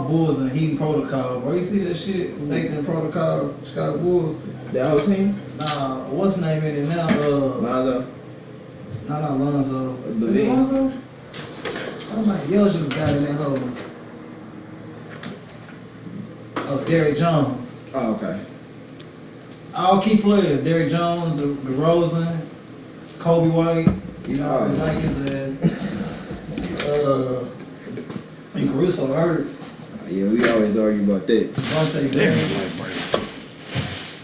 Bulls and Heat Protocol, bro. You see that shit? Safety Protocol, Chicago Bulls. That whole team? Nah, what's the name in it now? Lonzo. No, not Lonzo. Is it Lonzo? Somebody else just got in that hole. Oh, Derrick Jones. Oh, okay. All key players: Derrick Jones, DeRozan, Kobe White. You know, I like his ass. And Caruso hurt. Yeah, we always argue about that. Damn,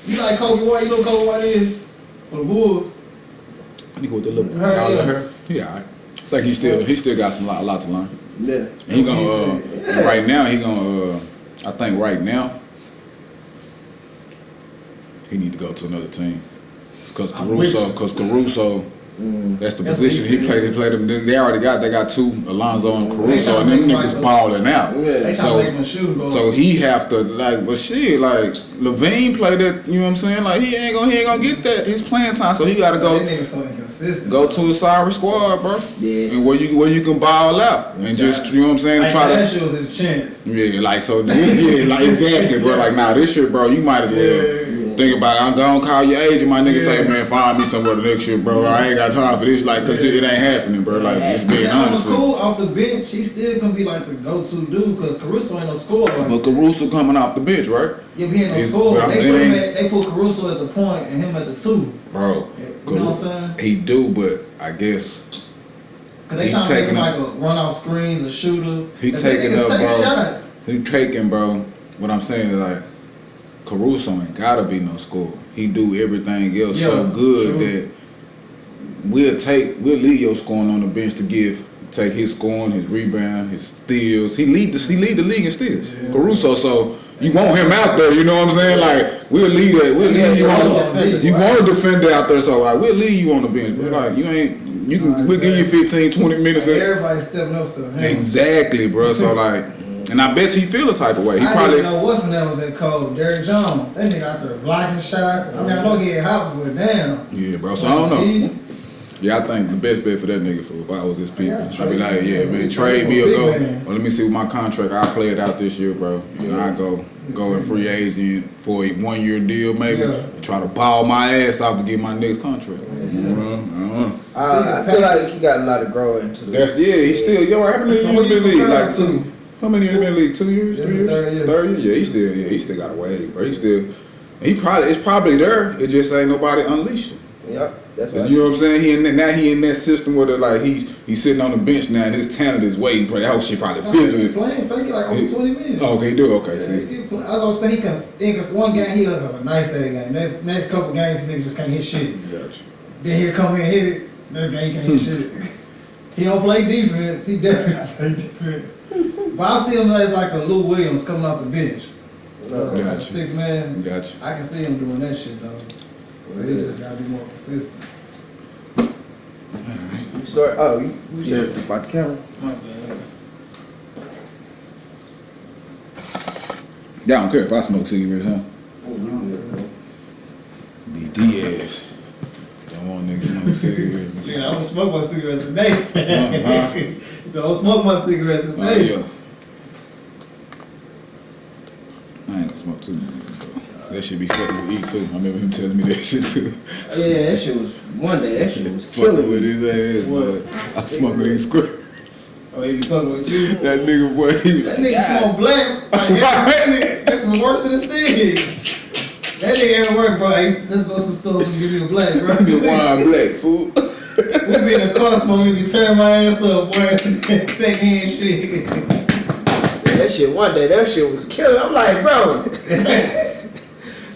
you like Kobe White? You know who Kobe White is for the Bulls. I think with the little dollar hair. Yeah, alright. Like he still got a lot to learn. Yeah. And he gonna right now he gonna I think right now he need to go to another team. Cause Caruso. That's the position he played. He played them. They got two, Alonzo and Caruso, and them niggas balling out. Yeah. So he have to Levine played that. You know what I'm saying? Like he ain't gonna get that his playing time. So he gotta go to a sorry squad, bro. Yeah. And where you can ball out and just you know what I'm saying. Try that shit was his chance. Yeah, like so. Yeah, like exactly, bro. Like nah, this shit, bro. You might as well. Think about it. I'm gonna call your agent. My nigga say, man, find me somewhere the next year, bro. I ain't got time for this, like, cause it ain't happening, bro. Like, just being honest. Cool off the bench. He still gonna be like the go-to dude, cause Caruso ain't no scorer. But Caruso coming off the bench, right? Yeah, but he ain't no scorer. They put Caruso at the point and him at the 2. Bro, you know what I'm saying? He do, but I guess. Cause they trying to make him like a run off screens, a shooter. He taking up, bro. Shots. He taking, bro. What I'm saying is like, Caruso ain't gotta be no scorer. He do everything else so good that we'll leave your scoring on the bench to take his scoring, his rebound, his steals. He lead the league in steals. Yeah. Caruso, so you want him out there, you know what I'm saying? Like we'll leave that. We'll leave you on. You want a defender out there, so like we'll leave you on the bench. But like you ain't. We'll give you 15, 20 minutes. Everybody's stepping up to him. Exactly, bro. So like. And I bet he feel the type of way. He probably didn't know what's name was that called Derrick Jones. That nigga out there blocking shots. I mean, I know he had hops, but damn. Yeah, bro. So I don't know. Yeah, I think the best bet for that nigga if I was his people, I'd be like, yeah, man, trade me or go. Well, let me see with my contract. I'll play it out this year, bro. And I go in free agent for a 1-year deal, maybe. And try to ball my ass out to get my next contract. I feel like he got a lot of growing into this. Yeah, he's still young. How many years in the league? Like 2. How many years been in the league? 2 years? 3 years? Third year? Yeah, he still got a ways, bro. It's probably there. It just ain't nobody unleashed him. Yeah, that's right. You know what I'm saying? He in that system where he's sitting on the bench now and his talent is waiting for that whole shit probably physically. He's playing, take it like over 20 minutes. Oh, okay, he do. Okay, see. I was gonna say he can one game he'll have a nice ass game. Next couple games he just can't hit shit. Gotcha. Then he'll come in and hit it. Next game he can't hit shit. He don't play defense. He definitely don't play defense. But I see him as like a Lou Williams coming off the bench. Like a 6-man. Gotcha. I can see him doing that shit though. But he just gotta be more consistent. You start. Oh, you said about the camera. My bad. Y'all don't care if I smoke cigarettes, huh? BD ass. Don't want niggas smoke cigarettes. Yeah, I don't smoke my cigarettes a day. So I don't smoke my cigarettes a day. Yeah. I ain't gonna smoke too many. That shit be fucking with E too. I remember him telling me that shit too. Yeah, that shit was one day. That shit was killing with me. his ass, but I smoke with these squares. Oh, he be fucking with you? That nigga, boy. That nigga smoke black. Like, this is worse than the cig. That nigga ever work, bro. Hey, let's go to the store and give me a black, bro. Give me wine black, fool. We be in the car smoking, be tearing my ass up, boy. Secondhand shit. Yeah, that shit one day, that shit was killing. I'm like, bro.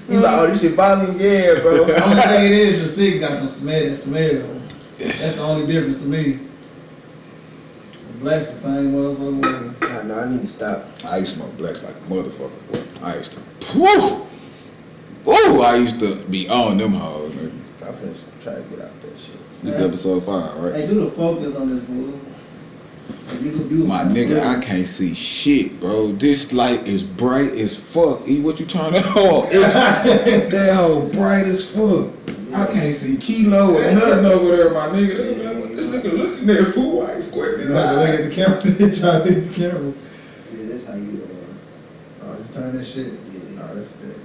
You like, oh, this shit bothering me? Yeah, bro. The only thing it is, the cig got some smell. That's the only difference to me. Black's the same motherfucker way. No, I need to stop. I used to smoke blacks like a motherfucker, boy. I used to. Woo! I used to be on them hoes, man. I'm finna try to get out that shit. This is episode 5, right? Hey, do the focus on this, fool. My nigga, I can't see shit, bro. This light is bright as fuck. E, what you turn it on? That whole bright as fuck. I can't see kilo or nothing over there, my nigga. This nigga looking at fool. I ain't squinting his eye. Look at the camera. Try to look at the camera. Yeah, that's how you just turn that shit. Yeah. Nah, that's good.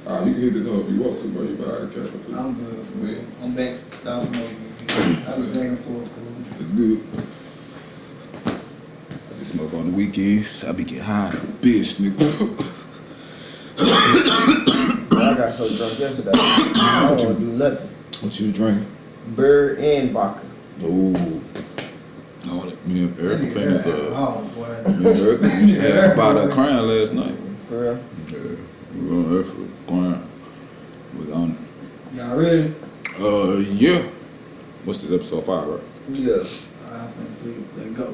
You can hit this up if you want to, bro. You buy the camera too. I'm good for real. I'm back to stop smoking. I was back and forth for It's good. I just smoke on the weekends. I be getting high like a bitch, nigga. I got so drunk yesterday. I don't want to do nothing. What you drinking? Beer and vodka. Ooh. Oh, me and Erica finished oh, boy. me and Erica used to have a bottle of Crown last night. For real? Yeah. We were on there for Crown. We on it. Y'all ready? Yeah. What's this, episode 5, right? Yeah. Alright, let's go.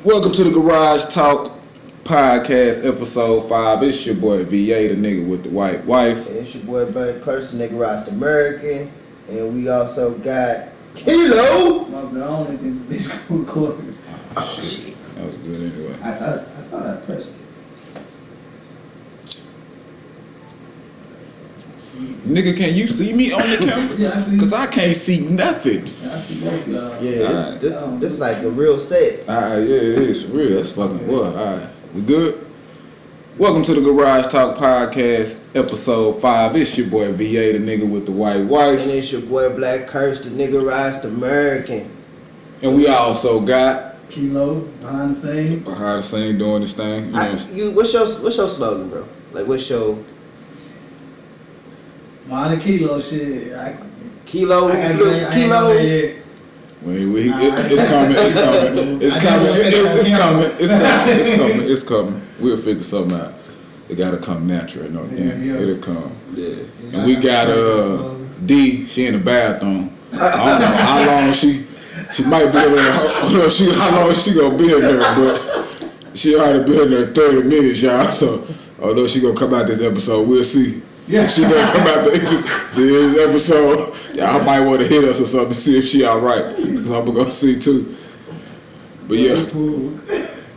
Welcome to the Garage Talk Podcast, episode 5. It's your boy VA, the nigga with the white wife. And it's your boy Brad Close, the nigga Rasta American. And we also got Kilo. My bad, I don't even think this bitch gonna record it. Oh, shit. That was good anyway. I thought I pressed it. Nigga, can you see me on the camera? Yeah, I see. Cause I can't see nothing. Yeah, I see both y'all. Yeah, this is like a real set. Alright, yeah, it is for real. That's fucking what. Alright, we good? Welcome to the Garage Talk Podcast, episode 5. It's your boy VA, the nigga with the white wife. And it's your boy Black Curse, the nigga Rasta American. And we also got Kilo, behind the scene. doing this thing. You know, What's your slogan, bro? Like, what's your Behind the Kilo shit. Kilo? I gotta Kilos? get- I ain't on there yet. It's coming. We'll figure something out. It gotta come natural, you know. Yeah. It'll come. Yeah. And we got D. She in the bathroom. I don't know how long she might be able to. I don't know how long she gonna be in there, but she already been in there 30 minutes, y'all. So although she gonna come out this episode, we'll see. Yeah. If she gonna come out this episode, y'all might want to hit us or something to see if she all right, cause I'm gonna go see too. But yeah,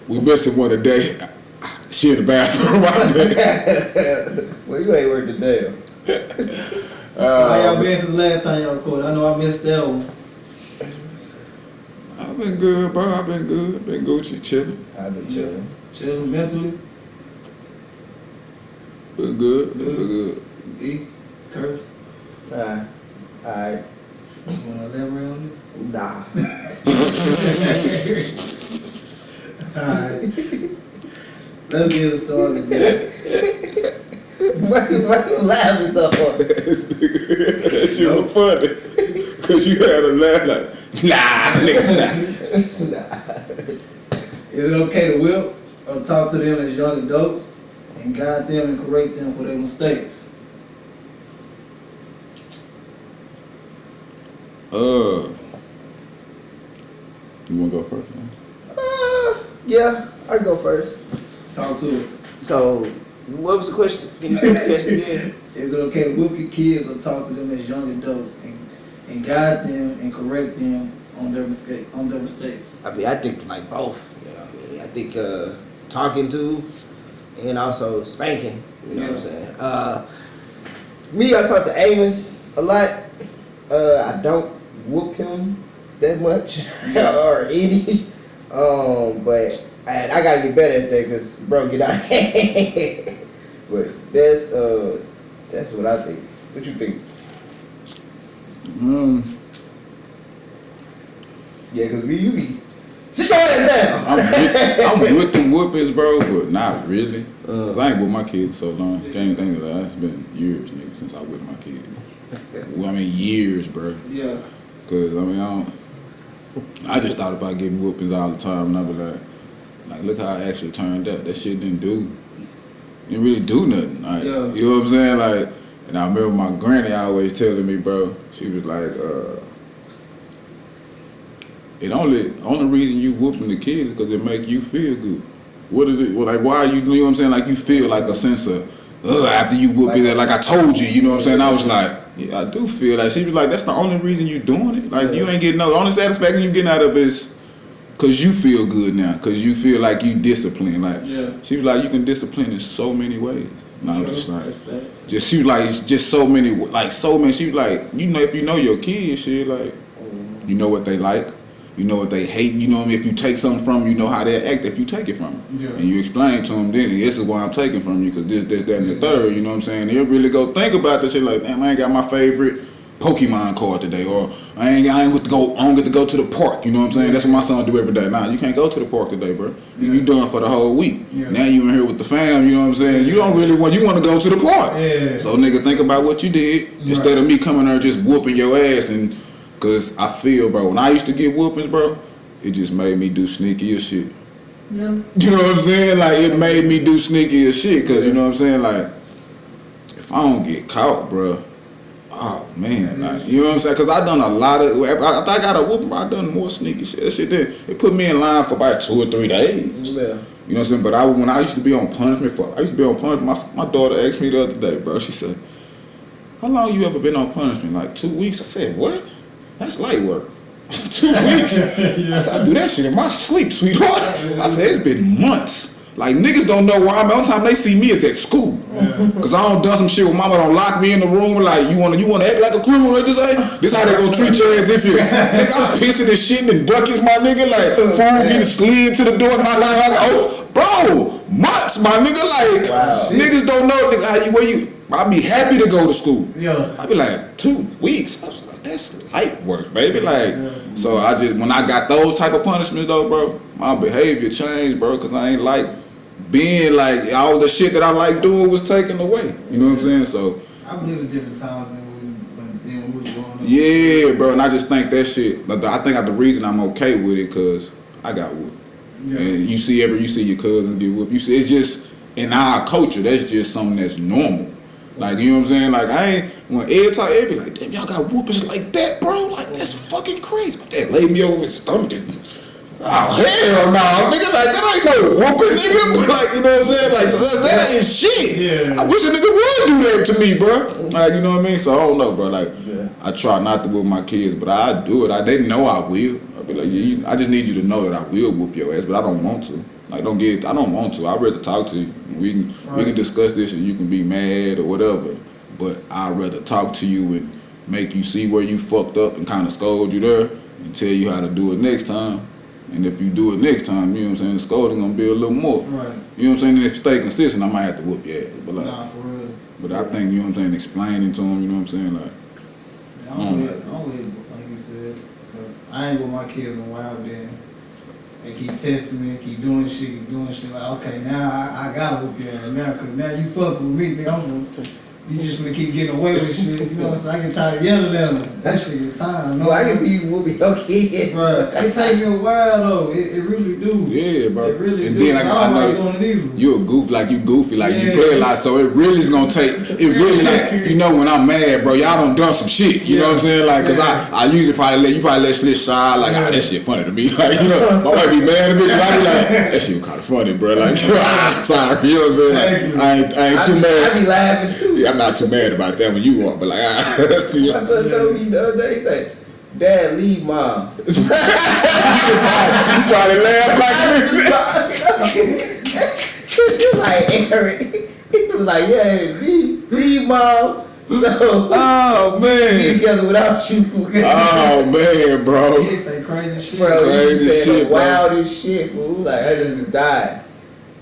we missing one today. She in the bathroom right there. Well, you ain't worked a damn. So how y'all been since last time y'all recorded? I know I missed that one. I've been good, bro. I've been good. Been Gucci, chilling. I've been chilling. Chilling mentally. Been good. E, curse. Alright. You wanna elaborate on it? Nah. Alright. Let's get it started, man. Why you laughing so hard? That shit was funny. Cause you had a laugh like, nah, nigga, nah. Is it okay to whip or talk to them as young adults and guide them and correct them for their mistakes? You wanna go first, man? Yeah, I can go first. Talk to us. So, what was the question? Can you say the question again? Is it okay to whip your kids or talk to them as young adults and guide them and correct them on their mistakes? I mean, I think like both. You know what I mean? I think talking to and also spanking. You know what I'm saying? Me, I talk to Amos a lot. I don't whoop him that much or any. But I gotta get better at that because bro, get out of hand. But that's what I think. What you think? Yeah, cause you be sit your ass down. I'm with the whoopings, bro, but not really. Cause I ain't with my kids so long. Can't think of that. It's been years, nigga, since I whipped my kids. Well, I mean years, bro. Yeah. Cause I mean I just thought about getting whoopings all the time, and I be like, look how I actually turned out. That shit didn't really do nothing. Like, Yeah. You know what I'm saying? Like, and I remember my granny always telling me, bro. She was like, "It only reason you whooping the kids is because it make you feel good. What is it? Well, like, why are you? You know what I'm saying? Like, you feel like a sense of after you whoop it. Like I told you. You know what I'm saying? I was like, yeah, I do feel like. She was like, that's the only reason you doing it. Like, you ain't getting the only satisfaction you getting out of it is because you feel good now. Because you feel like you disciplined. Like, she was like, you can discipline in so many ways. And I was just like, she was like, it's just so many. She was like, you know, if you know your kids, shit, like, you know what they like. You know what they hate. You know what I mean? If you take something from them, you know how they act if you take it from them. Yeah. And you explain to them, then this is why I'm taking from you because this, that, and the third. You know what I'm saying? They'll really go think about this shit like, damn, I ain't got my favorite Pokemon card today, or I don't get to go to the park. You know what I'm saying? That's what my son do every day. Nah, you can't go to the park today, bro. You doing it for the whole week. Yeah. Now you in here with the fam. You know what I'm saying? You don't really want. You want to go to the park. Yeah. So nigga, think about what you did instead of me coming there just whooping your ass. And cause I feel, bro, when I used to get whoopings, bro, it just made me do sneaky as shit. Yeah. You know what I'm saying? Like it made me do sneaky as shit. Cause you know what I'm saying? Like if I don't get caught, bro. Oh man, like, you know what I'm saying? Cause I done a lot of. I got a whooping. I done more sneaky shit. That shit did. It put me in line for about 2 or 3 days. Yeah. You know what I'm saying? But when I used to be on punishment, my daughter asked me the other day, bro. She said, "How long you ever been on punishment? Like 2 weeks?" I said, "What? That's light work." 2 weeks. I said, "I do that shit in my sleep, sweetheart." I said, "It's been months." Like niggas don't know where I'm at. One time they see me is at school. Cause I don't done some shit where mama don't lock me in the room like you wanna act like a criminal at this age? This how they gonna treat you as if you nigga I'm pissing and shitting in buckets, my nigga, like food getting slid to the door and oh bro, months, my nigga, like niggas don't know I be happy to go to school. Yeah. I be like 2 weeks. I was like, that's light work, baby. Like so I just when I got those type of punishments though, bro, my behavior changed, bro, cause I ain't like being like all the shit that I like doing was taken away. You know what I'm saying? So I've lived different times when we was growing up. Yeah, bro, and I just think that shit. I think the reason I'm okay with it cause I got whooped. Yeah. And you see your cousins get whooped. You see, it's just in our culture. That's just something that's normal. Like you know what I'm saying? Like I ain't when Ed be like, damn, y'all got whoopings like that, bro. Like that's fucking crazy. My dad laid me over his stomach and. Oh hell no, nigga! Like that ain't no whooping, nigga. But like you know what I'm saying? Like to us, that ain't shit. Yeah. I wish a nigga would do that to me, bro. Like you know what I mean? So I don't know, bro. Like I try not to whoop my kids, but I do it. They know I will. I be like, I just need you to know that I will whoop your ass, but I don't want to. Like don't get it. I don't want to. I'd rather talk to you. We can discuss this, and you can be mad or whatever. But I'd rather talk to you and make you see where you fucked up and kind of scold you there and tell you how to do it next time. And if you do it next time, you know what I'm saying, the scolding gonna be a little more. Right. You know what I'm saying? And if you stay consistent, I might have to whoop your ass. But like, nah, for real. But I think, you know what I'm saying, explaining to them, you know what I'm saying, like. I'm with, like you said, because I ain't with my kids in a while, then they keep testing me, keep doing shit, like, okay, now I gotta whoop your ass now, because now you fucking with me, think you just gonna keep getting away with shit, you know what I'm saying? I get tired of yelling at them. That shit get tired. Well, I can see you whooping your kids. Bruh, it take me a while though. It really do. Yeah, bro. It really and do. then I know you a goof, like you goofy, like you play a lot, so it really is gonna take. It really like you know when I'm mad, bro. Y'all done some shit. You know what I'm saying? Like, cause I usually probably let shit slide. Like, that shit funny to me. Like, you know, I might be mad at me because I be like, that shit kind of funny, bro. Like, sorry, you know what I'm saying? Like, I ain't too mad. I be laughing too. Yeah, I'm not too mad about that when you are, but like, my son told me the other day, he said, "Dad, leave mom." You probably laugh like this. She was like, Eric. He was like, "Yeah, leave mom." So, oh man, be together without you. Oh man, bro. He say crazy shit. Bro, crazy he said shit, the wildest shit, fool. Like I just died.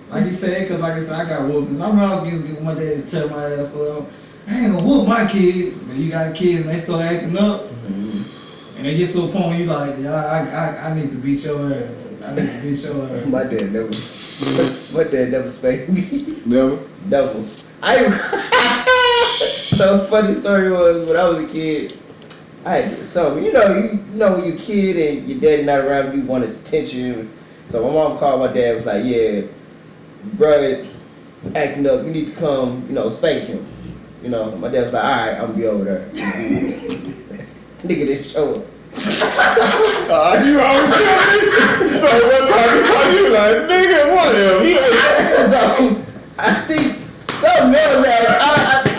Like you said, cause like I said, I got whoopings. I'm around used to get my dad to tell my ass up. I ain't gonna whoop my kids, but you got kids and they start acting up, and they get to a point where you like, I need to beat your ass. I need to beat your ass. My dad never spanked me. Never. So funny story was when I was a kid, I had something. You know when you're a kid and your daddy not around, you want his attention. So my mom called my dad, was like, "Yeah, bro, acting up. You need to come, spank him." You know, my dad was like, "All right, I'm gonna be over there." Nigga didn't show up. You always tell me. So one time you like, nigga, what him? So I think something else happened.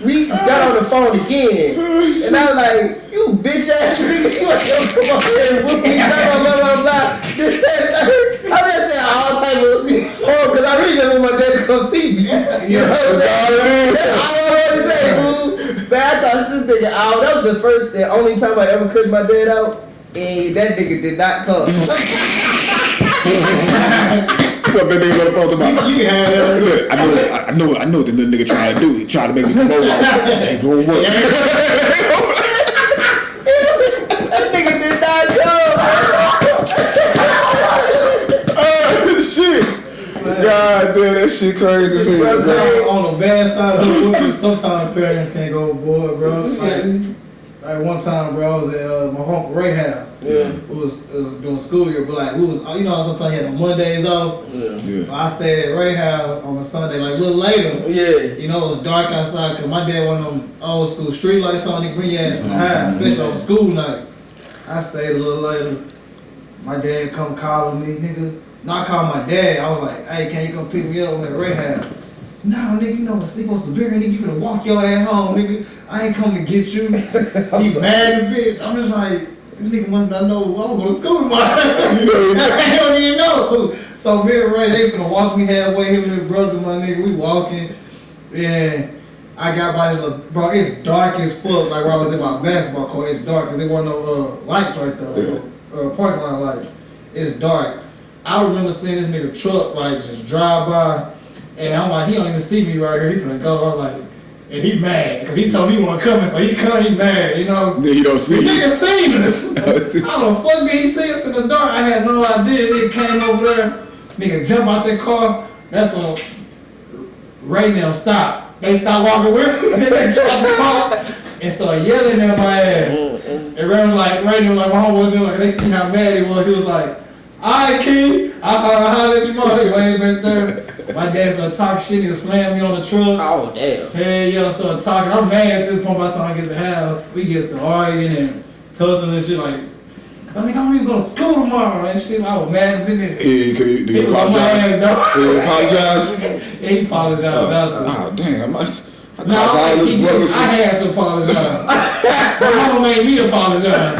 We got on the phone again, and I was like, "You bitch ass nigga, you ain't gonna come up here and whoop me, blah, blah. This, that, third." I'm just saying all type of, because I really just want my dad to come see me. You know what I'm saying? That's all I want to say, boo. Man, I tossed this nigga out. That was the first and only time I ever cursed my dad out. and that nigga did not come. What that nigga on the phone about? You can have that. Look, I know what the little nigga trying to do. He trying to make me come over. That ain't gonna work. That nigga did not come. Oh shit! God damn, that shit crazy as hell, bro. On the bad side of the wood, sometimes parents can't go overboard, bro. Like one time, bro, I was at my Uncle Ray's house. Yeah. We was doing school year, but like we was, you know, sometimes you had the Mondays off. Yeah. So I stayed at Ray's house on a Sunday, like a little later. Yeah. You know, it was dark outside because my dad one of them old school street lights on. They bring your ass in the house, especially on school night. I stayed a little later. My dad come calling me, nigga. No, I called my dad. I was like, hey, can you come pick me up at Ray's house? No, nigga, you know what's supposed to be here, nigga. You finna walk your ass home, nigga. I ain't come to get you. He's mad at the bitch. I'm just like, this nigga must not know I'm gonna go to school tomorrow. I don't even know. So me and Ray, they finna walk me halfway. Him and his brother, my nigga, we walking. And I got by this little, bro, it's dark as fuck. Like where I was in my basketball court, it's dark because there wasn't no lights right there, like parking lot lights. It's dark. I remember seeing this nigga truck like just drive by. And I'm like, he don't even see me right here. He finna go. I'm like, and he mad because he told me he wasn't coming, so he come. He mad, you know. Then he don't see you. Nigga seen us. How the fuck did he see us in the dark? I had no idea. Nigga came over there. Nigga jump out that car. That's when Ray and them stopped. They stopped walking with him. Then they jumped out the car and started yelling at my ass. And Ray was like, Ray and them like my homeboy. They like they see how mad he was. He was like, alright, Key. I'll let you know. He way back there. My dad started talking shit, he slammed me on the truck. Oh, damn. Hey, yo, started talking. I'm mad at this point by the time I get to the house. We get to arguing and tussling and shit like, cause I think I'm gonna even go to school tomorrow and shit. I was mad at him. Did he He was on my ass, dog. He apologized? Yeah, he apologized after. Oh, damn. I had to apologize. My mama made me apologize.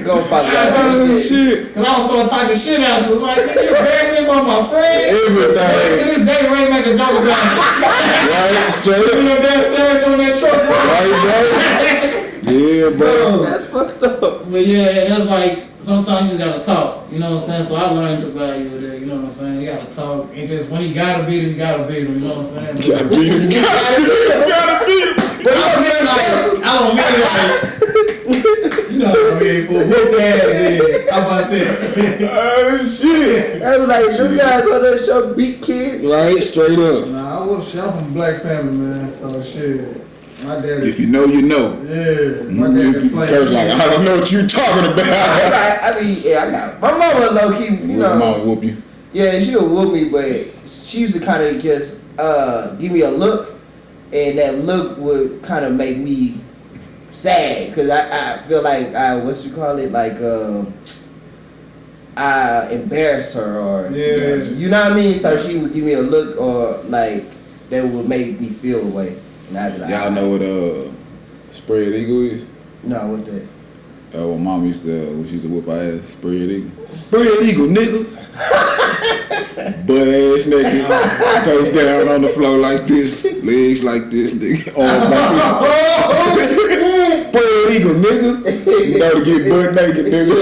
Go apologize. Oh, shit. Cause I was throwing talking shit out. It was like, nigga, you begged me for my friend. Everything. To this day, Ray make a joke about it. Right, straight You up. know, downstairs doing that truck, bro. Right, bro. Yeah, bro. That's fucked up. But yeah, that's like, sometimes you just gotta talk, you know what I'm saying? So I learned the value of that, you know what I'm saying? You gotta talk, and just when you gotta beat him, you gotta beat him, you know what I'm saying? You gotta beat him. Gotta beat him. But I don't mean like, you know what I mean, for whoop the ass then. How about that? Oh, shit. I was like, you guys on that show beat kids? Right, straight up. Nah, I was shit. I'm from a black family, man, so shit. My dad, If you know, you know. yeah, my dad If can you play. curse like, I don't know what you talking about. I mean, yeah, I got my mama low key, you know. Mama whoop you. Yeah, she would whoop me, but she used to kind of just give me a look, and that look would kind of make me sad because I feel like I embarrassed her or you know what I mean. So she would give me a look or like that would make me feel away, and I'd be like, Y'all know what spread eagle is? No, what that? When mom used to whip our ass, spread eagle. Spread eagle, nigga. Butt ass naked, face down on the floor like this, legs like this, nigga. Arms like this. Spread eagle, nigga. You know to get butt naked, nigga.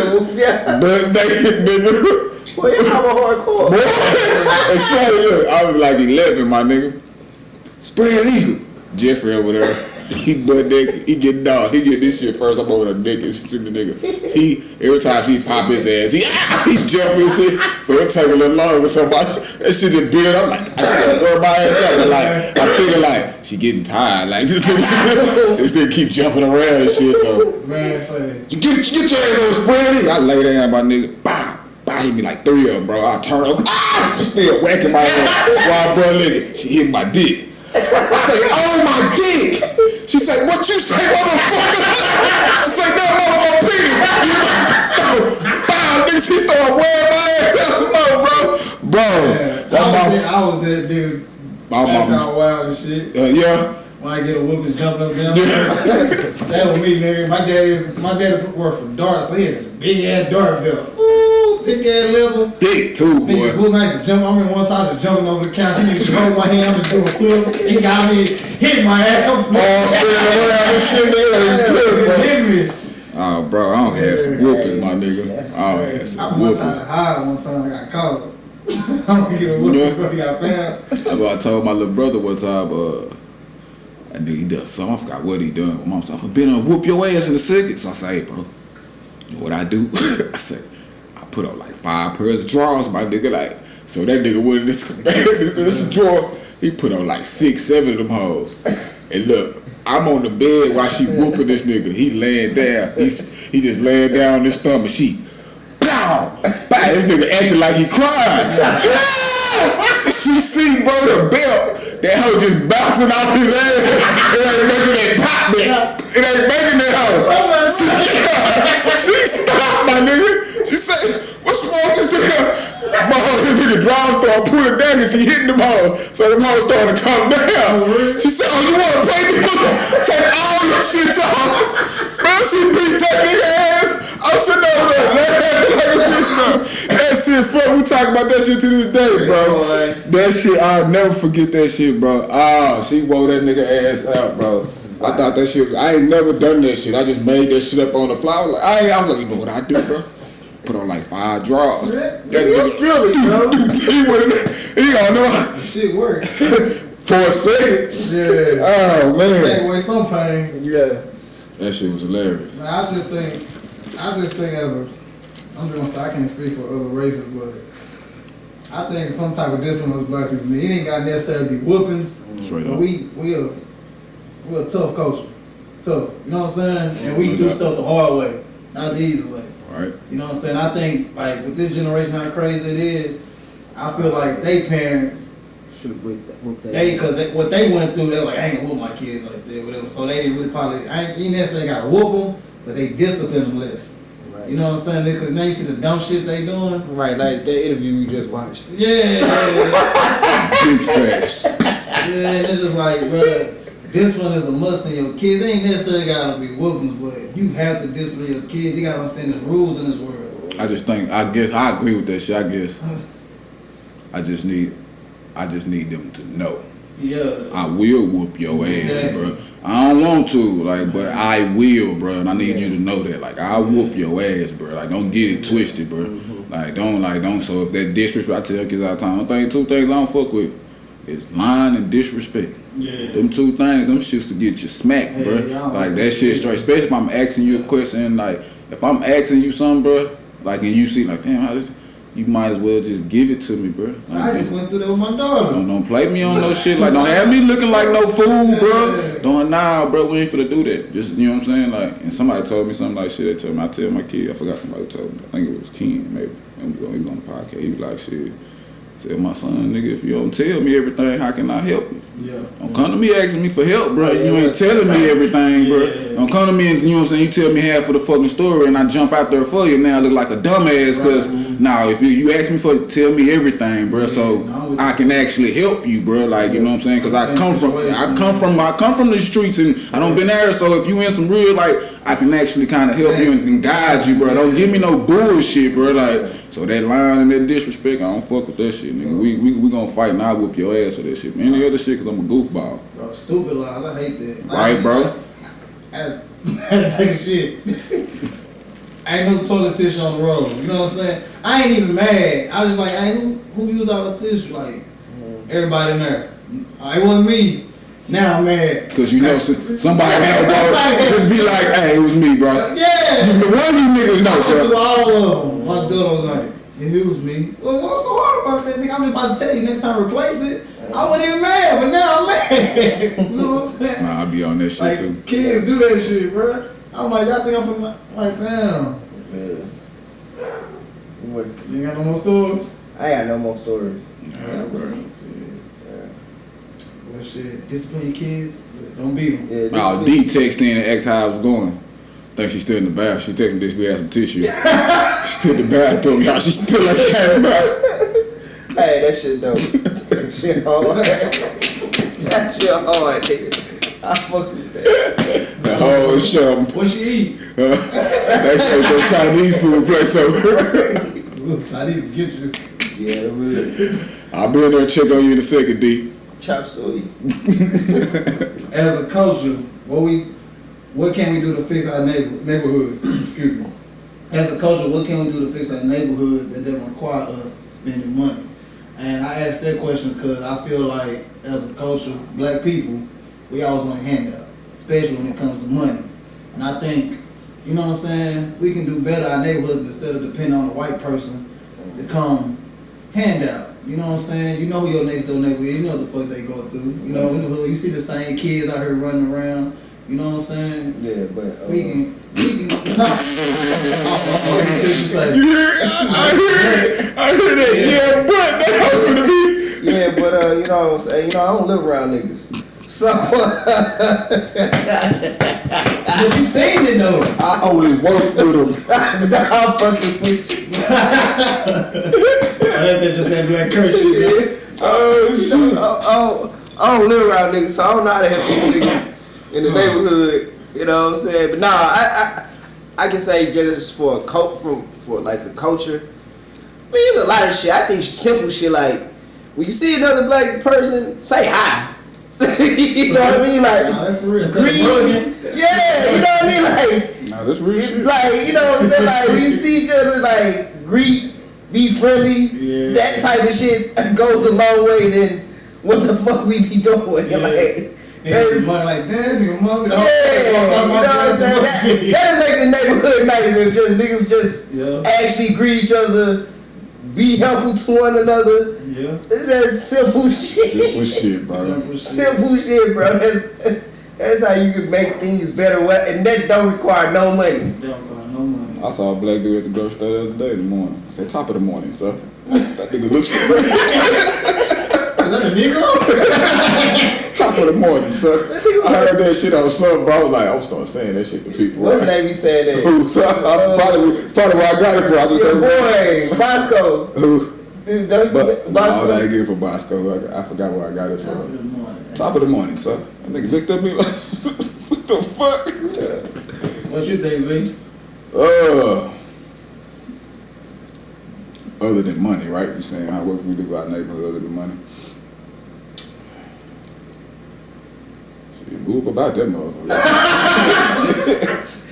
Butt naked, nigga. Well, you have a hardcore. And so, look, I was like 11, my nigga. Spread eagle. Jeffrey over there. He butt naked. He get dog. He get this shit first. I'm over there naked. See the nigga. Every time she pop his ass, he jump and shit. So it take a little longer. So that shit just build up. Like I gotta throw my ass up. Like I'm thinking like she getting tired. Like this nigga keep jumping around and shit. So Man, say, you get your ass on spread eagle. I lay down, my nigga. Bow. Hit me like 3 of them, bro. I turn over. She still whacking my ass while bro nigga. She hit my dick. I say, oh my dick. She said, what you say, motherfucker? She said, no, motherfucker, penis. Bow, nigga, she started wearing my ass out some more, bro. Bro. I was that dude. My mama. Wild and shit. Yeah. When I get a whooping, jumping up down. That was me, nigga. My dad worked for Dart, so he had a big ass dart belt. Ooh, thick ass leather. Dick too, boy. Nigga, whoop, I used to jump. I remember one time just jumping over the couch. He used to hold my hand. I'm just doing flips. He got me, hit my ass. All spinning around and shit, Hit me. Oh, bro, I don't have some whoopings, my nigga. I don't have some I was trying to whoopings. hide one time. I got caught. I don't get a whooping before he got found. I told my little brother one time, I knew he done something. I forgot what he done. My mom said, I've been on whoop your ass in the second. So I say, hey, bro, you know what I do? I said, I put on like 5 pairs of drawers, my nigga. Like, so that nigga went in this drawer. He put on like 6, 7 of them hoes. And look, I'm on the bed while she whooping this nigga. He laying down. He just laying down on his stomach. She, pow, pow. This nigga acting like he crying. She see, bro, the belt. That hoe just bouncing off his ass. It ain't making that pop back. It ain't making that hoe. She stopped, my nigga. She said, what's wrong with this nigga? My whole nigga drawers started pulling down and she hitting them hoes. So them hoes started to come down. She said, oh, you want to pay me? Take all them shits off. Man, she beat that nigga ass. I'm sitting over there laughing like a bitch, man. That shit, fuck, we talk about that shit to this day, bro. That shit, I'll never forget that shit, bro. She wore that nigga ass out, bro. I thought that shit, I ain't never done that shit. I just made that shit up on the fly. I'm like, you know what I do, bro? Put on like 5 drawers. That nigga silly, bro. He don't know. The shit worked. For a second. Yeah. Oh, man. Take away some pain. Yeah. That shit was hilarious. Man, I just think I'm just gonna say I can't speak for other races, but I think some type of discipline was black people. It ain't got necessarily be whoopings. Straight but up. we're a tough culture. Tough. You know what I'm saying? And we do stuff the hard way, not the easy way. Right. You know what I'm saying? I think like with this generation how crazy it is, I feel like they parents Should have whooped that. because what they went through, they were like, I ain't gonna whoop my kid like that, whatever. So they didn't really probably, I ain't necessarily got to whoop them, but they discipline them less. Right. You know what I'm saying? Because now you see the dumb shit they doing. Right, like that interview we just watched. Yeah. Big facts. Yeah, and it's just like, bro, discipline is a must in your kids. They ain't necessarily gotta be whoopings, but you have to discipline your kids. You gotta understand there's rules in this world. I guess I agree with that shit. I just need them to know. Yeah. I will whoop your ass, Exactly. bro. I don't want to, like, but I will, bro. And I need you to know that, like, I'll whoop your ass, bro. Like, don't get it twisted, bro. Like, don't. So if that disrespect, I tell kids all the time, I think 2 things I don't fuck with is lying and disrespect. Yeah. Them 2 things, them shits to get you smacked, bro. Like, that shit straight. Especially if I'm asking you a question, like, if I'm asking you something, bro, like, and you see, like, damn, how this, you might as well just give it to me, bro. So I just went through that with my daughter. Don't play me on no shit. Like, don't have me looking like no fool, bro. Nah, bro, we ain't finna do that. Just, you know what I'm saying? Like, and somebody told me something like shit. They told me, I tell my kid, I forgot somebody told me. I think it was Ken, maybe. And he was on the podcast. He was like, shit, tell my son, nigga, if you don't tell me everything, how can I help you? Yeah. Don't come to me asking me for help, bro. You ain't telling me everything, bro. Don't come to me and, you know what I'm saying, you tell me half of the fucking story and I jump out there for you. Now I look like a dumbass because now if you ask me for, tell me everything, bro, so I can actually help you, bro. Like, you know what I'm saying? Because I come from the streets and I don't been there, so if you in some real, like, I can actually kind of help you and guide you, bro. Don't give me no bullshit, bro. Like, so that line and that disrespect, I don't fuck with that shit, nigga. We gonna fight and I whoop your ass for that shit. Any other shit, cause I'm a goofball. Bro, stupid lies. I hate that. Right, bro? I had to take a shit. I ain't no toilet tissue on the road. You know what I'm saying? I ain't even mad. I was like, hey, who used all the tissue? Like, everybody in there. It wasn't me. Now I'm mad. Cause you know somebody else, bro, just be like, hey, it was me, bro. Yeah. One of you niggas know, bro. All of them. My daughter was like, it was me. Well, what's so hard about that, nigga? I'm just about to tell you next time replace it. I wasn't even mad, but now I'm mad. You know what I'm saying? Nah, I be on that shit like, too. kids do that shit, bro. I'm like, y'all think I'm from, like, damn. Yeah. What? You ain't got no more stories? I ain't got no more stories. Yeah, bro. Well, shit, discipline your kids. Don't beat them. Yeah, Oh, D texted in and asked how I was going. Think she's still in the bath. She texted me this, we had some tissue. She's still in the bathroom, y'all. She still like came out. Hey, that shit dope. That shit hard. That shit hard, nigga. I fucks with that. The whole show. What she eat? That shit the Chinese food place over. Look, Chinese get you. Yeah, really. I'll be in there and check on you in a second, D. Chop suey. As a culture, what we what can we do to fix our neighborhoods? Excuse me. As a culture, what can we do to fix our neighborhoods that doesn't require us spending money? And I asked that question because I feel like as a culture, black people, we always want a handout, especially when it comes to money. And I think, you know what I'm saying, we can do better our neighborhoods instead of depending on a white person to come handout. You know what I'm saying? You know who your next door neighbor is. You know what the fuck they go through. You know, in the hood, you see the same kids out here running around. You know what I'm saying? Yeah, but We can. I heard that. Yeah, but that was gonna be. yeah, but you know what I'm saying? You know, I don't live around niggas. So But you seen it though. I only work with them. I'm fucking with you. That's just that black curse shit. Oh shoot. I don't live around niggas, so I don't know how to help these niggas in the neighborhood. You know what I'm saying? But nah, I can say just for like a culture. I mean, there's a lot of shit. I think simple shit like when you see another black person, say hi. You know what I mean? Like, Nah, that's for real. greet. Yeah, you know what I mean? Like, Nah, that's real shit. like, you know what I'm saying? Like, when you see each other, like, greet, be friendly, that type of shit goes a long way than what the fuck we be doing. Yeah. Like, Niggas like that, nigga, mother. yeah, you know what I'm saying? That'll make the neighborhood nice if just niggas just actually greet each other, be helpful to one another. Yeah. It's that simple shit. Simple shit, bro. Simple shit, bro. That's how you can make things better, and that don't require no money. They don't call no money. I saw a black dude at the grocery store the other day in the morning. I said, top of the morning, sir. That nigga looks great. Is that a Negro? Top of the morning, sir. I heard that shit on something, bro. I was like, I'm starting saying that shit to people. What's the name he said that? Probably where I got it from. I just Your boy, Bosco. Who? Don't you say But Bosco? all I get for Bosco, I forgot where I got it Top of from. the morning. Top of the morning, sir. That nigga looked at me like, what the fuck? What you think, V? Other than money, right? You saying what can we do about neighborhood other than money? Shit, move about that motherfucker.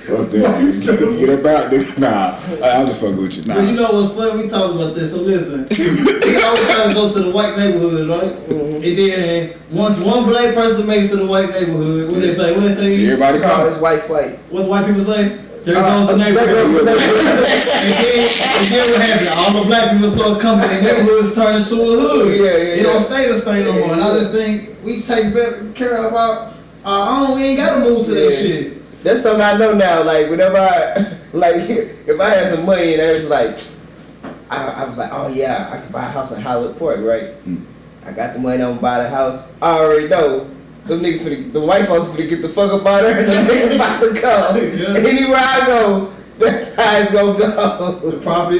Fuck that, nigga. Get about nigga. Nah, I'm just fucking with you. Nah. But you know what's funny? We talked about this. So listen, we always try to go to the white neighborhoods, right? And then once one black person makes it to the white neighborhood, what they say? Everybody Call come. this white flight. What the white people say? There goes the neighborhood. And then what happened? All the black people start coming, and neighborhoods turn into a hood. Yeah. It don't stay the same no more. And I just think we take better care of our own. We ain't gotta move to that shit. That's something I know now. Like whenever if I had some money and I was like, I was like, oh yeah, I could buy a house in Highland Park, right? I got the money, I'm gonna buy the house. I already know them niggas the white folks finna get the fuck up out there, and the niggas about to come. Anywhere I go, that's how it's gonna go. The property,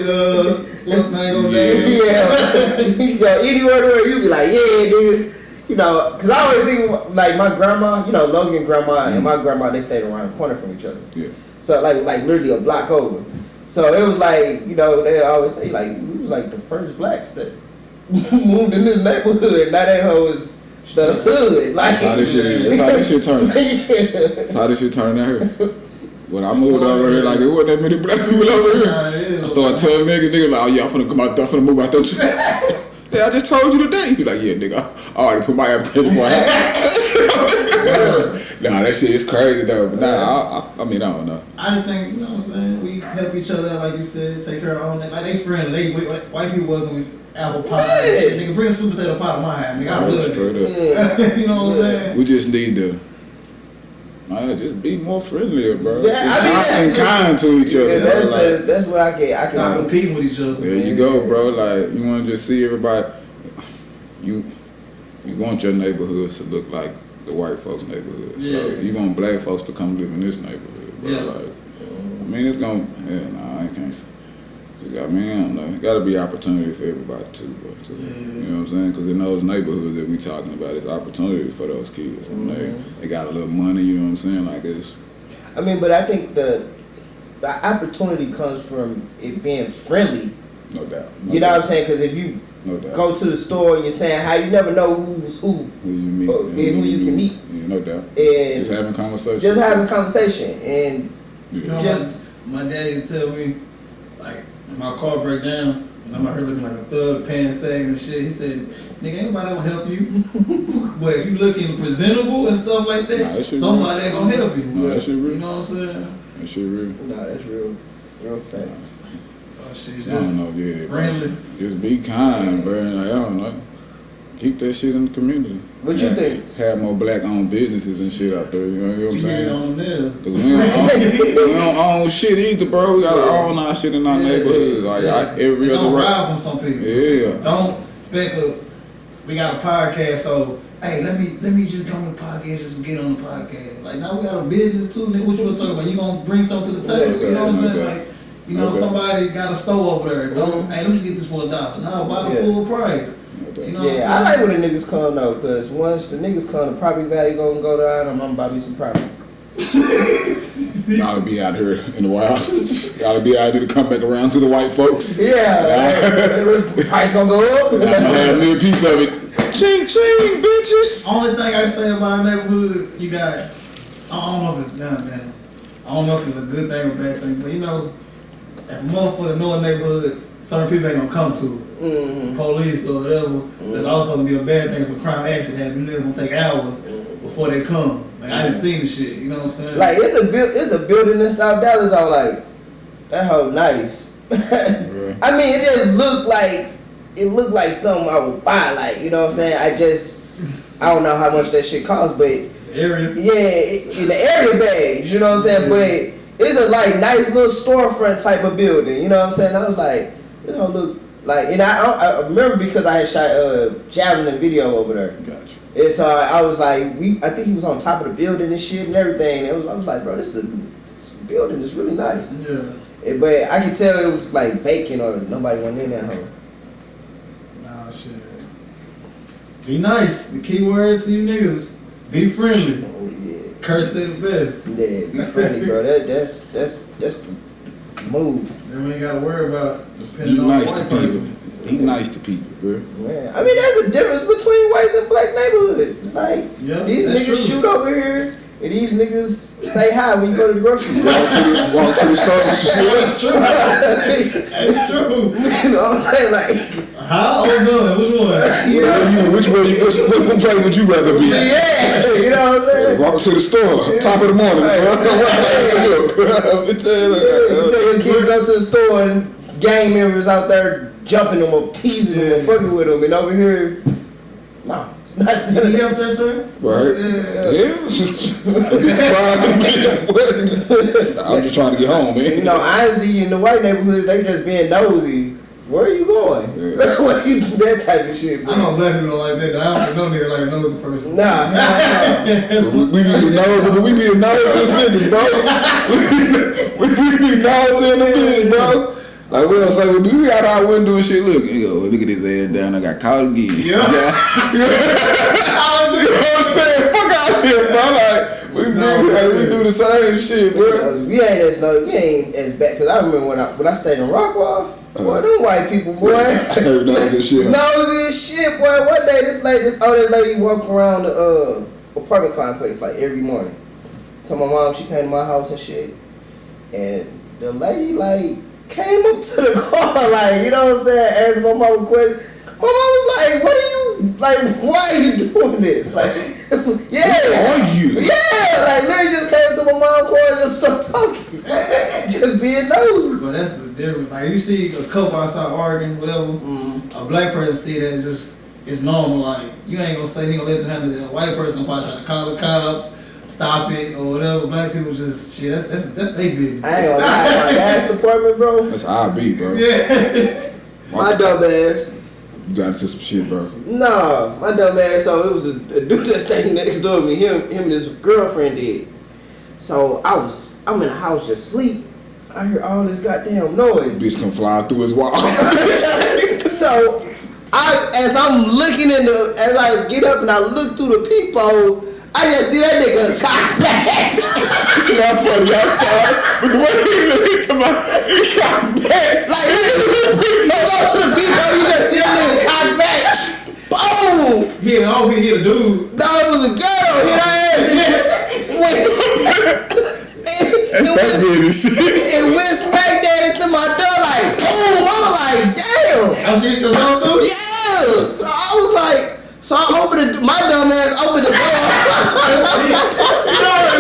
what's the name of that? Yeah. You go anywhere where you be like, yeah, dude. You know, because I always think like my grandma, you know, Logan grandma and my grandma, they stayed around the corner from each other. Yeah. So like literally a block over. So it was like, you know, they always say like we was like the first blacks that moved in this neighborhood. Now that hoe is the hood. Like That's how this shit turned. That's how this shit turned out here. When I moved over here, like, there wasn't that many black people over here. I started telling niggas like, oh yeah, I'm finna come out there, I'm finna move out there too. Yeah, I just told you today. He like, yeah, nigga, I already put my application for a house. Nah, that shit is crazy though. But nah, I mean, I don't know. I just think, you know what I'm saying, we help each other out, like you said, take care of our own. Like they friendly, white people welcome with apple pie and shit. Nigga, bring a sweet potato pie to my house, nigga, I love it. You know what I'm saying? We just need to just be more friendlier, bro. Yeah, I mean, kind to each other. Yeah, that's what I can. Stop competing with each other. There you go, bro. Like, you want to just see everybody. You want your neighborhoods to look like the white folks' neighborhood. So you want black folks to come live in this neighborhood, bro. Yeah. Like, I mean, it's gonna. Yeah, nah, I can't say. I mean, I don't know. It got to be opportunity for everybody too, bro. Too. You know what I'm saying? Because in those neighborhoods that we talking about, it's opportunity for those kids. And they got a little money. You know what I'm saying? Like it's. I mean, but I think the opportunity comes from it being friendly. No doubt. You know what I'm saying? Because if you go to the store and you're saying how you never know who's who you meet, who you can meet. Yeah. no doubt. And just having conversation. Just having conversation. And You know, just my dad used to tell me, like, when my car break down, and I'm out here looking like a thug, pants sagging and shit. He said, "Nigga, ain't nobody gonna help you. But if you looking presentable and stuff like that, somebody ain't gonna help you." No, that shit real. You know what I'm saying? That shit real. no, that's real facts. So shit, I don't just know, yeah. friendly. Bro. Just be kind, bro. Like, I don't know. Keep that shit in the community. What you think? Have more black-owned businesses and shit out there. You know what I'm You get saying? on them there. Cause we don't own shit either, bro. We gotta own our shit in our neighborhood. Like every It other don't right. ride from some people. Yeah. Don't expect we got a podcast, so hey, let me just go on the podcast, just get on the podcast. Like now we got a business too, nigga. What you want to talk about? You gonna bring something to the table? You know what I'm saying? Like, you know, somebody got a stove over there. Don't hey, let me just get this for $1. No, buy the full price. You know Yeah, I like when the niggas come though, cause once the niggas come, the property value gonna go down. I'm gonna buy me some property. Y'all be out here in the wild. Y'all be out here to come back around to the white folks. Yeah, price gonna go up. Have me a piece of it. Ching ching, bitches. Only thing I say about the neighborhoods, you got, I don't know if it's down. I don't know if it's a good thing or bad thing, but you know, if a motherfucker know a neighborhood, certain people ain't gonna come to it. Police or whatever. That's also gonna be a bad thing for crime action. Having niggas gonna take hours before they come. Like I didn't see the shit. You know what I'm saying? Like it's a building in South Dallas. I was like, that hoe nice. I mean, it looked like something I would buy. Like, you know what I'm saying? I don't know how much that shit costs, but area. Yeah, in the area badge. You know what I'm saying? But it's a like nice little storefront type of building. You know what I'm saying? I was like, this don't look like, and I remember because I had shot javelin video over there. Gotcha. And so I was like, I think he was on top of the building and shit and everything. I was like, bro, this building is really nice. Yeah. But I could tell it was like vacant or nobody went in that home. Nah, shit. Be nice. The key word to you niggas is be friendly. Oh yeah. Curse say the best. Yeah, be friendly, bro. That's the move. Then we ain't gotta worry about He depending on nice the to white people. person. He nice to people, bro. Man, I mean, there's a difference between whites and black neighborhoods. It's like, these that's niggas true. shoot over here, and these niggas say hi when you go to the grocery store. Walk to the store. That's true. That's true. You know what I'm saying? Like, How? Which one? You know, Which play would you rather be at? yeah, you know what I'm saying? Walk to the store, top of the morning. You tell your kid to go to the store and gang members out there jumping them or teasing them or fucking with them, and over here, no, it's not You that. up there, sir? Right? Yeah. I'm just trying to get home, man. You know, honestly, in the white neighborhoods, they just being nosy. Where are you going? Yeah. Where you that type of shit, bro? I know black people don't like that. I don't think no nigga like a nosy person. Nah, We be the nose, we be the nose in this business, bro. We be nose in the business, bro. Like we don't say we got our window and shit. Look at his ass down. I got caught again. Yeah. You know what I'm saying? Fuck out here, bro. Like we do the same shit, bro. we ain't as bad. Cause I remember when I stayed in Rockwall. Boy, them white people, boy. I heard nosy shit. Nosy as shit, boy. One day this older lady walked around the apartment complex like every morning. So my mom, she came to my house and shit, and the lady like came up to the car, like, you know what I'm saying, asked my mom a question. My mom was like, what are you, like, why are you doing this? Like, yeah. Who are you? Yeah, like, Mary just came to my mom's car and just started talking. Just being nosy. But that's the difference. Like, you see a couple outside arguing, whatever, a black person see that just, it's normal. Like, you ain't gonna say, you gonna let them handle that. A white person gonna probably try to call the cops, stop it, or whatever. Black people just, shit, that's their business. I ain't gonna lie, my last apartment, bro. That's how I be, bro. Yeah. My dumb ass. You got into some shit, bro. Nah, my dumb ass. So it was a dude that stayed next door to me. Him and his girlfriend did. So I'm in the house just sleep. I hear all this goddamn noise. Bitch come fly through his wall. So as I'm looking as I get up and I look through the peephole, I just see that nigga cock back. Not funny, I'm sorry. But the way he looked to he cock back. Like, you go to the peephole, you just see that nigga cock back. Boom! He a dude. No, it was a girl. Hit her ass this shit. It went smack dab into my door like boom. I was like, damn. I was your door too? Yeah. So I was like, my dumb ass opened the door.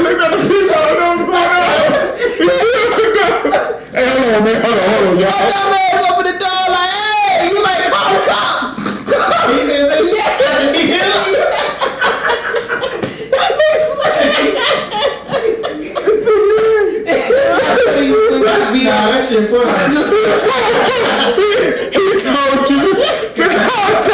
Look at the people. Hey, hold on, man. Hold on, My y'all. dumb ass opened the door like, hey, you like call the cops? He said that Nah, that shit funny. He told you to call the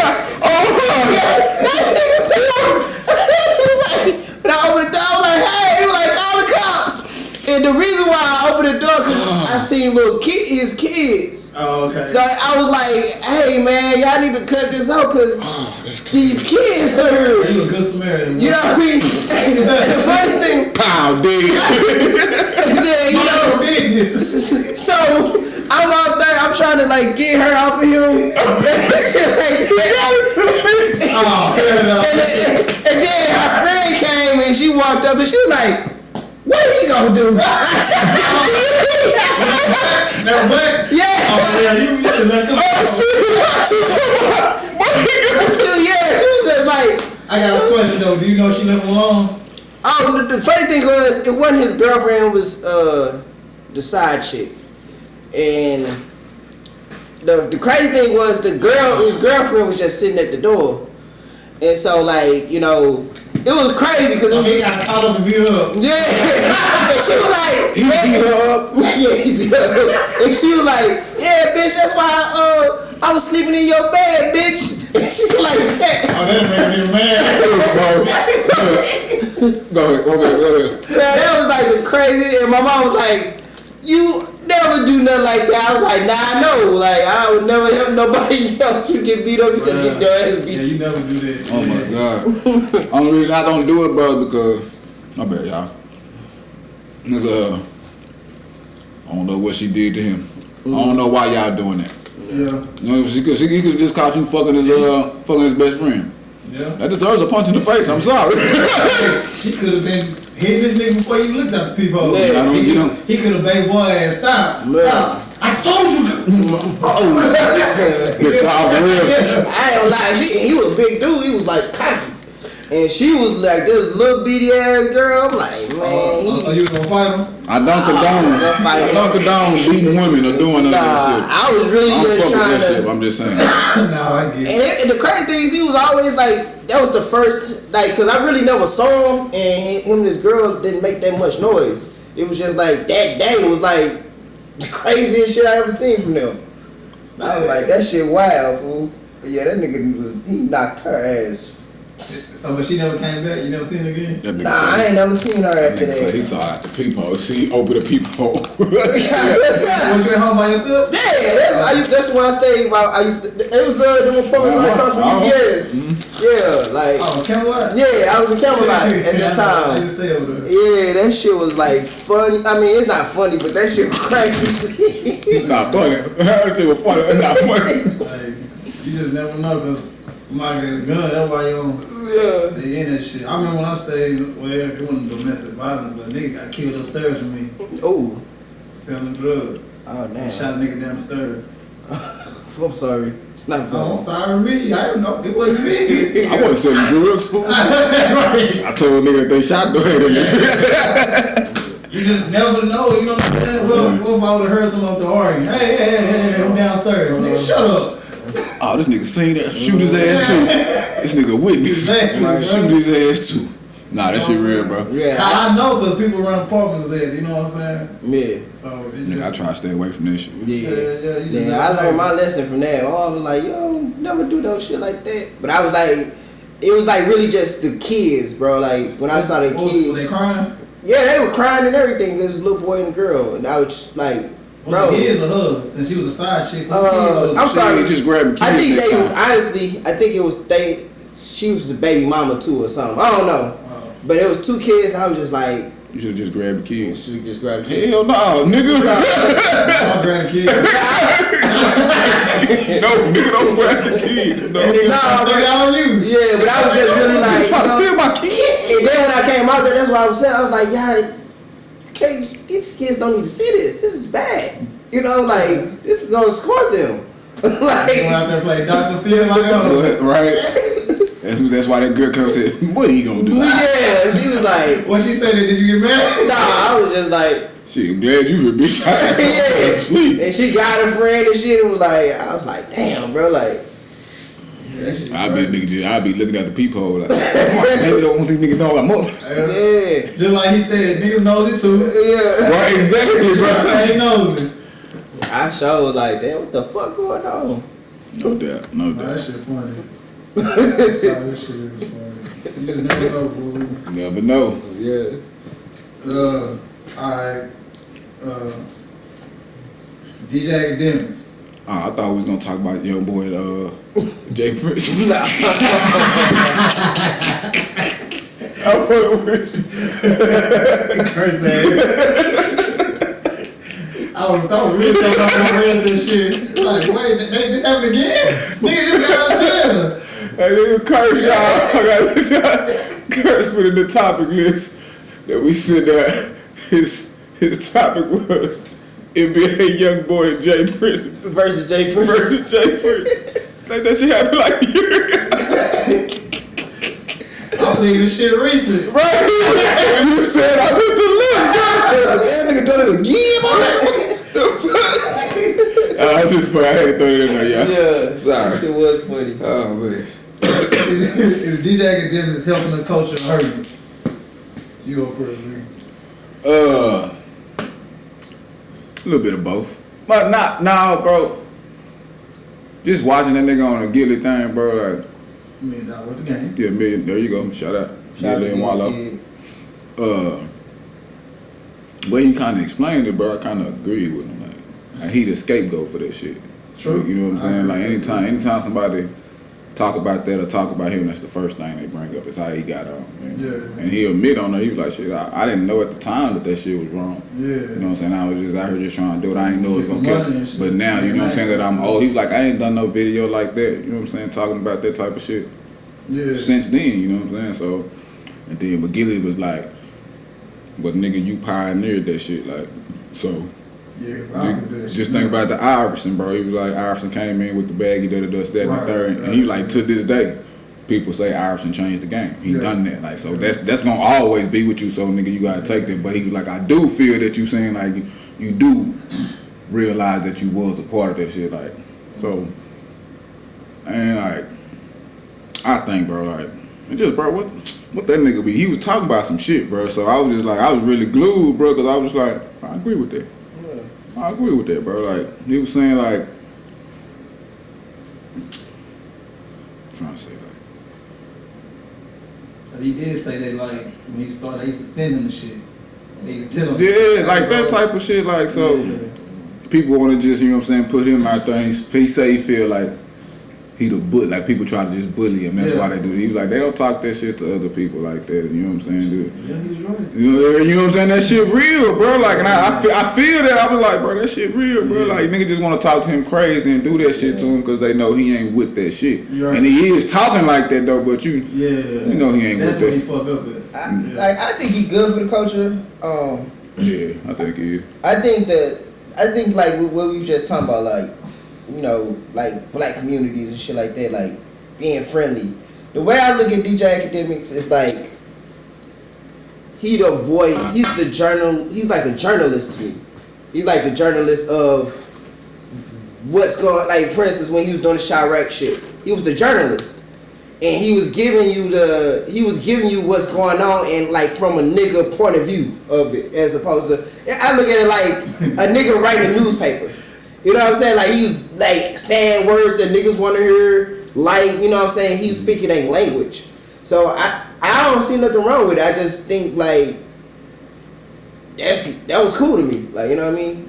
But I opened the door, I was like, hey, he was like, call the cops. And the reason why I opened the door, because I seen his kids. Oh, okay. So I was like, hey, man, y'all need to cut this out, because these kids hurt. You a good Samaritan. You know what I mean? And the funny thing, pow, dude. yeah, you know, so I'm out there, I'm trying to like get her off of him. Oh, hell no. And then her friend came and she walked up and she was like, what are you gonna do? Now what? Yeah. Oh, yeah, you should let them Yeah, she was just like, I got a question though. Do you know she left him alone? the funny thing was, it wasn't his girlfriend, it was the side chick. And the crazy thing was his girlfriend was just sitting at the door. And so like, you know, it was crazy because He got caught up and beat her up. yeah. And she was like, He beat her up. yeah, he beat her up. And she was like, yeah, bitch, that's why I was sleeping in your bed, bitch. And she was like that. Oh, that made me mad. Go ahead. Man, that was like the crazy. And my mom was like, you never do nothing like that. I was like, nah, I know. Like, I would never help nobody else. You get beat up, you just get your ass beat. Yeah, you never do that. Oh my God. Only reason I don't do it, bro, because my bad, y'all. Cause I don't know what she did to him. I don't know why y'all doing that. Yeah. You know, he could just caught you fucking his best friend. Yeah. That deserves a punch in the face. I'm sorry. She could have been hitting this nigga before you looked at the people. Yeah, He could have begged boy ass, stop. I told you. I ain't gonna lie, he was a big dude. He was like cocky. And she was like this little beady ass girl. I'm like, man. So you was gonna fight him? I don't condone beating women or doing none of that shit. I was really just trying to. I'm just saying. No, I get it. And the crazy thing is, he was always like, that was the first, like, cause I really never saw him, and him and his girl didn't make that much noise. It was just like that day was like the craziest shit I ever seen from them. I was like, that shit wild, fool. But yeah, that nigga he knocked her ass. So, but she never came back? You never seen her again? Nah, I ain't never seen her after that. He saw out the peephole. He opened the peephole. Was you at home by yourself? Yeah, that's when I stayed. I used to, it was the apartment right across from UPS. Yeah, like. Oh, Camelot? Yeah, I was in Camelot at that time. I used to stay over there. Yeah, that shit was like funny. I mean, it's not funny, but that shit was crazy. It's not funny. That shit was funny. It's not funny. Like, you just never know because somebody got a gun. That's why you don't stay in that shit. I remember when I stayed, well, it wasn't domestic violence, but a nigga got killed upstairs from me. Oh. Selling drugs. Oh, damn. They shot a nigga down the stairs. I'm sorry. It's not funny. Oh, I'm sorry, me. I didn't know. It wasn't me. I wasn't selling drugs. Right. I told a nigga that they shot the You just never know, you know what I'm saying? Well, what if I would have heard them up there arguing? Hey, I'm downstairs. Nigga, shut up. Oh, this nigga seen that. Shoot his ass too. This nigga witness. Exactly, Shoot his ass too. Nah, that shit real, bro. Yeah. I know because people run apartments there, you know what I'm saying? Yeah. So, it Nigga, I try to stay away from that shit. Yeah, I learned my lesson from that. My mom was like, yo, never do no shit like that. But I was like, it was like really just the kids, bro. Like, when I saw the kids. Were they crying? Yeah, they were crying and everything. There's a little boy and a girl. And I was like, bro. Was it his or hers? Since she was a side chick. I'm sorry. Just grab kids. I think they was, honestly, I think it was she was a baby mama too or something. I don't know. But it was two kids and I was just like. You should just grab the kids. You should just grab the kids. Hell no, nigga. I'll grab the kids. No, nigga, don't grab the kids. No. on you. Yeah, but I was just really like. Trying to steal my kids. And then when I came out there, that's what I was saying. I was like, yeah, you these kids don't need to see this. This is bad. You know, like this is gonna score them. Like going out there play Dr. Phil like that. Right. That's why that girl comes and said, what are you gonna do? Yeah, she was like, when she said that, did you get mad? nah, I was just like, shit, I'm glad you were bitch. yeah. Sleep. And she got her friend and shit and was like, I was like, damn, bro, like. I be looking at the peephole like, maybe don't want these niggas know I'm up. Yeah. Just like he said, niggas knows it too. Yeah. Right, exactly, bro. Same nosy. I sure was like, damn, what the fuck going on? No doubt, no That doubt. shit funny. That shit is funny. You just never know, fool. Never know. Yeah. Alright. DJ Academics. I thought we was gonna talk about young boy Jay Prince. I'm fucking with you. Curse ass. I was really thinking about I read this shit. Like, wait, this happened again? Niggas just got out of jail. Hey, nigga, curse y'all. I got curse put in the topic list that we said that his topic was NBA young boy Jay Prince Versus Jay Prince. versus Jay Prince. Like that shit happened like a year ago. I'm thinking this shit recent. Right? When you said I went to look, That nigga done it again, man. I just I had to throw it in there, yeah. Yeah, Sorry. that shit was funny. Oh man. Is DJ Academics helping the culture or hurting it? You go first, man. A little bit of both. But nah, bro. Just watching that nigga on a Gilly thing, bro, like $1,000,000 worth of game. yeah, million. There you go. Shout out. Shout out Gilly to and Wallow. kid. When he kind of explained it, bro, I kind of agreed with him. Like he the scapegoat for that shit. True. You know what I'm saying? Like agree with that, anytime somebody talk about that or talk about him, that's the first thing they bring up is how he got on. Man. Yeah. And he admit on it, he was like, shit, I didn't know at the time that shit was wrong. Yeah. You know what I'm saying? I was just out here just trying to do it. I didn't know it was Get gonna some catch. money and shit. But now, you know what I'm saying, that I'm Yeah. old. He was like, I ain't done no video like that. You know what I'm saying? Talking about that type of shit. Yeah. Since then, you know what I'm saying? So, and then McGilly was like, but nigga, you pioneered that shit. Like, so. Yeah, I can do that shit. Just think about the Iverson, bro. He was like, Iverson came in with the bag, he did it, that, and the third. And he like, to this day, people say Iverson changed the game. He done that. Like, so that's gonna always be with you, so nigga, you gotta take that. But he was like, I do feel that you saying like you do realize that you was a part of that shit. Like, so, and like, I think, bro, like, and just, bro, what that nigga be? He was talking about some shit, bro. So I was just like, I was really glued, bro, because I was just like, I agree with that. I agree with that, bro. Like, he was saying, like, I'm trying to say, like, He did say that, like, when he started, they used to send him the shit. They used to tell him. yeah, like that type of shit. Like, so people want to just, you know what I'm saying, put him out there. And he say he feel like he the like people try to just bully him. That's why they do it. He was like, they don't talk that shit to other people like that. You know what I'm saying, dude? Yeah, he was right. You know what I'm saying? That shit real, bro. Like, and I feel that. I was like, bro, that shit real, bro. Like, niggas just want to talk to him crazy and do that shit to him because they know he ain't with that shit. Right. And he is talking like that though, but you know he ain't That's with what he that. fuck up at. I think he good for the culture. Yeah, I think he is. I think like what we were just talking about, like, you know, like black communities and shit like that, like being friendly. The way I look at DJ Academics is like he's he's like a journalist to me. He's like the journalist of what's going, like, for instance, when he was doing the Chirac shit, he was the journalist. And he was giving you what's going on and like from a nigga point of view of it, as opposed to, I look at it like a nigga writing a newspaper. You know what I'm saying? Like, he was like saying words that niggas want to hear, like, you know what I'm saying? He was speaking their language. So I don't see nothing wrong with it. I just think like that was cool to me. Like, you know what I mean?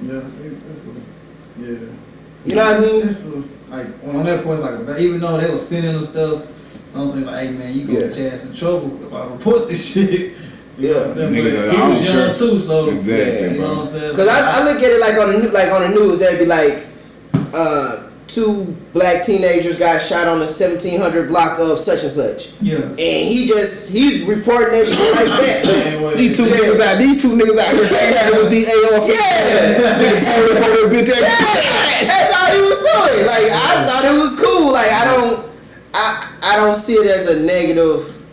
Yeah. You know what I mean? Like, on that point, it's like, even though they was sending the stuff, something like, hey man, you gonna get your ass in trouble if I report this shit. You know what I'm saying? Nigga, But he was young care. too, so Exactly, you know bro. what I'm saying? Because I look at it like on the news, they'd be like, 2 black teenagers got shot on the 1700 block of such and such. Yeah. And he's reporting that shit like that. Man, These two niggas out here hanging out with the AR. That's all he was doing. Like I thought it was cool. Like I don't see it as a negative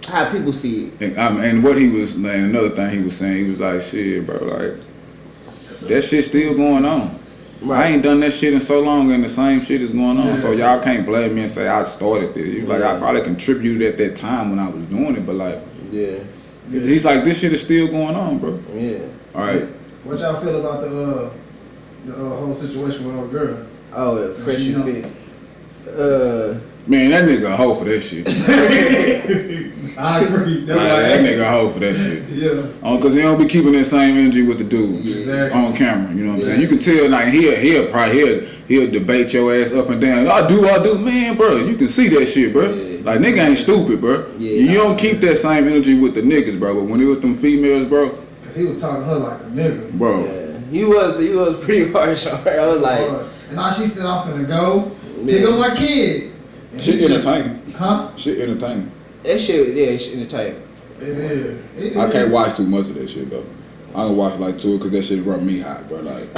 how people see it. And what he was, man, another thing he was saying, he was like, shit, bro, like that shit still going on. Right. I ain't done that shit in so long and the same shit is going on. Yeah. So y'all can't blame me and say I started this. Like I probably contributed at that time when I was doing it, but like he's like, this shit is still going on, bro. Yeah. All right. What y'all feel about the whole situation with our girl? Oh, yeah, fresh and fit. Man, that nigga a hoe for that shit. I agree. That nigga a hoe for that shit. Yeah. Cause he don't be keeping that same energy with the dudes on camera. You know what I'm saying? You can tell like he'll debate your ass up and down. I do, man, bro. You can see that shit, bro. Yeah. Like nigga ain't stupid, bro. Yeah, you don't keep that same energy with the niggas, bro. But when it was them females, bro. Cause he was talking to her like a nigga, bro. Yeah. He was pretty harsh on her. I was like, and now she said I'm finna go pick up my kid. And shit entertaining. Huh? Shit entertaining. That shit, it's entertaining. It is. I can't watch too much of that shit though. I can watch like 2 because that shit run me hot, bro. Like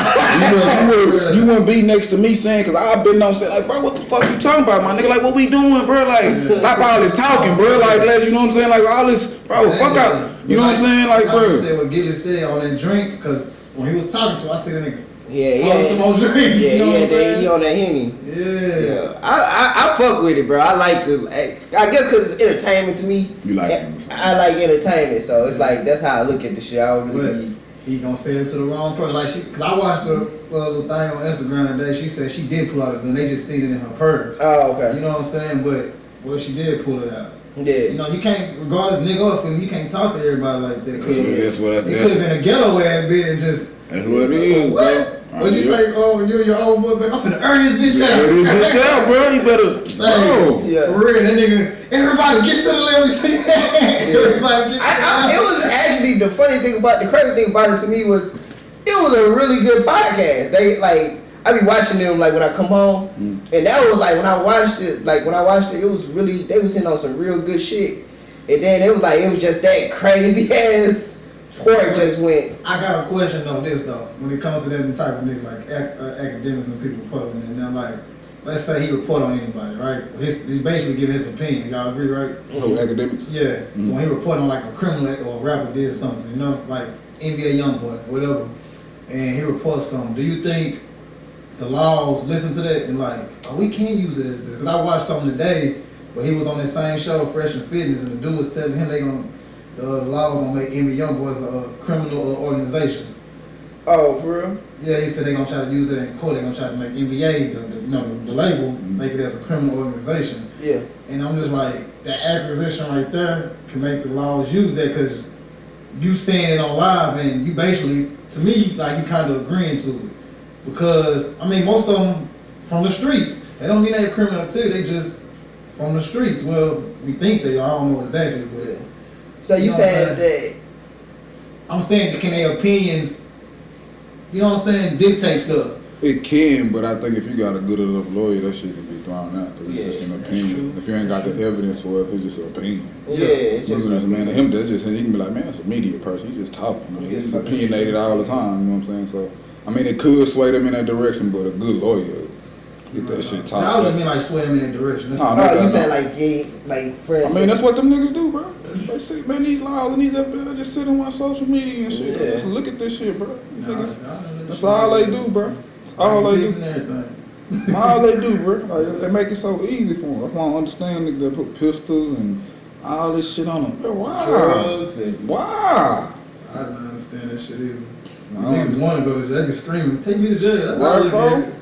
you wouldn't be next to me saying, cause I've been on set like, bro, what the fuck you talking about, my nigga? Like, what we doing, bro? Like, stop all this talking, bro. Like, let's, you know what I'm saying? Like all this, bro. Fuck out. You know what I'm saying? Like, bro. I said what Gilly said on that drink, cause when he was talking to her, I said that nigga. Some more drink. He on that Henny. Yeah. I fuck with it, bro. I like to. I guess because it's entertainment to me. You like it? I like entertainment, so it's like that's how I look at the shit. I don't really. He gonna say it to the wrong person. Like cause I watched the little thing on Instagram today. She said she did pull out a gun. They just seen it in her purse. Oh, okay. You know what I'm saying? But she did pull it out. Yeah. You know, you can't, regardless nigga or film, you can't talk to everybody like that. Cause that's what it could have been a ghetto ass bitch and just. That's what it is, what? Bro. What'd you say? Oh, you and your old boy, I'm finna earn this bitch out. Earn this bitch out, bro. You better. For real, that nigga. Everybody get to the level. Everybody get to the level. It was actually the crazy thing about it to me was, it was a really good podcast. They like, I be watching them like when I come home, and that was like when I watched it. It was really, they was hitting on some real good shit, and then it was just that crazy ass. Port just went. I got a question though. When it comes to that type of nigga like academics and people report on that. Now, like, let's say he report on anybody, right? He's basically giving his opinion. Y'all agree, right? Oh, academics. Yeah. Mm-hmm. So when he report on like a criminal or a rapper did something, you know, like NBA YoungBoy, whatever, and he reports something, do you think the laws listen to that and like, oh, we can't use it as this? Because I watched something today where he was on this same show, Fresh and Fitness, and the dude was telling him the law's gonna make NBA YoungBoys a criminal organization. Oh, for real? Yeah, he said they're gonna try to use it in court. They're gonna try to make NBA, the label, make it as a criminal organization. Yeah. And I'm just like, that acquisition right there can make the laws use that, because you saying it on live and you basically, to me, like you kind of agreeing to it. Because, I mean, most of them from the streets. They don't mean they're criminal too, they just from the streets. Well, we think they are, I don't know exactly, but. Yeah. So you saying that? I'm saying, can their opinions, you know what I'm saying, dictate stuff? It can, but I think if you got a good enough lawyer, that shit can be thrown out because it's just an opinion. If you ain't got the evidence for it, if it's just an opinion. Yeah, it's just an opinion. Man, him, that's just, he can be like, man, that's a media person. He's just talking. Man. He's opinionated all the time. You know what I'm saying? So, I mean, it could sway them in that direction, but a good lawyer. Get that shit tossed. I just mean like sway him in that direction. You said like for instance. I mean, that's what them niggas do, bro. They say, man, these laws and these FBI just sit and watch social media and shit. Yeah. Just look at this shit, bro. That's all they do, bro. That's all they do. All they do, bro. Like, they make it so easy for them. That's why I don't understand niggas that put pistols and all this shit on them. Bro, why? Drugs and why? I don't understand that shit either. Niggas want to go to jail. They be screaming, take me to jail. That's all they do.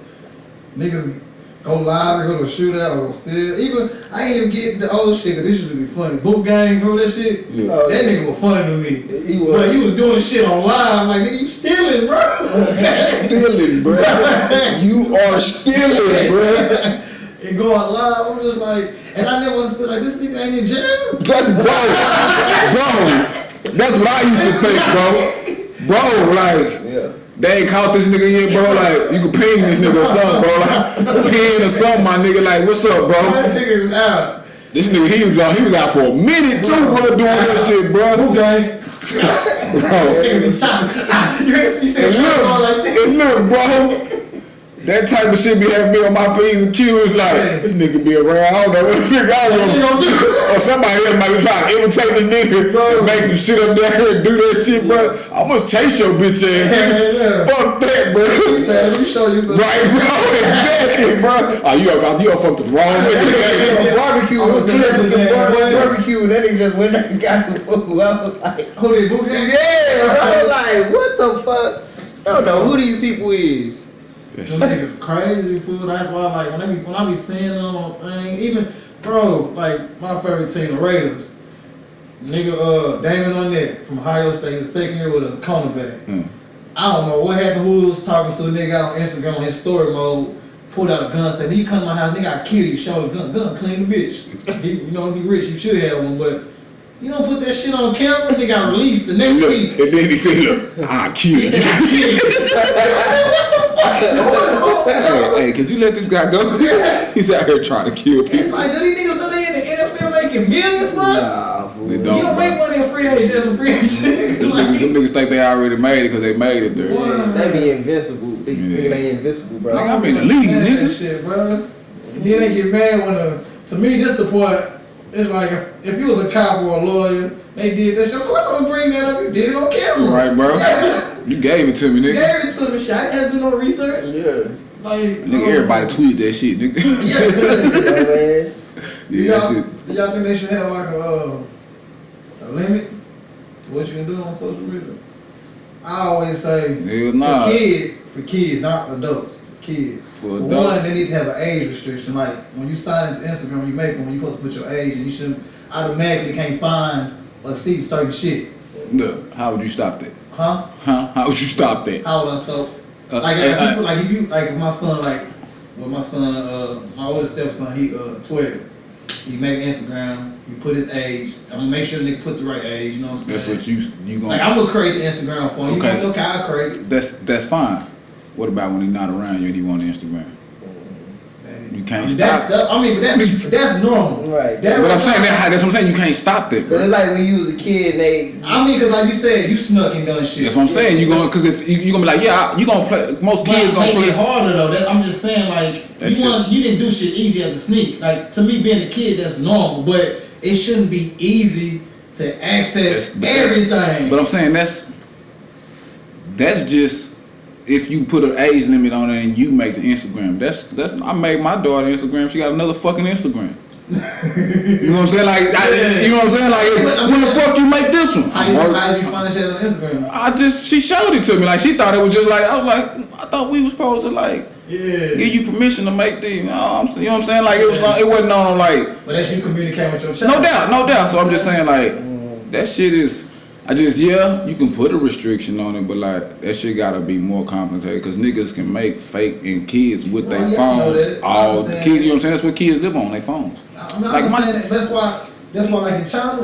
Niggas go live and go to a shootout or steal. Even, I ain't even get the old shit, cause this used to be funny. Boot gang, remember that shit? Yeah. That nigga was funny to me. He was. But he was doing the shit on live. I'm like, nigga, you stealing, bro. Stealing, bro. You are stealing, bro. And going live, I'm just like, and I never understood, like, this nigga ain't in jail. That's bro. That's what I used to think, bro. Bro, like, They ain't caught this nigga yet, bro. Like, you can ping this nigga or something, bro. Like, ping or something, my nigga. Like, what's up, bro? That nigga is out. This nigga, he was out for a minute too, bro, doing that shit, bro. Okay. Bro. You said like this. And look, bro. That type of shit be having me on my P's and Q's like, this nigga be around, I don't know what this nigga gonna do. Or somebody else might be trying to imitate this nigga, make some shit up there and do that shit, bro. I must chase your bitch ass. Yeah. Fuck that, bro. Let me show you something. Right, bro, exactly, bro. Oh, you fucked the wrong nigga. Barbecue, it was a barbecue, and then he just went there and got some food. I was like, Who they book? yeah, I was like, what the fuck? I don't know who these people is. Them niggas crazy food. That's why, like, when I be seeing them on thing, even bro, like my favorite team, the Raiders. Nigga, Damon Arnett from Ohio State, the second year with us, a cornerback. I don't know what happened. Who was talking to a nigga out on Instagram on his story mode? Pulled out a gun, said, "You come to my house, nigga, I kill you." Showed a gun, clean the bitch. He rich. He should have one, but. You don't put that shit on camera, they got released the next week. And then he said, look, I'll kill you. I said, what the fuck is going on? Hey, could you let this guy go? He's out here trying to kill people. It's like, do these niggas know they in the NFL making millions, bro? Nah, fool. They You don't make money in free agent as a free agent. Them niggas think they already made it because they made it there. They be invincible. They think they invincible, bro. Like, I'm in the league, nigga. That shit, bro. And then they get mad when to me, this the part. It's like if you was a cop or a lawyer, they did that shit. Of course I'm gonna bring that up. You did it on camera. Right, bro? You gave it to me, nigga. Gave it to me, shit. I didn't do no research. Yeah. Like, Nigga, everybody tweeted that shit, nigga. Do y'all think they should have like a limit to what you can do on social media? I always say Hell nah. for kids, not adults. For kids. For For adults. one, they need to have an age restriction. Like when you sign into Instagram, you make one. When you supposed to put your age, and you shouldn't automatically can't find or see certain shit. Look, how would you stop that? Huh? How would you stop that? How would I stop? If my son, my oldest stepson, he 12. He made an Instagram. He put his age. I'm gonna make sure the nigga put the right age. You know what I'm saying? That's what you gonna. Like I'm gonna create the Instagram for him. Okay. Okay, I'll create it. That's fine. What about when he's not around you and he want Instagram? You can't stop. But that's normal. Right. But I'm saying that's what I'm saying. You can't stop that, bro. Cause it's like when you was a kid, cause like you said, you snuck and done shit. That's what I'm saying. You gonna, cause if you gonna be like, yeah, you gonna play. Most kids gonna make play. it harder though. I'm just saying, like you didn't do shit easy as a sneak. Like to me, being a kid, that's normal, but it shouldn't be easy to access everything. But I'm saying that's just if you put an age limit on it and you make the Instagram. That's I made my daughter Instagram. She got another fucking Instagram. You know what I'm saying? Like, you know what I'm saying? Like, when the fuck you make this one? How did you find that shit on Instagram? She showed it to me. Like, she thought it was just like, I was like, I thought we was supposed to like give you permission to make these. You know what I'm saying? Like, it wasn't on like. But that's you communicate with your child. No doubt. So I'm just saying like, that shit is. You can put a restriction on it, but like that shit gotta be more complicated because niggas can make fake and kids with their phones. All the kids, you know what I'm saying? That's what kids live on, their phones. I understand that. That's why like in China,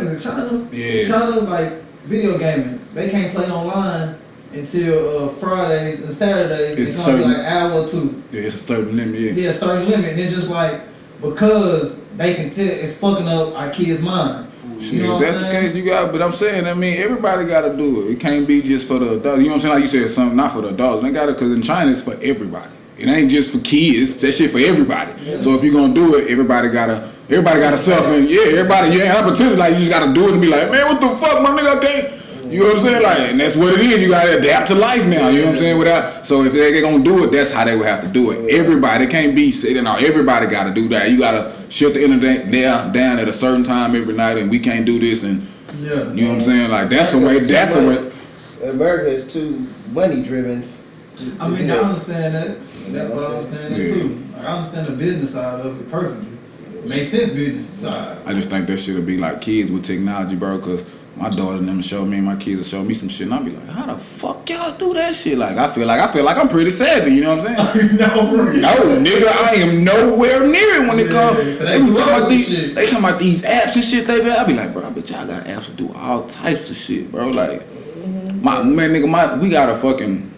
Yeah. China, like video gaming, they can't play online until Fridays and Saturdays. It's gonna be like an hour or two. Yeah, it's a certain limit, Yeah, a certain limit. And it's just like because they can tell it's fucking up our kids' mind. You know if that's the case, but I'm saying, everybody got to do it. It can't be just for the adults. You know what I'm saying? Like you said, something not for the adults. They got it because in China it's for everybody. It ain't just for kids. That shit for everybody. Yeah. So if you're gonna do it, everybody got to suffer. And everybody, you ain't opportunity. Like you just got to do it and be like, man, what the fuck, my nigga, I can't. You know what I'm saying? Like, and that's what it is. You gotta adapt to life now. You know what I'm saying? So if they're gonna do it, that's how they would have to do it. Everybody, it can't be sitting out. Everybody gotta do that. You gotta shut the internet down at a certain time every night, and we can't do this. And you know what I'm saying? Like that's the way. America is too money driven. I understand that. I understand that too. I understand the business side of it perfectly. It makes sense business side. I just think that shit'll be like kids with technology, bro, because my daughter and them show me and my kids will show me some shit and I'll be like, how the fuck y'all do that shit? Like I feel like I'm pretty savvy, you know what I'm saying? No, nigga, I am nowhere near it when it comes. They talking about these apps and shit they be. I be like, bro, I bet y'all got apps to do all types of shit, bro. Like we got a fucking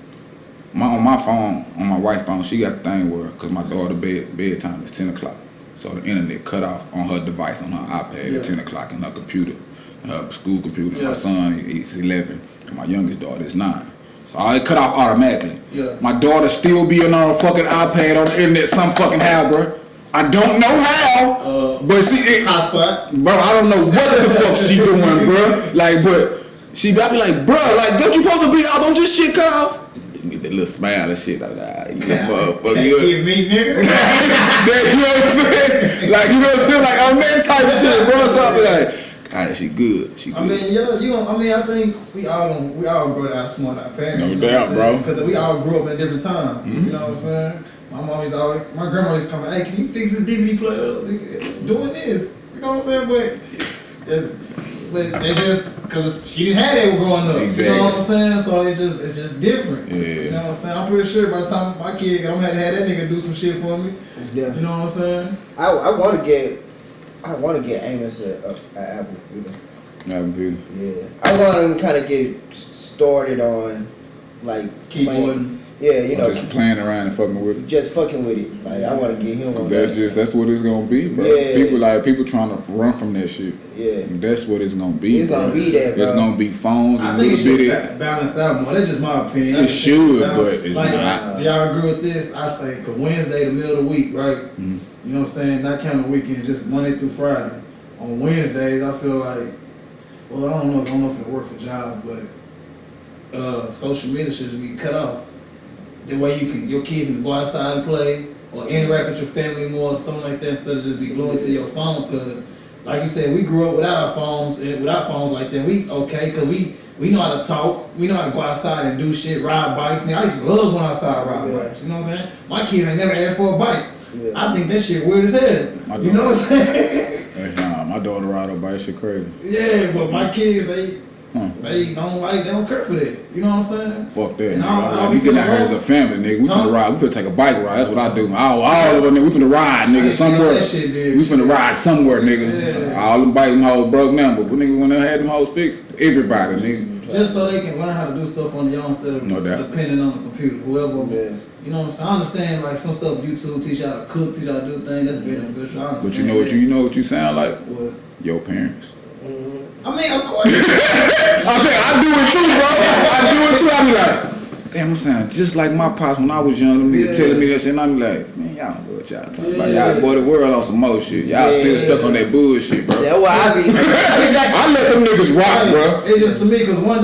on my phone, on my wife's phone, she got the thing where, cause my daughter bedtime is 10 o'clock. So the internet cut off on her device, on her iPad at 10 o'clock, and her computer, her school computer. My son is 11, and my youngest daughter is 9. So it cut off automatically. My daughter still being on her fucking iPad on the internet some fucking how, bro. I don't know how, but hotspot. Bro, I don't know what the fuck she doing, bro. Like, but I be like, bro, like, don't you supposed to be out? Don't this shit cut off? Get that little smile and shit. Like, you motherfucker. Can't give me niggas. You know what I'm saying? Like, you know what I'm saying? Like, I'm that type of shit, bro. So I be like, God, she good. She good. I mean, I think we all grow to outsmart our parents. No doubt, bro. Because we all grew up in a different time. You know what I'm saying? My grandma used to come, hey, can you fix this DVD player up? It's doing this. You know what I'm saying? But it's just because she didn't have that growing up. Exactly. You know what I'm saying? So it's just different. Yeah. You know what I'm saying? I'm pretty sure by the time my kid, I'm gonna have to have that nigga do some shit for me. Yeah. You know what I'm saying? I want to get Amos an Apple computer. Apple. Yeah. I want him to kind of get started on like keyboard. Yeah, you know, just playing around and fucking with it. Just fucking with it. Like I want to get him on that. That's what it's gonna be, bro. Yeah. People trying to run from that shit. Yeah. That's what it's gonna be. It's gonna be that, bro. It's gonna be phones and I think it should balance out more. That's just my opinion. It should, but it's like, not. Y'all agree with this? I say, cause Wednesday, the middle of the week, right? Mm-hmm. You know what I'm saying? Not counting the weekends, just Monday through Friday. On Wednesdays, I feel like, well, I don't know if it works for jobs, but social media should be cut off. The way your kids can go outside and play or interact with your family more or something like that instead of just be glued to your phone. Because, like you said, we grew up without our phones like that. Because we know how to talk, we know how to go outside and do shit, ride bikes. Now I used to love going outside and ride bikes. You know what I'm saying? My kids ain't never asked for a bike. Yeah. I think that shit weird as hell. You know what I'm saying? My daughter ride her bike, shit crazy. Yeah, but my kids, they don't care for that. You know what I'm saying? Fuck that, nigga. We get out here as a family, nigga. We finna ride. We finna take a bike ride. That's what I do. All of us, nigga, we finna ride, nigga, somewhere. We finna ride somewhere, nigga. Yeah. All them bikes and hoes broke now, but nigga, when they had them hoes fixed, everybody, nigga. Just so they can learn how to do stuff on their own instead of depending on the computer. Whoever. Yeah. You know what I'm saying? I understand like some stuff YouTube teach you how to cook, teach you how to do things. That's beneficial. I understand. But you know what you sound like? What? Your parents. I mean, of course. I do it too, bro. I do it too. I be like, damn, I'm sounding just like my pops when I was young. Them niggas telling me that shit, and I be like, man, y'all don't know what y'all talking about. Y'all boy, the world on some more shit. Y'all still stuck on that bullshit, bro. That's why I be. I let them niggas rock, bro. It's just to me, cause one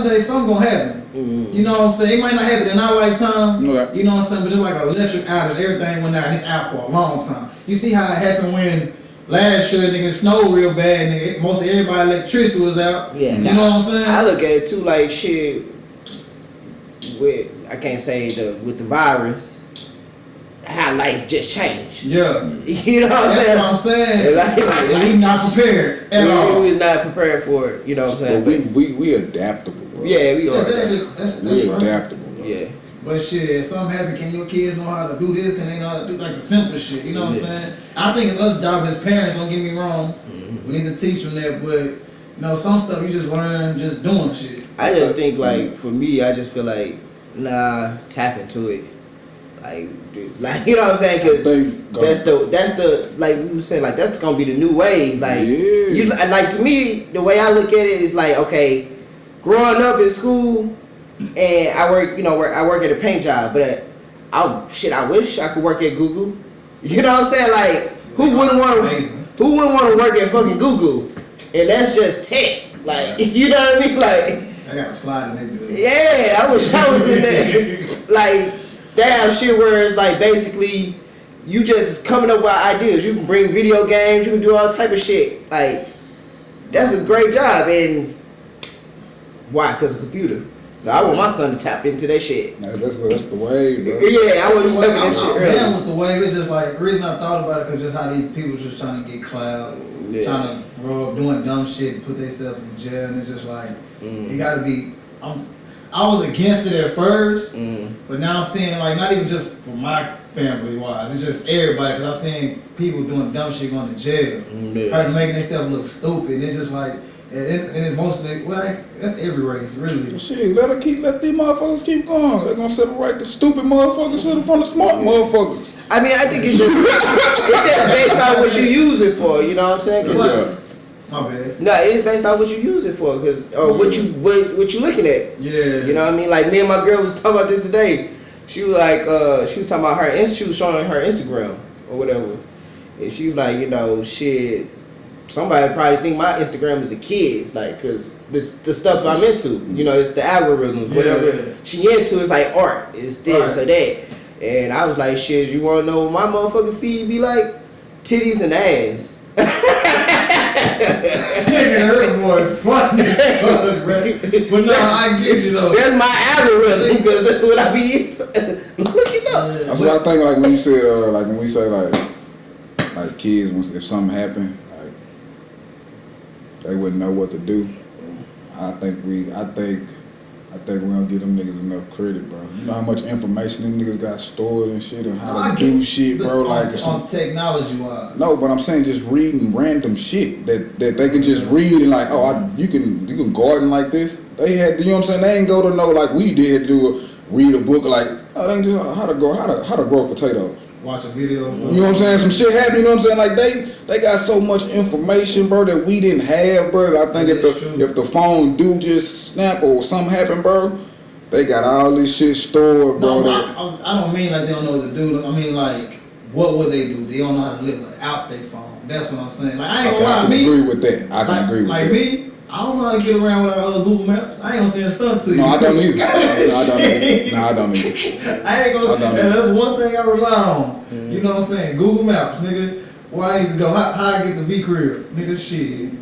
day something gonna happen. You know what I'm saying? It might not happen in our lifetime. Okay. You know what I'm saying? But just like an electric outage, everything went out. And it's out for a long time. You see how it happened when last year nigga snowed real bad, nigga. Most of everybody's electricity was out. Yeah, you know what I'm saying? I look at it too like shit. I can't say with the virus, how life just changed. Yeah, you know what I'm saying? That's what I'm saying. We not prepared at all. We was not prepared for it. You know what I'm saying? But we adaptable. Bro. Yeah, we are. That's we adaptable. Bro. Yeah. But shit, if something happen, can your kids know how to do this? Can they know how to do like the simple shit? You know what I'm saying? I think it's us job as parents, don't get me wrong. We need to teach them that, but you know, some stuff you just learn just doing shit. I just think like for me, I just feel like tap into it. Like you know what I'm saying? Cause that's the like we were saying, like that's gonna be the new wave. Like you like to me, the way I look at it is like, okay, growing up in school. And I work at a paint job, but I wish I could work at Google. You know what I'm saying? Like, who wouldn't want to work at fucking Google? And that's just tech. Like, you know what I mean? Like, I got a slide in that building. Yeah, I wish I was in there. Like, damn shit where it's like basically you just coming up with ideas. You can bring video games, you can do all type of shit. Like, that's a great job. And why? Because of computer. So I want my son to tap into that shit. That's the wave, bro. Yeah, I was stepping that shit early. Damn with the wave, it's just like, the reason I thought about it, because just how these people just trying to get clout, trying to grow up, doing dumb shit, put themselves in jail, and it's just like, it gotta be, I was against it at first, but now I'm seeing, like, not even just for my family wise, it's just everybody, because I'm seeing people doing dumb shit going to jail, making themselves look stupid, and it's just like, And it's mostly, well, that's every race, really. Shit, let these motherfuckers keep going. They're gonna separate the stupid motherfuckers from the smart motherfuckers. I mean, I think it's just based on what you use it for. You know what I'm saying? My bad. No, it's based on what you use it for, or what you looking at. Yeah. You know what I mean? Like me and my girl was talking about this today. She was like, she was talking about she was showing her Instagram or whatever, and she was like, you know, shit. Somebody probably think my Instagram is a kid's, like, cause the stuff I'm into, you know, it's the algorithms, whatever she into, it's like art, it's this or that. And I was like, shit, you wanna know what my motherfucking feed be like? Titties and ass. Nigga, her voice funny as fuck, bro. But no, I get you though. That's my algorithm, because that's what I be into. Look it up. That's what I think, like when you said, like when we say like kids, if something happened, like they wouldn't know what to do. I think we don't give them niggas enough credit, bro. You know how much information them niggas got stored and shit, and how to do shit, bro. Like on technology wise. No, but I'm saying just reading random shit that they can just read and like, you can garden like this. They had, you know what I'm saying? They ain't go to know like we did read a book like, they ain't just how to grow potatoes. Watch a video or something. You know what I'm saying? Some shit happened, you know what I'm saying? Like they got so much information, bro, that we didn't have, bro. That I think if the phone do just snap or something happen, bro, they got all this shit stored, bro. No, I don't mean like they don't know what to do. I mean like, what would they do? They don't know how to live without their phone. That's what I'm saying. Like I ain't gonna lie, I can agree with that. I can agree with that. Like me, I don't know how to get around without Google Maps. I ain't gonna send a stunt to you. No, I don't either. I don't either. I ain't gonna. And that's one thing I rely on. Mm-hmm. You know what I'm saying? Google Maps, nigga. Where I need to go? How I get the V crib, nigga? Shit.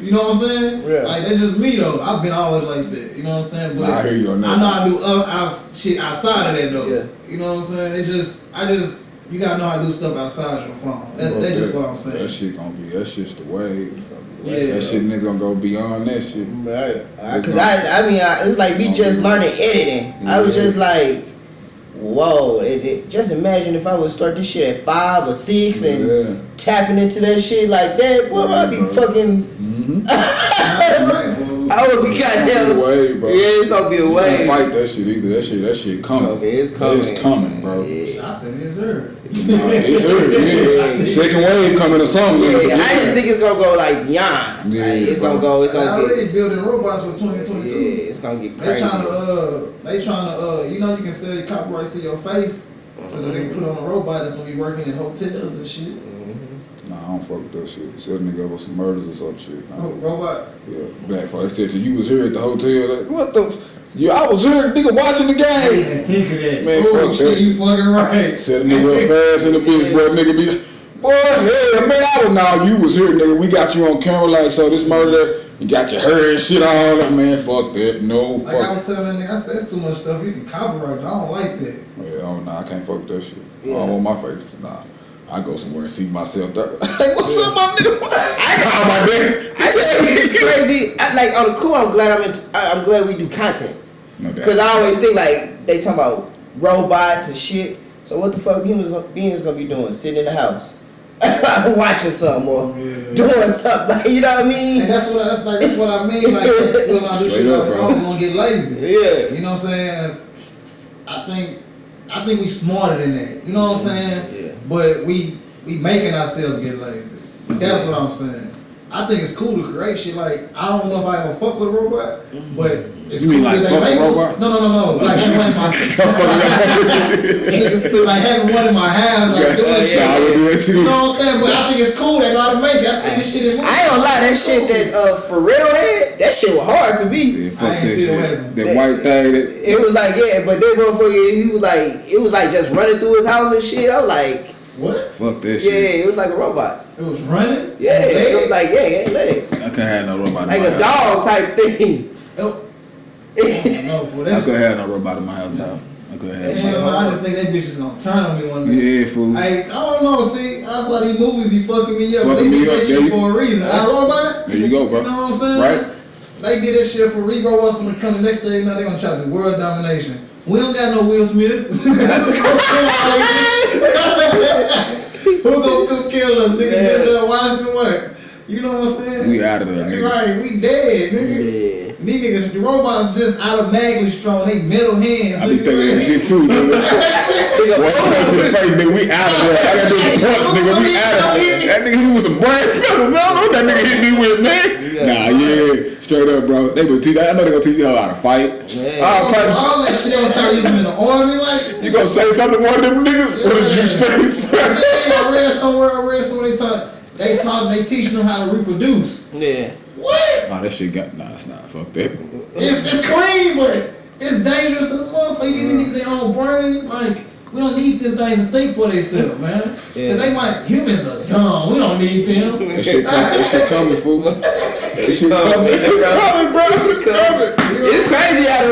You know what I'm saying? Yeah. Like that's just me though. I've been always like that. You know what I'm saying? But I hear you on that. I know I do shit outside of that though. Yeah. You know what I'm saying? You gotta know how to do stuff outside your phone. That's just what I'm saying. That's just the way. Yeah. That shit niggas gonna go beyond that shit. Right. Cause I mean, it's like me just learning editing. Yeah. I was just like, whoa. Just imagine if I would start this shit at 5 or 6 and tapping into that shit like that, boy, I'd be fucking. Mm-hmm. I would be goddamn. Way, bro. Yeah, it's gonna be a way. You can't fight that shit either. That shit coming. Okay, it's coming. It's coming, bro. Yeah. I think it's her. It's her. Yeah. Second wave coming or something. Yeah, I just think it's gonna go like beyond. Yeah, like, it's gonna go. It's gonna get. Already building robots for 2022. Yeah, it's gonna get crazy. They trying to you know, you can sell your copyrights to your face, so that they can put on a robot that's gonna be working in hotels and shit. Nah, I don't fuck with that shit. He said nigga over some murders or some shit. Robots? Yeah, black folks. They said to you was here at the hotel. Like, what the? I was here, nigga, watching the game. I didn't even think of that. Man, fuck shit, that. You fucking right. Said a nigga real fast in the bitch, bro. Nigga be like, boy, hey, man, I don't know. You was here, nigga. We got you on camera, like, so this murder, you got your hair and shit on. Like, man, fuck that. No, fuck. Like I was telling that nigga, I said, that's too much stuff. You can copyright. I don't like that. Yeah, I can't fuck with that shit. Yeah. I don't want my face. Nah. I go somewhere and see myself there. Hey, what's up, my nigga? I tell you, it's crazy. Like on the cool, I'm glad we do content. No doubt. Cause I always think like they talking about robots and shit. So what the fuck beings gonna be doing? Sitting in the house, watching something or doing something. Like, you know what I mean? And that's what I mean. Like when I do shit on the phone, we're gonna get lazy. Yeah. You know what I'm saying? I think we smarter than that. You know what I'm saying? Yeah. But we making ourselves get lazy. That's what I'm saying. I think it's cool to create shit. Like I don't know if I ever fuck with a robot, but it's you cool mean like that fuck they make a robot? No. Like like having one in my hand, like doing shit. You know what I'm saying? But I think it's cool they know how to make it. I think this shit is. I ain't gonna lie, that shit that for real had, that shit was hard to beat. Yeah, fuck that shit. That white thing. It was like but that motherfucker, it was like just running through his house and shit. I was like. What? Fuck that shit. Yeah, it was like a robot. It was running? Yeah, it was like, it had legs. I can't have no robot like in my a dog type thing. No, for that I couldn't have no robot in my house now. I couldn't have I just think that bitch is gonna turn on me one day. Yeah, fool. I don't know, see, that's why these movies be fucking me up. Fucking They did that shit for a reason. Robot? There you go, bro. You know what I'm saying? Right? They did that shit for robots from the next day, now they gonna try to do world domination. We don't got no Will Smith. Who gonna kill us, nigga? Denzel Washington, what? You know what I'm saying? We out of there, nigga. Right, we dead, nigga. Yeah. These niggas, the robots just automatically strong. They metal hands. I be thinking that shit too, nigga. One punch to the face, nigga. We out of there. I gotta do a punch, nigga. We out of there. That nigga hit me with some brass knuckles. Man, I don't know what that nigga hit me with, man. Nah, yeah. Straight up, bro. They gonna teach. I know they gonna teach you how to fight. Yeah. All that shit, they gonna try to use them in the army, like. You gonna say something to one of them niggas? What did you say, sir? I read somewhere they teaching them how to reproduce. Yeah. What? Nah, that shit got. Nah, it's not. Fuck that. It's clean, but it's dangerous to the motherfucker. You get these niggas their own brain. Like, we don't need them things to think for themselves, man. Cause they might, humans are dumb. We don't need them. That shit coming, fool. That shit coming. It's coming, bro. It's coming. It's crazy how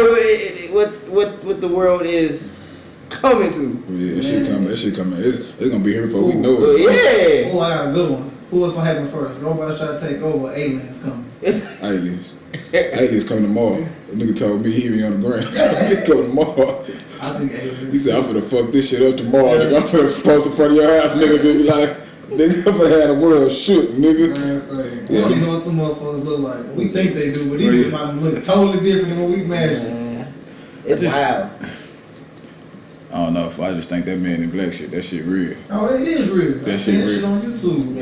what the world is coming to. Yeah, that shit coming. That shit coming. It's gonna be here before we know it. Yeah. Oh, I got a good one. Who was gonna happen first? Robots try to take over, aliens coming. Aliens coming tomorrow. The nigga told me he be on the ground. He coming tomorrow. I think aliens. He said, I'm finna fuck this shit up tomorrow, nigga. I'm finna post in front of your house, nigga. Just be like, nigga, I'm finna have the world shook, nigga. Man, say, we don't even know what the motherfuckers look like. We think they do, but these might look totally different than what we imagine. It's wild. I don't know if I just think that Man in Black shit, that shit real. Oh, it is real. That I shit seen that real. shit on YouTube.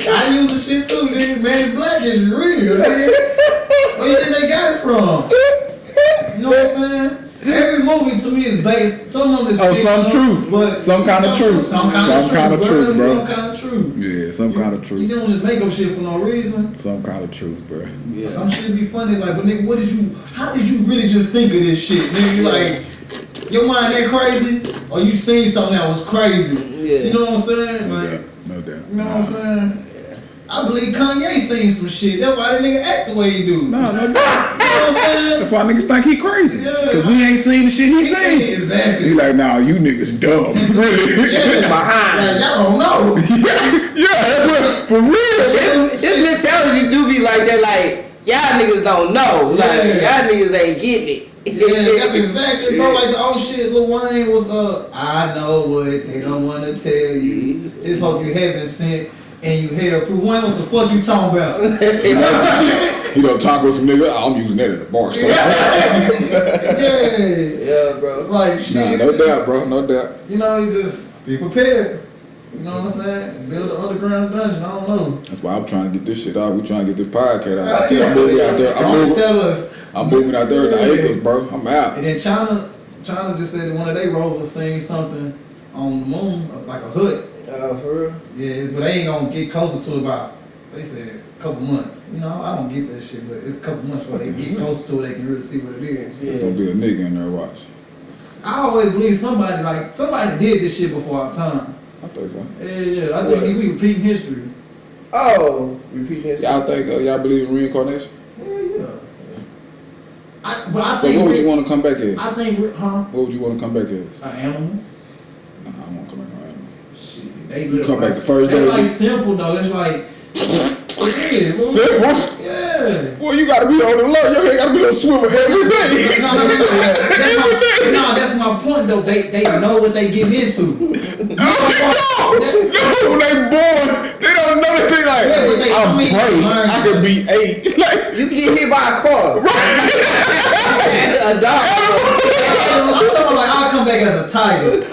I use the shit too, nigga. Man in Black is real, nigga. Where you think they got it from? You know what I'm saying? Every movie to me is based. Some of them is some truth, but some kind of truth, some kind of truth, bro. Some kind of truth. Yeah, some kind of truth. You don't just make up shit for no reason. Some kind of truth, bro. Yeah. Some shit be funny, like, but nigga, how did you really just think of this shit, nigga? You like, your mind that crazy, or you seen something that was crazy? Yeah. You know what I'm saying? No doubt. You know what I'm saying? I believe Kanye seen some shit. That's why that nigga act the way he do. No doubt. You know what I'm saying? That's why niggas think he crazy. Yeah. Cause we ain't seen the shit he seen. Exactly. He like, nah, you niggas dumb. Really? Yeah. Like, y'all don't know. Yeah, for real. His mentality do be like that, like, y'all niggas don't know. Like, y'all niggas ain't getting it. Yeah, that's exactly, bro. Like the old shit, Lil Wayne was, I know what they don't want to tell you. This hope you haven't sent and you hear proof. Wayne, what the fuck you talking about? He don't talk with some nigga. I'm using that as a bar. So. Yeah, bro. Like shit. Nah, no doubt, bro. No doubt. You know, you just be prepared. You know what I'm saying? Build an underground dungeon. I don't know. That's why I'm trying to get this shit out. We trying to get this podcast out. I'm moving out there. I'm moving out there in the acres, bro. I'm out. And then China just said that one of their rovers seen something on the moon, like a hut. For real? Yeah, but they ain't gonna get closer to about, they said, a couple months. You know, I don't get that shit, but it's a couple months before they get closer to it, they can really see what it is. There's gonna be a nigga in there, watch. I always believe somebody did this shit before our time. I think so. Yeah, I think we repeating history. Oh, repeating history. Y'all think, y'all believe in reincarnation? Hell yeah. So what would you want to come back as? I think, What would you want to come back as? An animal. Nah, I won't come back as an animal. Shit, they You come back the first day. It's like simple though. It's like Simple? Yeah. Well, you gotta be on the alert. Your head gotta be on swivel every day. No, that's my point though. They know what they getting into. No, when they born, they don't know anything. Like, I'm brave. I could be 8. Like, you can get hit by a car. A dog. I'm talking like I'll come back as a tiger.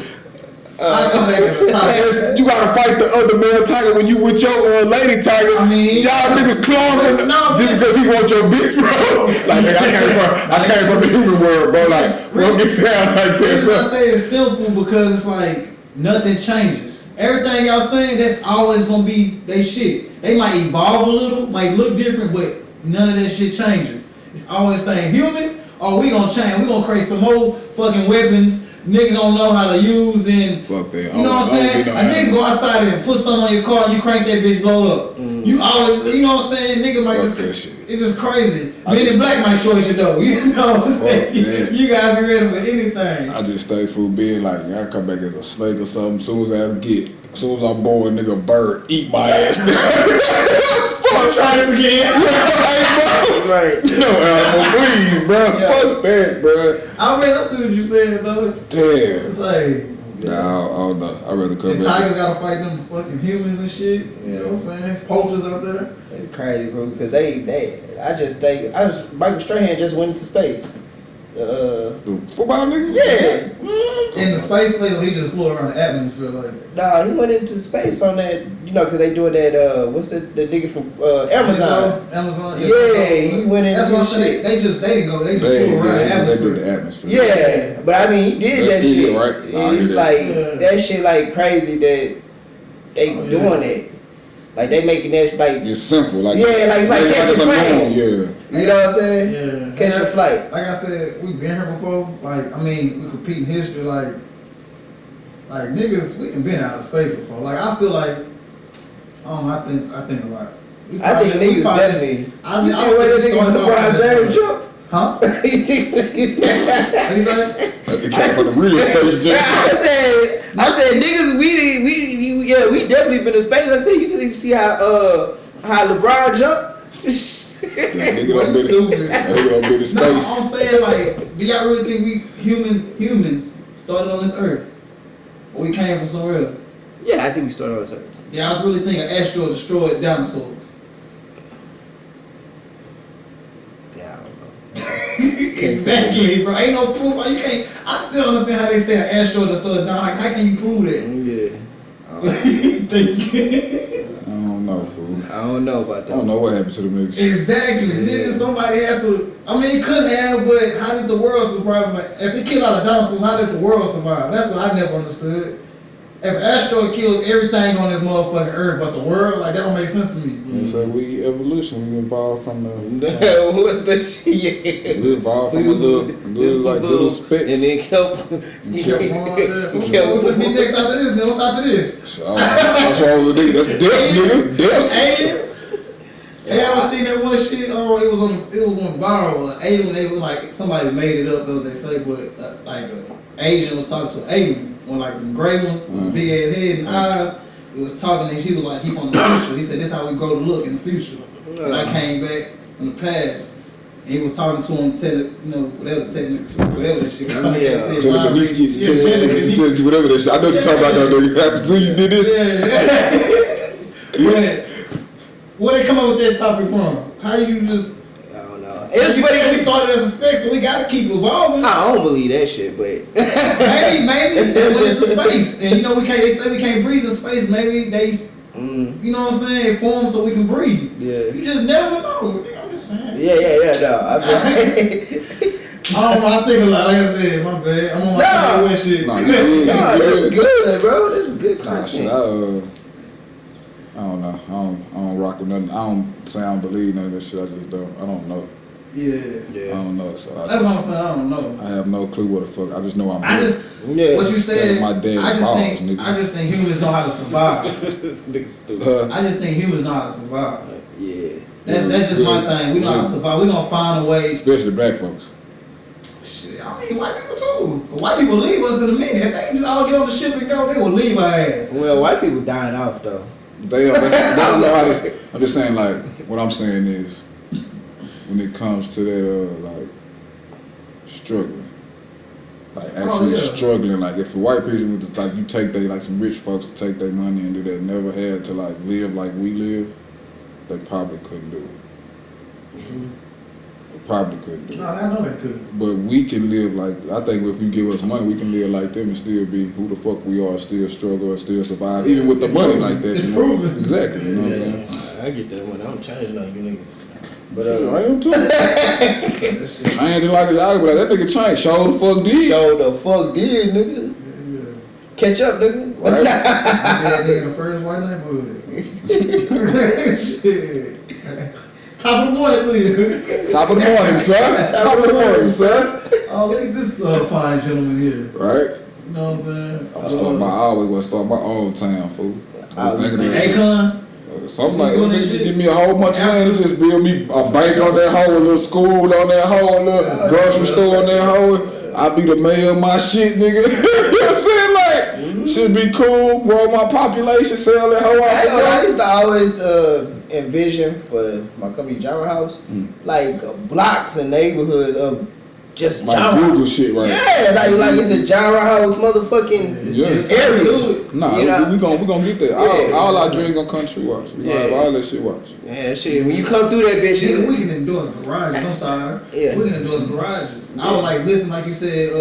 I'll come back as a tiger. You gotta fight the other male tiger when you with your lady tiger. I mean, y'all niggas cloning just because he want your bitch, bro. Like, nigga, I came from the human world, bro. Like, we don't get down like that, bro. I say it's simple because it's like nothing changes. Everything y'all saying, that's always gonna be they shit. They might evolve a little, might look different, but none of that shit changes. It's always saying humans, we gonna change. We gonna create some more fucking weapons. Nigga don't know how to use, then fuck that. You know what I'm saying? A nigga go outside and put something on your car and you crank that bitch blow up. You always, you know what I'm saying? Nigga might just, it's just crazy. Men in Black might short you though. You know what I'm saying? You gotta be ready for anything. I just stay for being like, I come back as a snake or something. Soon as I'm born, nigga, a bird eat my ass. Fuck, try this again. Right. No, please, bro. Fuck that, bro. I see what you said though. Damn. It's like, Nah, I don't know. I'd rather come And back. tigers gotta fight them fucking humans and shit. You know what I'm saying? It's poachers out there. It's crazy, bro. Because Michael Strahan just went into space. The football nigga? Yeah. In the space place, or he just flew around the atmosphere like. Nah, he went into space on that. You know, because they doing that. What's the nigga from Amazon? Amazon. Yeah, he went into. That's what I'm saying. They just didn't go. They just flew around the They atmosphere. did the atmosphere. Yeah, but I mean, he did That's that good, shit. right? Nah, It's he like that shit, like crazy that they doing it. Like they making that like It's simple. Like it's like catching planes. Yeah. You know what I'm saying? Yeah. Catching a flight. Like I said, we've been here before. Like, I mean, we compete in history. Like niggas, we done been out of space before. Like, I feel like, I don't know, I think a lot. I think niggas definitely. You see the way that nigga LeBron James jump? Huh? What you say? The cat for the real space just. I said, niggas, we definitely been in space. I said, you see how LeBron jumped? Nigga done been in space. No, I'm saying, like, do y'all really think we humans started on this earth? Or we came from somewhere else? Yeah, I think we started on this earth. Yeah, I really think an asteroid destroyed dinosaurs. Yeah, I don't know. Exactly, bro. Ain't no proof. You can't. I still understand how they say an asteroid destroyed dinosaurs. Like, how can you prove that? Yeah. I don't know, fool. I don't know about that. I don't know what happened to the niggas. Exactly. Nigga, somebody had to. I mean, it could have, but how did the world survive? Like, if it killed all the dinosaurs, how did the world survive? That's what I never understood. If an asteroid killed everything on this motherfucking earth but the world, like, that don't make sense to me. You know, so we evolution. We evolved from the. What's that shit? We evolved from a little specks. And then kept So what's gonna be next after this? Then what's after this? So, that's what I was thinking. That's death, nigga. Death. Aliens? You ever seen that one shit? Oh, it was on viral. Alien, it was like somebody made it up, though they say, but like an Asian was talking to an alien, one like them gray ones with the big ass head and eyes. It was talking, and she was like, "He from the future." He said, "This how we grow to look in the future." And I came back from the past. And he was talking to him, whatever that shit. Telekinesis, whatever that shit. I know what you're talking about, though. You happened to you did this. Yeah. Where they come up with that topic from? How you just? I don't know. It's funny we started as a speck, so we gotta keep evolving. I don't believe that shit, but maybe they went into space, and they say we can't breathe in space. Maybe they, you know what I'm saying, it formed so we can breathe. Yeah. You just never know. I'm just saying. Yeah. No, I'm just I don't know. I think a lot. Like I said, my bad. I'm on my Kanye West shit. Nah, that's good, bro. That's good content. I don't know. I don't rock with nothing. I don't say I don't believe none of this shit. I just don't. I don't know. Yeah. I don't know. So That's what I'm saying. I don't know. I have no clue what the fuck. I just know I'm. What you said. My dad I just think humans know how to survive. This nigga's stupid. I just think humans know how to survive. Yeah. That's just my thing. We know how to survive. We gonna find a way. Especially black folks. Shit, I mean, white people too. But white people leave us in a minute. If they can just all get on the ship and go, they will leave our ass. Well, white people dying off though. They don't. That's know how this. I'm just saying, like, what I'm saying is, when it comes to that, like, struggling, like actually struggling, like if the white people was like you take they like some rich folks to take their money and do that, never had to like live like we live, they probably couldn't do it. They probably couldn't do it. No, I know they could. But we can live like, I think if you give us money, we can live like them and still be who the fuck we are, still struggle and still survive, even with the money proven. like that. It's you know? proven. Exactly, you know what I'm saying? I get that one. I don't change like you niggas. But I am too. Changing like a y'all, but that nigga changed. Show the fuck did. Show the fuck did, nigga. Yeah. Catch up, nigga. Right? That nigga in the first white neighborhood. Shit. Top of the morning to you. Top of the morning, sir. Top of the morning, sir. Oh, look at this fine gentleman here. Right? You know what I'm saying? I always want to start my own town, fool. Akon. Something like that. Give me a whole bunch of money, just build me a bank on that hole, a little school on that hole, a little grocery store on that hole. I be the mayor of my shit, nigga. You know what I'm saying? Like, should be cool, grow my population, sell that whole I used to always envision for my company General House, like blocks and neighborhoods of just like genre. Google shit, right? Yeah, like it's a genre house motherfucking area. Nah, you know? we gonna get there. All our dreams gonna country watch. We gonna have all that shit watch. Yeah, shit. When you come through that bitch, Nigga, we can endorse garages. I'm sorry. Yeah. We can endorse garages. I was like, listen, like you said,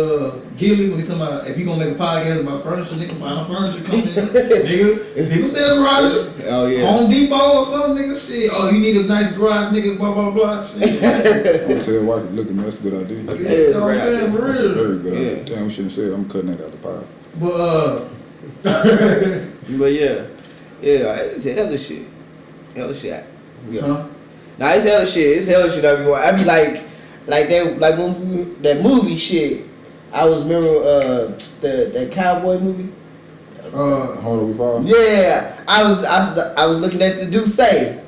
Gilly, when he talking about if you gonna make a podcast about furniture, nigga, find a furniture company. Nigga, people sell garages. Oh yeah. Home Depot or something, nigga. Shit. Oh, you need a nice garage, nigga. Blah blah blah. Shit. I'm tell your wife, look at me. That's a good idea. You know what I'm saying? For That's a real. very good idea. Damn, we shouldn't have said it. I'm cutting that out the pod. But But yeah, it's hella shit. Yeah. huh? Nah, it's hella shit. I be like when that movie shit. I was remember that cowboy movie. Hold on, we fall. Yeah, I was looking at the Douce.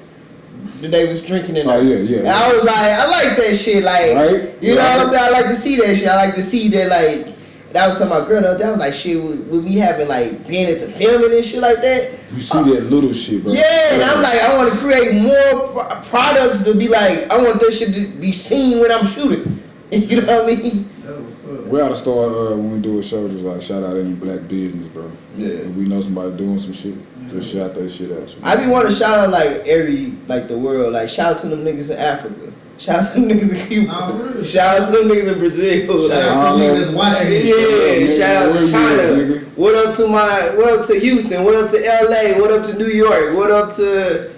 They was drinking in there. Oh yeah. And I was like, I like that shit. Like, right? you know what I'm saying? I like to see that shit. I like to see that like. That was something my girl the other day. I was like, shit, with me having like being into filming and shit like that. You see that little shit, bro. Yeah, and I'm like, I want to create more products to be like, I want this shit to be seen when I'm shooting. You know what I mean? That was up. We ought to start when we do a show, just like shout out any black business, bro. Yeah. If we know somebody doing some shit, just shout that shit out. I be want to shout out like the world. Like shout out to them niggas in Africa. Shout out to them niggas in Cuba. Nah, for real. Shout out to them niggas in Brazil. Shout out to niggas watching this Yeah, shit. shout out to Nigga, China. What up to Houston? What up to LA? What up to New York? What up to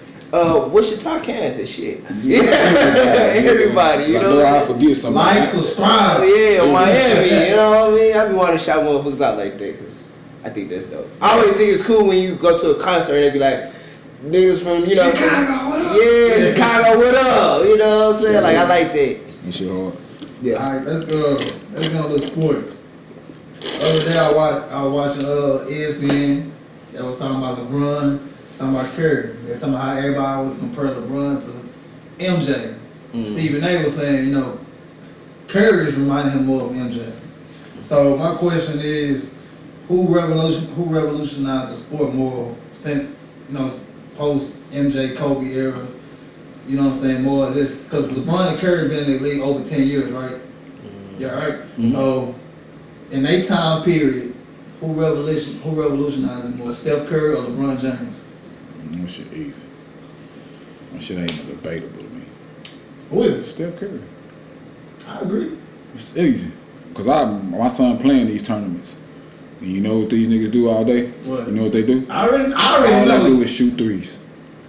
Wichita, Kansas? Shit. Yeah, everybody. You know what I'm I saying? forget somebody. Like, subscribe. Yeah, Miami. You know what I mean? I be wanting to shout motherfuckers out like that because I think that's dope. I always think it's cool when you go to a concert and they be like, niggas from, you know what I'm saying? Chicago, what up? Yeah, Chicago, what up? You know what I'm saying? Like, I like that. That shit hard. Yeah. Alright, let's go to sports. The other day I was watching ESPN. They was talking about LeBron, talking about Curry. They talking about how everybody was comparing LeBron to MJ. Stephen A was saying, you know, Curry is reminding him more of MJ. So my question is, who revolutionized the sport more since, you know, post MJ Kobe era? You know what I'm saying? More of this, because LeBron and Curry been in the league over 10 years, right? Yeah, right. So in their time period, who revolutionized it more, Steph Curry or LeBron James? That shit easy. That shit ain't even debatable to me. Who is it? Steph Curry. I agree. It's easy. Cause my son playing these tournaments. And you know what these niggas do all day? What? You know what they do? I already All know. they do is shoot threes.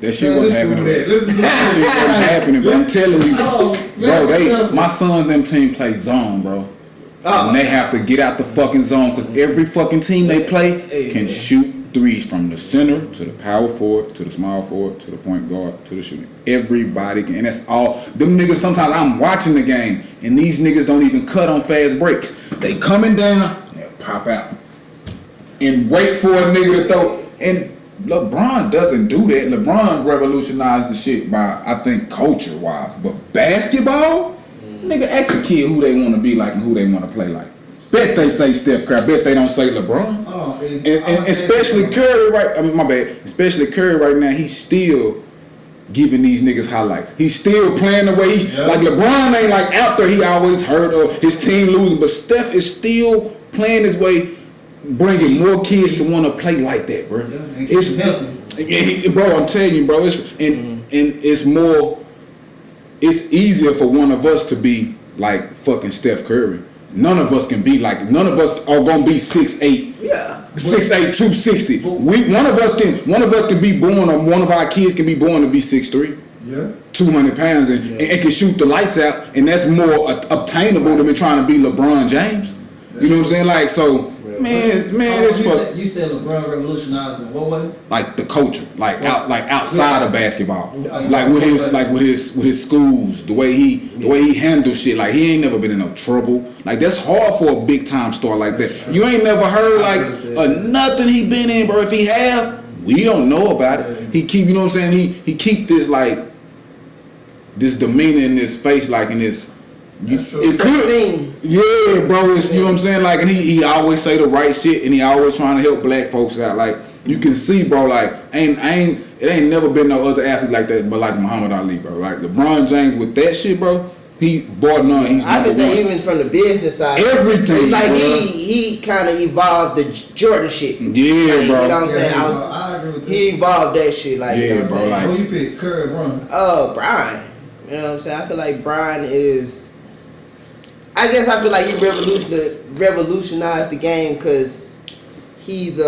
That shit Man, wasn't happening. listen to That shit wasn't happening, bro. I'm telling you. Oh, Bro, my son, them team play zone, bro. And they have to get out the fucking zone because every fucking team they play can shoot threes from the center to the power forward to the small forward to the point guard to the shooting. Everybody can, and that's all. Them niggas, sometimes I'm watching the game and these niggas don't even cut on fast breaks. They coming down and pop out and wait for a nigga to throw. And LeBron doesn't do that. LeBron revolutionized the shit by, I think, culture-wise. But basketball, nigga, ask a kid who they want to be like and who they want to play like. Bet they say Steph Curry. Bet they don't say LeBron. And especially Curry especially Curry right now, he's still giving these niggas highlights. He's still playing the way like LeBron ain't like out there. He always heard of his team losing, but Steph is still playing his way, bringing more kids to want to play like that, bro. It's healthy. Bro, I'm telling you, bro. It's more. It's easier for one of us to be like fucking Steph Curry. None of us can be like. None of us are gonna be 6'8". Yeah. 6'8", 260. One of us can be born, or one of our kids can be born to be 6'3". Yeah. 200 pounds and can shoot the lights out, and that's more obtainable than trying to be LeBron James. You know what I'm saying? Like, so, it's fuck. You said LeBron revolutionized in what way? Like the culture, outside of basketball, like with his schools, the way he handles shit. Like he ain't never been in no trouble. Like that's hard for a big time star like that. You ain't never heard like nothing he been in, bro. If he have, we don't know about it. He keep, you know what I'm saying? He keep this like this demeanor in his face, like in this. It could, yeah, bro. It's, you know what I'm saying? Like, and he always say the right shit, and he always trying to help black folks out. Like, you can see, bro. Like, it ain't never been no other athlete like that, but like Muhammad Ali, bro. Like LeBron James with that shit, bro. He bought none. He's I would say even from the business side, everything. It's like bro. he kind of evolved the Jordan shit. Yeah, like, bro. You know what I'm saying? I agree with He evolved that shit. Like, yeah, you know what bro. I'm saying? Like, who you pick, Curry or Bron? Brian. You know what I'm saying? I feel like Brian is. I guess I feel like he revolutionized the game because he's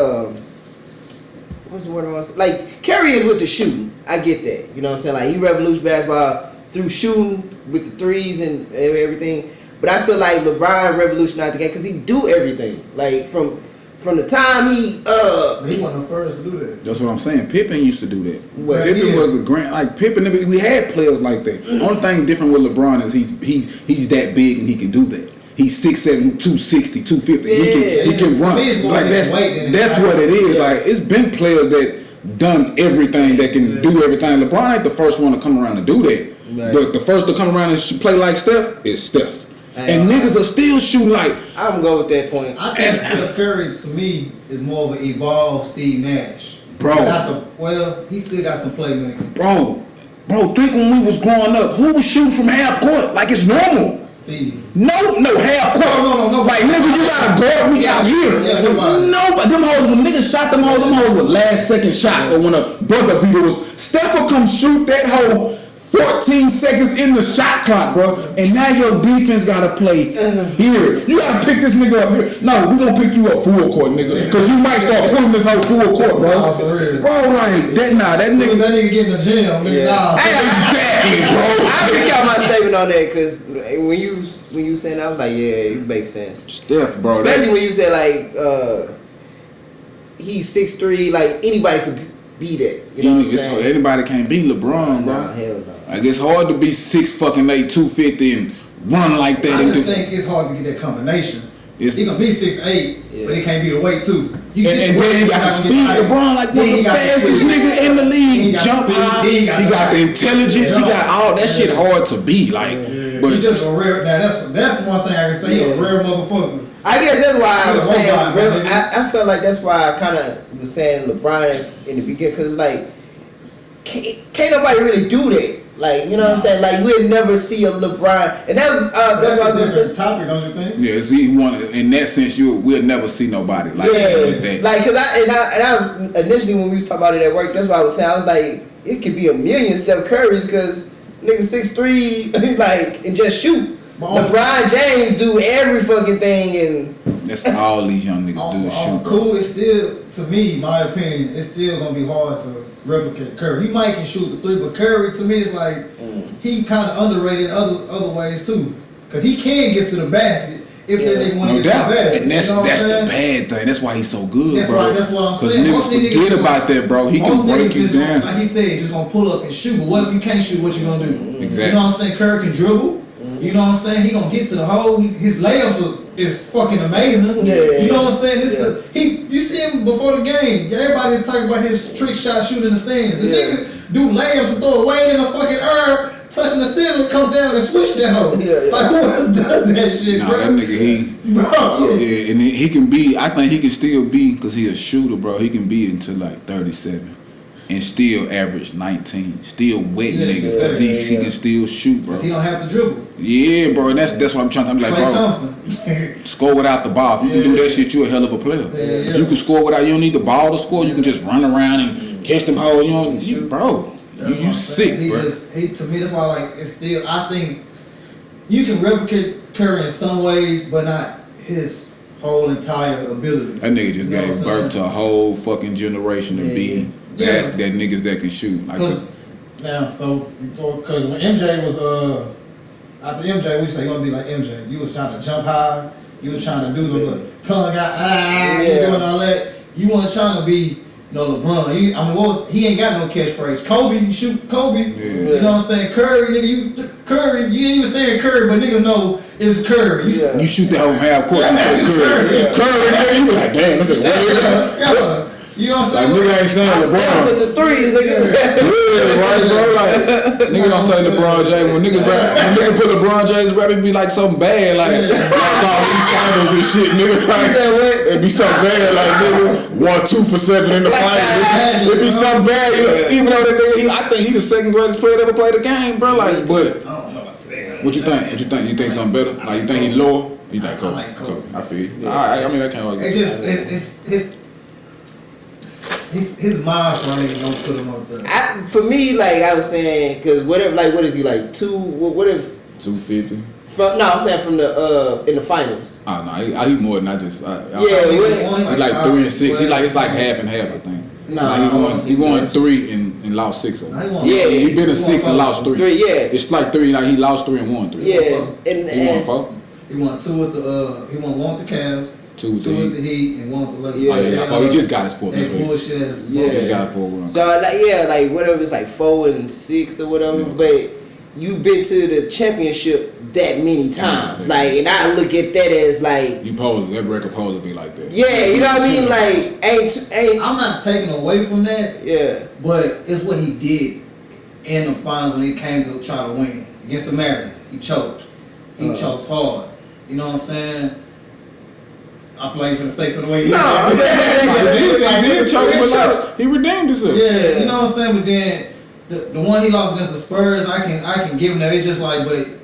what's the word I want to say? Like Curry is with the shooting. I get that. You know what I'm saying? Like he revolutionized basketball through shooting with the threes and everything. But I feel like LeBron revolutionized the game because he do everything. Like from the time he wasn't the first to do that. that's what I'm saying. Pippen used to do that. Well, Pippen yeah. was the grand. Like Pippen, we had players like that. Only thing different with LeBron is he's that big and he can do that. He's 6'7", 260, 250. He can run. Like that's what it is. Yeah. Like it's been players that done everything that can do everything. LeBron ain't the first one to come around to do that. Right. But the first to come around and play like Steph is Steph. And niggas are still shooting like. I'm gonna go with that point. I think Steph Curry to me is more of an evolved Steve Nash. Bro. He still got some playmaking. Bro, think when we was growing up, who was shooting from half court like it's normal? Steve. No, half court. No. Like nigga, you gotta guard me out here. Yeah, nobody. No, but them hoes, when niggas shot them hoes with last second shots or when a buzzer beater was. Steph will come shoot that hoe 14 seconds in the shot clock, bro. And now your defense gotta play here. You gotta pick this nigga up here. No, we gonna pick you up full court, nigga. Cause you might start pulling this whole full court, bro. Nah, for real. Bro, like that That nigga get in the gym, nigga. Nah. Exactly, bro. I pick out my statement on that because when you saying that, I was like, yeah, it makes sense. Steph, bro. Especially when you say like he's 6'3", like anybody could be that. You know what I'm saying? Anybody can't beat LeBron, bro. Nah, hell no. Like it's hard to be 6'8", 250 and run like that. I just think it's hard to get that combination. He gonna be 6'8", but he can't be the weight too. And then he got the speed. LeBron like one of the fastest nigga in the league. He jump high. He got the intelligence. He got all that shit hard to be. Like, but he's just a rare. Now that's one thing I can say. He a rare motherfucker. I guess that's why I was saying. I felt like that's why I kind of was saying LeBron in the beginning because it's like can't nobody really do that. Like, you know what I'm saying? Like, we'll never see a LeBron. And that's what I was going to say. Topic, don't you think? Yeah, see, in that sense, we'll never see nobody like that. Like, because I initially when we was talking about it at work, that's what I was saying. I was like, it could be a million Steph Curry's because nigga 6'3", like, and just shoot. LeBron James do every fucking thing and that's all these young niggas do is shoot. Cool, it's still, to me, my opinion, it's still gonna be hard to replicate Curry. He might can shoot the three, but Curry to me is like he kind of underrated other ways too, cause he can get to the basket if that nigga want to get to the basket. And that's the bad thing. That's why he's so good, that's bro. Right, that's what I'm saying. Cause niggas forget about that, bro. He can break you down. Like he said, just gonna pull up and shoot. But what if you can't shoot? What you gonna do? Exactly. You know what I'm saying? Curry can dribble. You know what I'm saying? He gonna get to the hole. His layups is fucking amazing. Yeah. You know what I'm saying? You see him before the game. Everybody's talking about his trick shot shooting in the stands. The nigga do layups and throw it way in the fucking air, touching the ceiling, come down and switch that hole. Like who else does that shit, nah, bro? that nigga yeah, and he can be. I think he can still be because he a shooter, bro. He can be until like 37. And still average 19. Still wet niggas. Cause he can still shoot, bro. Cause he don't have to dribble. Yeah, bro. And that's what I'm trying to. I'm like, Klay bro. Thompson. Score without the ball. If you can do that shit, you a hell of a player. If you can score without, you don't need the ball to score. You can just run around and catch them hoes. Bro. You sick, bro. To me, that's why it's still. I think you can replicate Curry in some ways, but not his whole entire abilities. That nigga just gave birth to a whole fucking generation of being. That niggas that can shoot. Like because when MJ was after MJ, we say you want to be like MJ. You was trying to jump high. You was trying to do the tongue out. You doing all that. You weren't trying to be LeBron. He ain't got no catchphrase. Kobe, you shoot Kobe. You know what I'm saying? Curry, nigga, Curry. You ain't even saying Curry, but niggas know it's Curry. You shoot that whole half court. You say Curry, nigga. You be like, damn, look at you know what I'm saying? Like, nigga ain't saying LeBron. with the threes, nigga. Yeah, right, bro. Like, nigga don't say LeBron James. When nigga put LeBron James rap, it be like something bad. Like, all these finals and shit, nigga. Like, it be something bad. Like, nigga, 1-2 for 7 in the finals. It be something bad. Even though that nigga, I think he the second greatest player to ever play the game, bro. Like, but. What you think? What you think? You think something better? Like you think he's lower? You think Kobe? I like Kobe. I feel you. I mean, I can't argue. His mind frame don't put him up there. For me, like I was saying, because whatever, like what is he like 2? What if 250. I'm saying from the in the finals. Oh no, he more than I just. Yeah, he like 3 and 6. He like it's like half and half, I think. Nah, he won 3 and lost 6 of them. Yeah, he been a 6 and lost 3. Yeah, it's like 3. Like he lost 3 and won 3. Yes, he won 4. He won 2 with the he won 1 with the Cavs, 2 with the Heat, and 1 with the Lakers. Yeah, so he just got his 4th. That bullshit ass. Yeah, just got 4. So like whatever, it's like 4 and 6 or whatever. Yeah. But you been to the championship that many times, like, and I look at that as like that record supposed to be like that. Yeah, you know what I mean? Like, ain't. I'm not taking away from that. Yeah, but it's what he did in the finals when it came to try to win against the Mariners. He choked. He choked hard. You know what I'm saying? I feel like you're gonna say something way. No, he redeemed himself. Yeah, you know what I'm saying. But then the one he lost against the Spurs, I can give him that. It's just like, but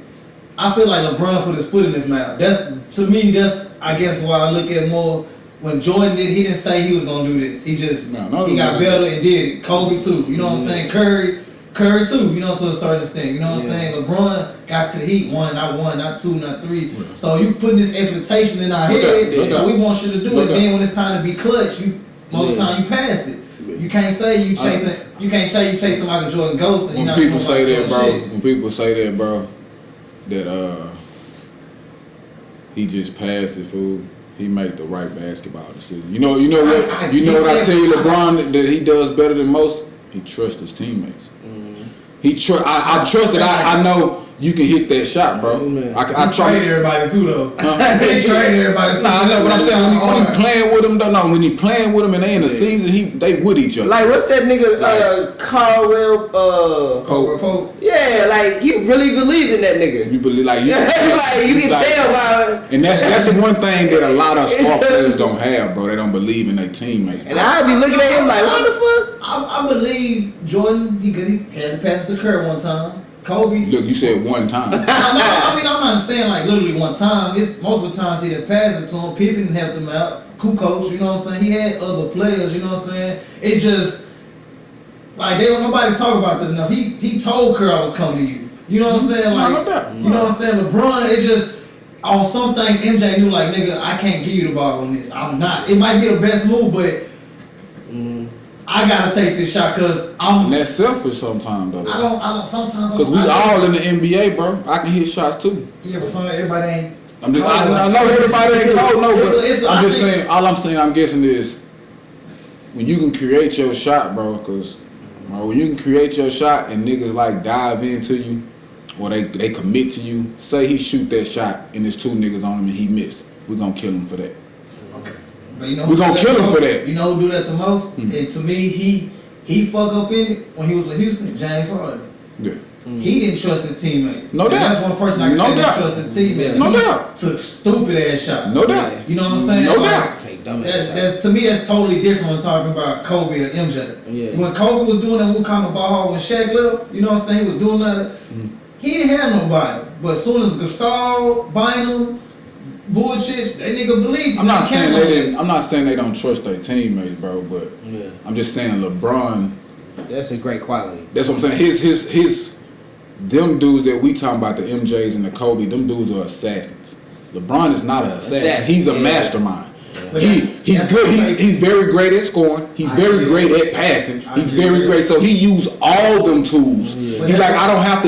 I feel like LeBron put his foot in his mouth. To me, that's I guess why I look at more. When Jordan did, he didn't say he was gonna do this. He just he got better and did it. Kobe too. You know what I'm saying? Curry too. You know, to a certain extent. You know what I'm saying? LeBron got to the Heat. Not 1, not 2, not 3. Yeah. So you put this expectation in our head. So we want you to do it. Then when it's time to be clutch, most of the time you pass it. You can't say you chasing. You can't say you chasing Michael Jordan ghost. And when people say that, bro. When people say that, bro, that he just passed it, fool. He made the right basketball decision. You know what I tell you, LeBron, that he does better than most. He trusts his teammates. I trust that I know you can hit that shot, bro. I trade everybody too, though. He trade everybody too. I know what I'm saying. When he playing with them, when he playing with them and they in the season, they with each other. Like what's that nigga Caldwell Pope? Yeah, like he really believes in that nigga. You believe like you can tell by. And that's the one thing that a lot of star players don't have, bro. They don't believe in their teamemates. And I be looking at him like, what the fuck? I believe Jordan because he had to pass the curve one time. Kobe. Look, you said one time. No, I mean I'm not saying like literally one time. It's multiple times he didn't pass it to him. Pippen helped him out. Kukoc, you know what I'm saying? He had other players, you know what I'm saying? It just like nobody talk about that enough. He told Kerr I was coming to you. You know what I'm saying? Like you know what I'm saying? LeBron, it's just on some things MJ knew like nigga, I can't give you the ball on this. I'm not. It might be the best move, but I gotta take this shot because I'm. And that's selfish sometimes though. I don't. Sometimes. Because we all in the NBA, bro. I can hit shots too. Yeah, but everybody ain't. I know everybody ain't cold, no. But I'm just saying. All I'm saying, I'm guessing is when you can create your shot, bro. Because when you can create your shot and niggas like dive into you, or they commit to you. Say he shoot that shot and there's 2 niggas on him and he missed. We gonna kill him for that. But you know we're gonna kill him for that. You know who do that the most? And to me, he fuck up in it when he was with Houston, James Harden. Yeah. He didn't trust his teammates. No doubt. That's one person I can say didn't trust his teammates. No doubt. Took stupid ass shots. No doubt. You know what I'm saying? No doubt. That's to me that's totally different when talking about Kobe or MJ. Yeah. When Kobe was doing that kind of ball when Shaq left, you know what I'm saying? He was doing that. He didn't have nobody. But as soon as Gasol, Bynum, bullshit, that nigga believed. I'm not saying they don't trust their teammates, bro, but I'm just saying LeBron. That's a great quality. That's what I'm saying. His them dudes that we talking about, the MJs and the Kobe, them dudes are assassins. LeBron is not an assassin. He's a mastermind. Yeah. He's good. He's very great at scoring. He's very great at passing. He's very great. So he used all them tools. Yeah. He's like, I don't have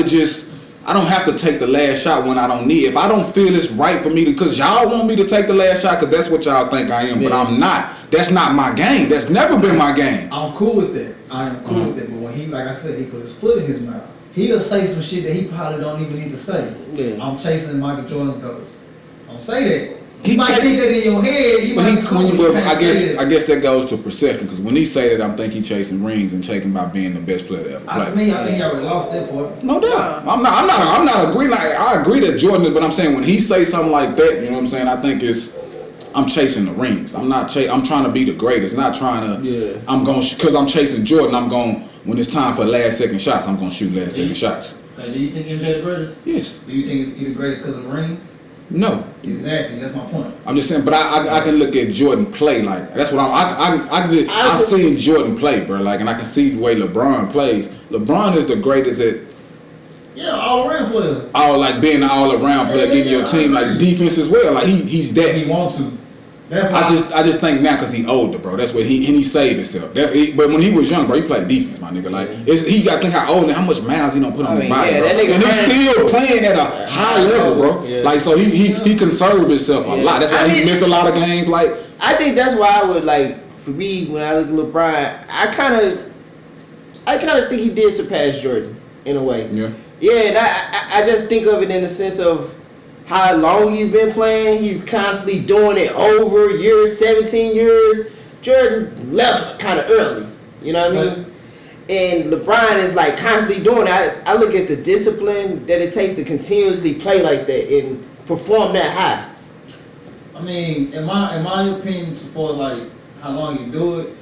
to take the last shot when I don't need it. If I don't feel it's right for me to, because y'all want me to take the last shot because that's what y'all think I am, but I'm not. That's not my game. That's never been my game. I'm cool with that. I am cool with that. But when he, like I said, he put his foot in his mouth, he'll say some shit that he probably don't even need to say. Yeah. I'm chasing Michael Jordan's ghost. Don't say that. He might think that in your head. I guess that goes to perception, because when he say that, I'm think he chasing rings and chasing by being the best player to ever play. To me, I think he already lost that part. No doubt. I'm not agreeing. I agree that Jordan is, but I'm saying when he say something like that, you know what I'm saying? I think I'm chasing the rings. I'm trying to be the greatest. Not trying to. Yeah. I'm going because I'm chasing Jordan. I'm going when it's time for last second shots. I'm going to shoot last second shots. Okay, do you think MJ the greatest? Yes. Do you think he the greatest because of the rings? No. Exactly, that's my point. I'm just saying, but I can look at Jordan play like that's what I seen Jordan play, bro. Like, and I can see the way LeBron plays. LeBron is the greatest at all around player. Like being an all around player, getting your team like defense as well. Like he's that. He want to. That's why I just think now because he older, bro. That's what he saved himself. But when he was young, bro, he played defense, my nigga. Like he got to think how old and how much miles he don't put on his body, bro. That nigga and he's still playing at a high level, bro. Yeah. Like so he conserved himself a lot. That's why he missed a lot of games. Like I think that's why I would like for me when I look at LeBron, I kind of think he did surpass Jordan in a way. Yeah. Yeah, and I just think of it in the sense of how long he's been playing. He's constantly doing it over years, 17 years. Jordan left kind of early, you know what I mean? And LeBron is like constantly doing it. I look at the discipline that it takes to continuously play like that and perform that high. I mean, in my opinion, as far as like how long you do it,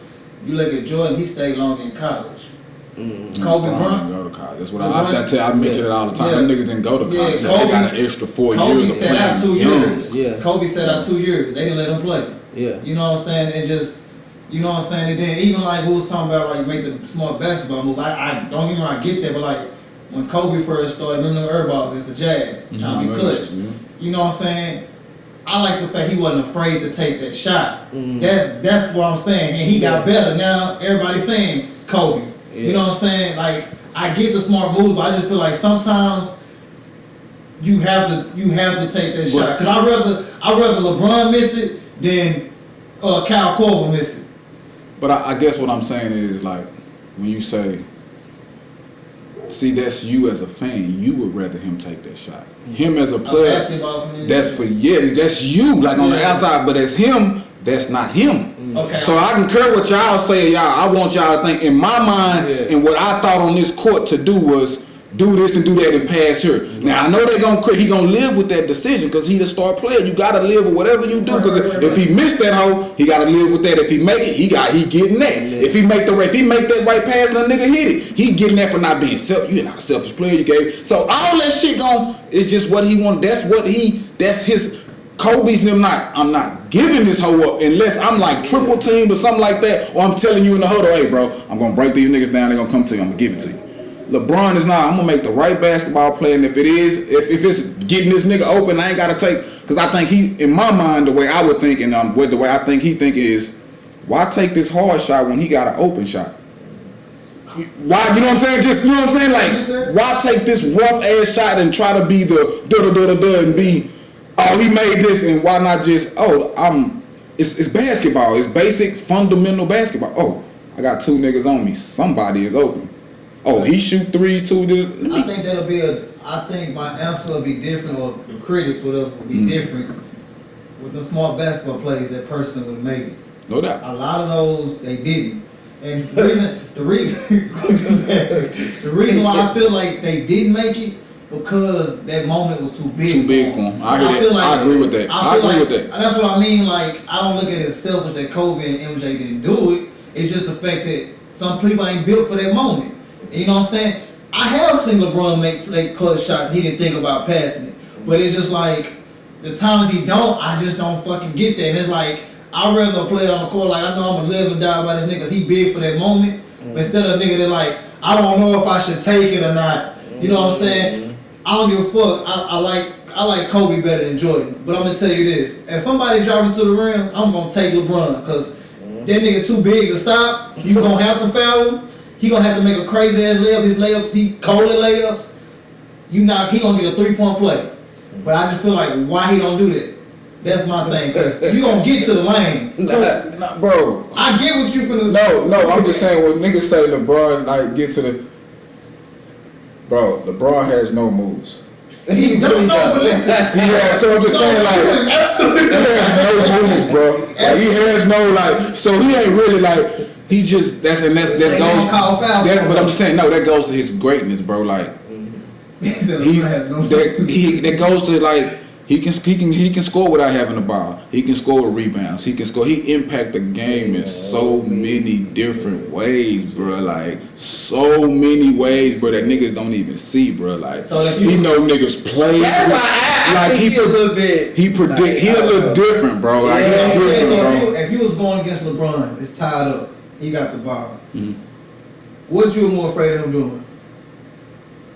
you look at Jordan, he stayed long in college. Kobe Bryant didn't go to college. That's what I mention it all the time. Them niggas didn't go to college. So Kobe, they got an extra 4 Kobe years of sat out 2 years. Yeah. Kobe sat out 2 years. They didn't let him play. Yeah. You know what I'm saying? It just, you know what I'm saying? And then even like we was talking about like make the smart basketball move. I don't get me wrong, I get that, but like when Kobe first started doing the air balls against the Jazz, trying to be clutch. You know what I'm saying? I like the fact he wasn't afraid to take that shot. That's what I'm saying. And he got better. Now everybody's saying Kobe. You know what I'm saying? Like I get the smart moves, but I just feel like sometimes you have to take that shot. Cause I'd rather LeBron miss it than Kyle Korver miss it. But I guess what I'm saying is like when you say, see, that's you as a fan. You would rather him take that shot. Him as a player, that's you. Like on the outside, but as him, that's not him. Okay. So I concur with y'all saying, y'all. I want y'all to think in my mind, and what I thought on this court to do was do this and do that and pass her. Now I know he gonna live with that decision because he the star player. You gotta live with whatever you do because if he missed that hole, he gotta live with that. If he make it, he getting that. If he make that right pass and a nigga hit it, he getting that for not being You're not a selfish player. You gave so all that shit it's just what he want. That's his. Kobe's them I'm not giving this hoe up unless I'm like triple teamed or something like that, or I'm telling you in the huddle, hey bro, I'm gonna break these niggas down, they're gonna come to you, I'm gonna give it to you. LeBron is not, I'm gonna make the right basketball play, and if it's getting this nigga open, I ain't gotta take, because I think he, in my mind, the way I would think, and the way I think he think is, why take this hard shot when he got an open shot? Why, you know what I'm saying? Just, you know what I'm saying? Like, why take this rough ass shot and try to be the da-da-da-da-da and be, oh, he made this, and why not just, it's basketball. It's basic, fundamental basketball. Oh, I got two niggas on me. Somebody is open. Oh, he shoot threes too. I think I think my answer will be different, or the critics whatever will be different. With the small basketball plays, that person would have made it. No doubt. A lot of those, they didn't. And the reason why I feel like they didn't make it, because that moment was too big. Too big for him. I agree with that. I agree with that. That's what I mean. Like, I don't look at it as selfish that Kobe and MJ didn't do it. It's just the fact that some people ain't built for that moment. You know what I'm saying? I have seen LeBron take clutch shots. He didn't think about passing it. But it's just like, the times he don't, I just don't fucking get that. And it's like, I'd rather play on the court like I know I'm going to live and die by this nigga because he big for that moment. Instead of a nigga that like, I don't know if I should take it or not. You know what I'm saying? I don't give a fuck. I like Kobe better than Jordan. But I'm going to tell you this. If somebody driving to the rim, I'm going to take LeBron because that nigga too big to stop. You going to have to foul him. He going to have to make a crazy ass layup. His layups, he cold at layups. He going to get a 3-point play. But I just feel like why he don't do that. That's my thing. Because you going to get to the lane. Bro. I get what you finna say. No, I'm just saying when niggas say LeBron like get to the... Bro, LeBron has no moves. He don't know, but listen. Yeah, so I'm just saying like absolutely he has no moves, bro. Like, he has no like, so he ain't really like. He just that goes. But I'm just saying no. That goes to his greatness, bro. Like that goes to like He can score without having the ball. He can score with rebounds. He can score. He impact the game in so many different ways, bro. Like so many ways, bro. That niggas don't even see, bro. Like so if he know niggas play. That's why I like think he a little bit. He predict. Like, he a little different, bro. Like Yeah, he's different, so bro. if you was going against LeBron, it's tied up. He got the ball. What you were more afraid of him doing?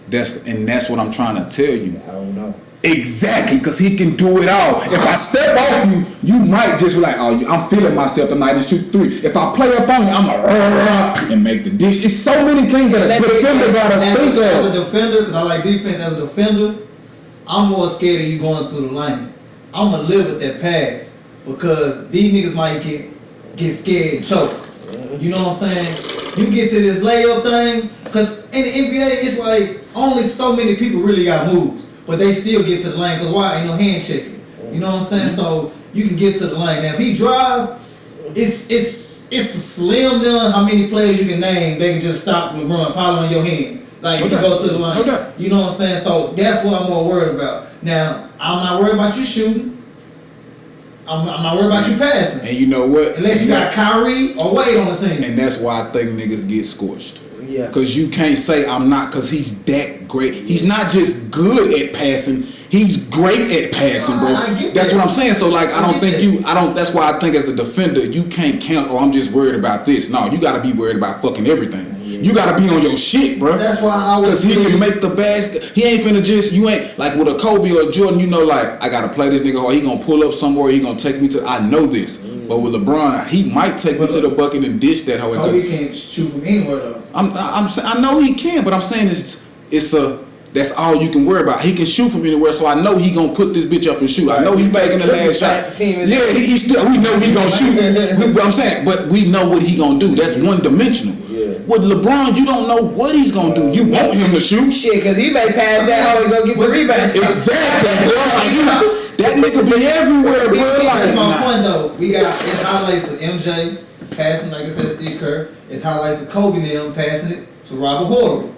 That's what I'm trying to tell you. I don't know. Exactly, because he can do it all. If I step off you, you might just be like, oh, I'm feeling myself tonight and shoot three. If I play up on you, I'm like, and make the dish. It's so many things that a defender gotta think of. As a defender, because I like defense, as a defender, I'm more scared of you going to the lane. I'm going to live with that pass because these niggas might get scared and choke. You know what I'm saying? You get to this layup thing, because in the NBA, it's like only so many people really got moves. But they still get to the lane because why? Ain't no hand checking. You know what I'm saying? So you can get to the lane. Now if he drive, it's a slim down how many players you can name. They can just stop LeBron probably on your hand. Like if you go to the line. You know what I'm saying? So that's what I'm more worried about. Now I'm not worried about you shooting. I'm not worried about you passing. And you know what? Unless you got Kyrie or Wade on the team. And that's why I think niggas get scorched. Yeah. Because you can't say I'm not, because he's that great. He's not just good at passing. He's great at passing, bro. I get that's that. what I'm saying. So like, that's why I think as a defender, you can't count, oh, I'm just worried about this. No, you got to be worried about fucking everything. You got to be on your shit, bro. That's why I Because was. he can make the basket. He ain't finna just, you ain't, like with a Kobe or a Jordan, you know, like, I got to play this nigga hard. He going to pull up somewhere. He going to take me to, I know this. But with LeBron, he might take me to the bucket and dish that hoe. Kobe can't shoot from anywhere though. I know he can, but I'm saying that's all you can worry about. He can shoot from anywhere, so I know he gonna put this bitch up and shoot. I know he making the last shot. Yeah, he still. We know he gonna shoot. But I'm saying, but we know what he gonna do. That's one dimensional. Yeah. With LeBron, you don't know what he's gonna do. You want him to shoot? Shit, because he may pass that hoe and go get the rebound. Exactly, bro. That nigga be everywhere, bro. That's my point though. We got it's highlights of MJ passing, like I said, Steve Kerr. It's highlights of Kobe and them passing it to Robert Horry.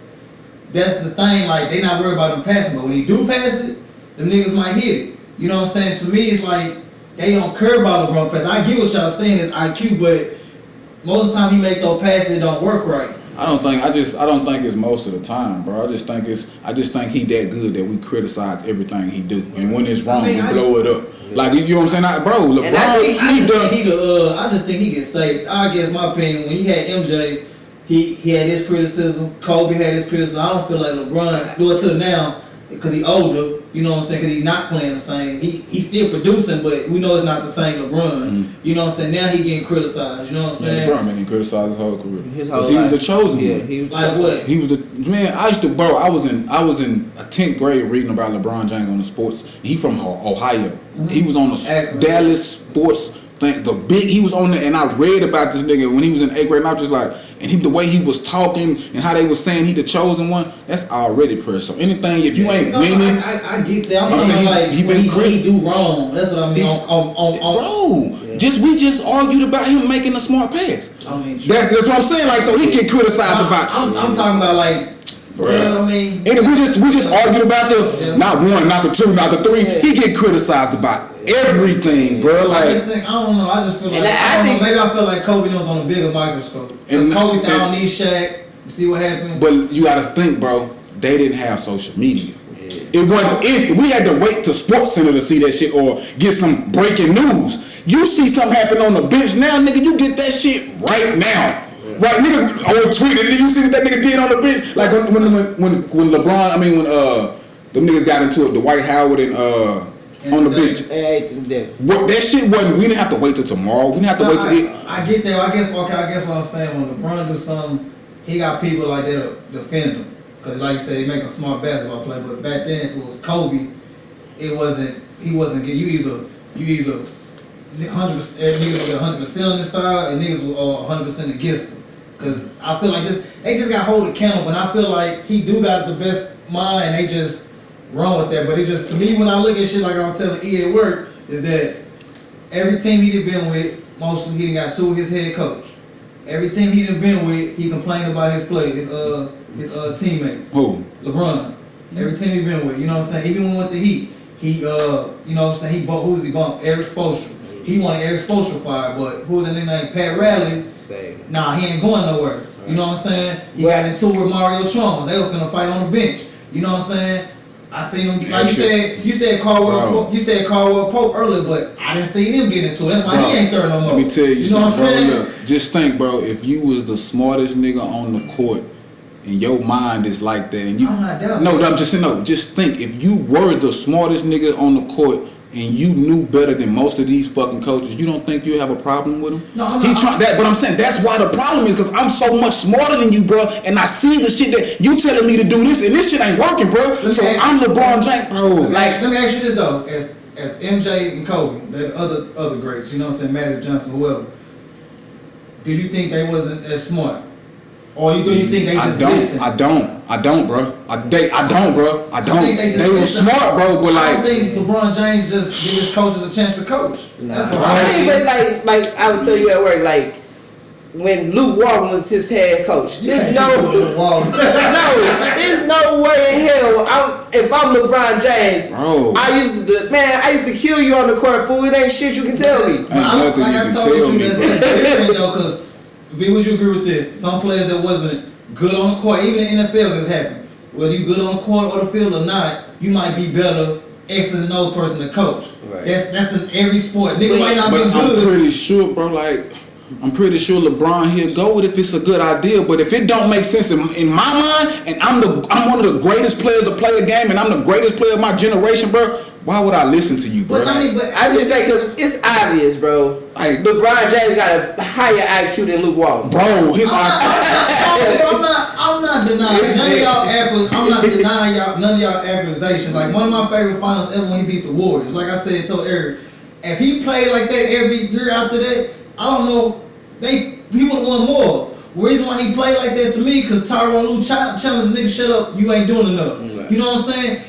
That's the thing, like they not worried about him passing, but when he do pass it, them niggas might hit it. You know what I'm saying? To me, it's like they don't care about LeBron pass. I get what y'all saying is IQ, but most of the time he make those passes, it don't work right. I don't think it's most of the time, bro. I just think he that good that we criticize everything he do, and when it's wrong, we blow it up. Like you know what I'm saying, bro. LeBron, I just think he gets saved. I guess my opinion when he had MJ, he had his criticism. Kobe had his criticism. I don't feel like LeBron do it till now because he older. You know what I'm saying? Because he's not playing the same. He's still producing, but we know it's not the same LeBron. You know what I'm saying? Now he getting criticized. You know what I'm saying? LeBron been getting criticized his whole career. Because he was the chosen one. He was like what? He was the man. I was in a 10th grade reading about LeBron James on the sports. He from Ohio. He was on the Dallas sports thing. He was on there, and I read about this nigga when he was in 8th grade, and I was just like, and the way he was talking and how they was saying he the chosen one, that's already pressure. So anything, if you ain't winning, I get that. I'm saying like he do wrong. That's what I mean. Bro, we just argued about him making a smart pass. I mean, that's what I'm saying. Like, so he get criticized about. I'm talking about like. Well, I mean, and we just argued about the not one, not the two, not the three. He get criticized about everything, bro. Like, I don't know. I just feel like maybe I feel like Kobe was on a bigger microscope. Because Kobe said, "I don't need Shaq." See what happened. But you got to think, bro. They didn't have social media. It wasn't instant. We had to wait to Sports Center to see that shit or get some breaking news. You see something happen on the bench now, nigga. You get that shit right now. Right, nigga, on Twitter, did you see what that nigga did on the bench? Like when LeBron, when them niggas got into it, Dwight Howard and on the bench. That shit wasn't. We didn't have to wait till tomorrow. We didn't have to wait till it. I get that. I guess what I'm saying. When LeBron do something, he got people like that to defend him. Cause like you said, he make a smart basketball play. But back then, if it was Kobe, it wasn't. He wasn't good. You either 100%. Niggas were 100% on this side, and niggas were 100% against him. Cause I feel like they just got hold of accountable, and I feel like he do got the best mind. They just run with that. But it's just, to me, when I look at shit like I was telling E at work, is that every team he done been with, mostly he done got to his head coach. Every team he done been with, he complained about his play, his teammates. Who? LeBron. Every team he been with, you know what I'm saying? Even when with the Heat, He you know what I'm saying, who's he bumped? Eric Spoelstra. He wanted Eric Spoelstra fired, but who was that nigga named Pat Riley? Nah, he ain't going nowhere. You know what I'm saying? He got into it with Mario Chalmers. They were finna fight on the bench. You know what I'm saying? I seen him like you said Caldwell Pope earlier, but I didn't see him get into it. That's why he ain't third no more. Let me tell you know something, what I'm bro. Look, just think, bro, if you was the smartest nigga on the court and your mind is like that, and you I'm not doubting. I'm just saying, no, just think, if you were the smartest nigga on the court and you knew better than most of these fucking coaches, you don't think you have a problem with him? No, I'm not. But I'm saying that's why the problem is, because I'm so much smarter than you, bro, and I see the shit that you telling me to do this, and this shit ain't working, bro. So I'm LeBron James, bro. Let me ask you this though, as MJ and Kobe, the other greats, you know what I'm saying, Magic Johnson, whoever. Do you think they wasn't as smart? Or do you think they just listened? I don't, bro. I don't. They were listened. smart, bro, but I don't think LeBron James just give his coaches a chance to coach. That's what I mean, think. but like I would tell you at work, like when Luke Walton was his head coach, there's no way in hell. If I'm LeBron James, bro, I used to kill you on the court, fool. It ain't shit you can tell me. Ain't nothing you can tell me, that's different though, because V, would you agree with this? Some players that wasn't good on the court, even in the NFL, this happened. Whether you good on the court or the field or not, you might be better X than another person to coach. Right. That's in every sport. Nigga might not be good. I'm pretty sure, bro. I'm pretty sure LeBron he'll go with if it's a good idea. But if it don't make sense in my mind, and I'm one of the greatest players to play the game, and I'm the greatest player of my generation, bro, why would I listen to you, bro? But I just say, because it's obvious, bro. Like, LeBron James got a higher IQ than Luke Walton. Bro, I'm not denying none of y'all. I'm not denying none of y'all accusations. Like, one of my favorite finals ever when he beat the Warriors. Like I said, told Eric, if he played like that every year after that, I don't know, he would have won more. The reason why he played like that to me, because Tyronn Lue challenged the nigga, shut up, you ain't doing enough. Right. You know what I'm saying?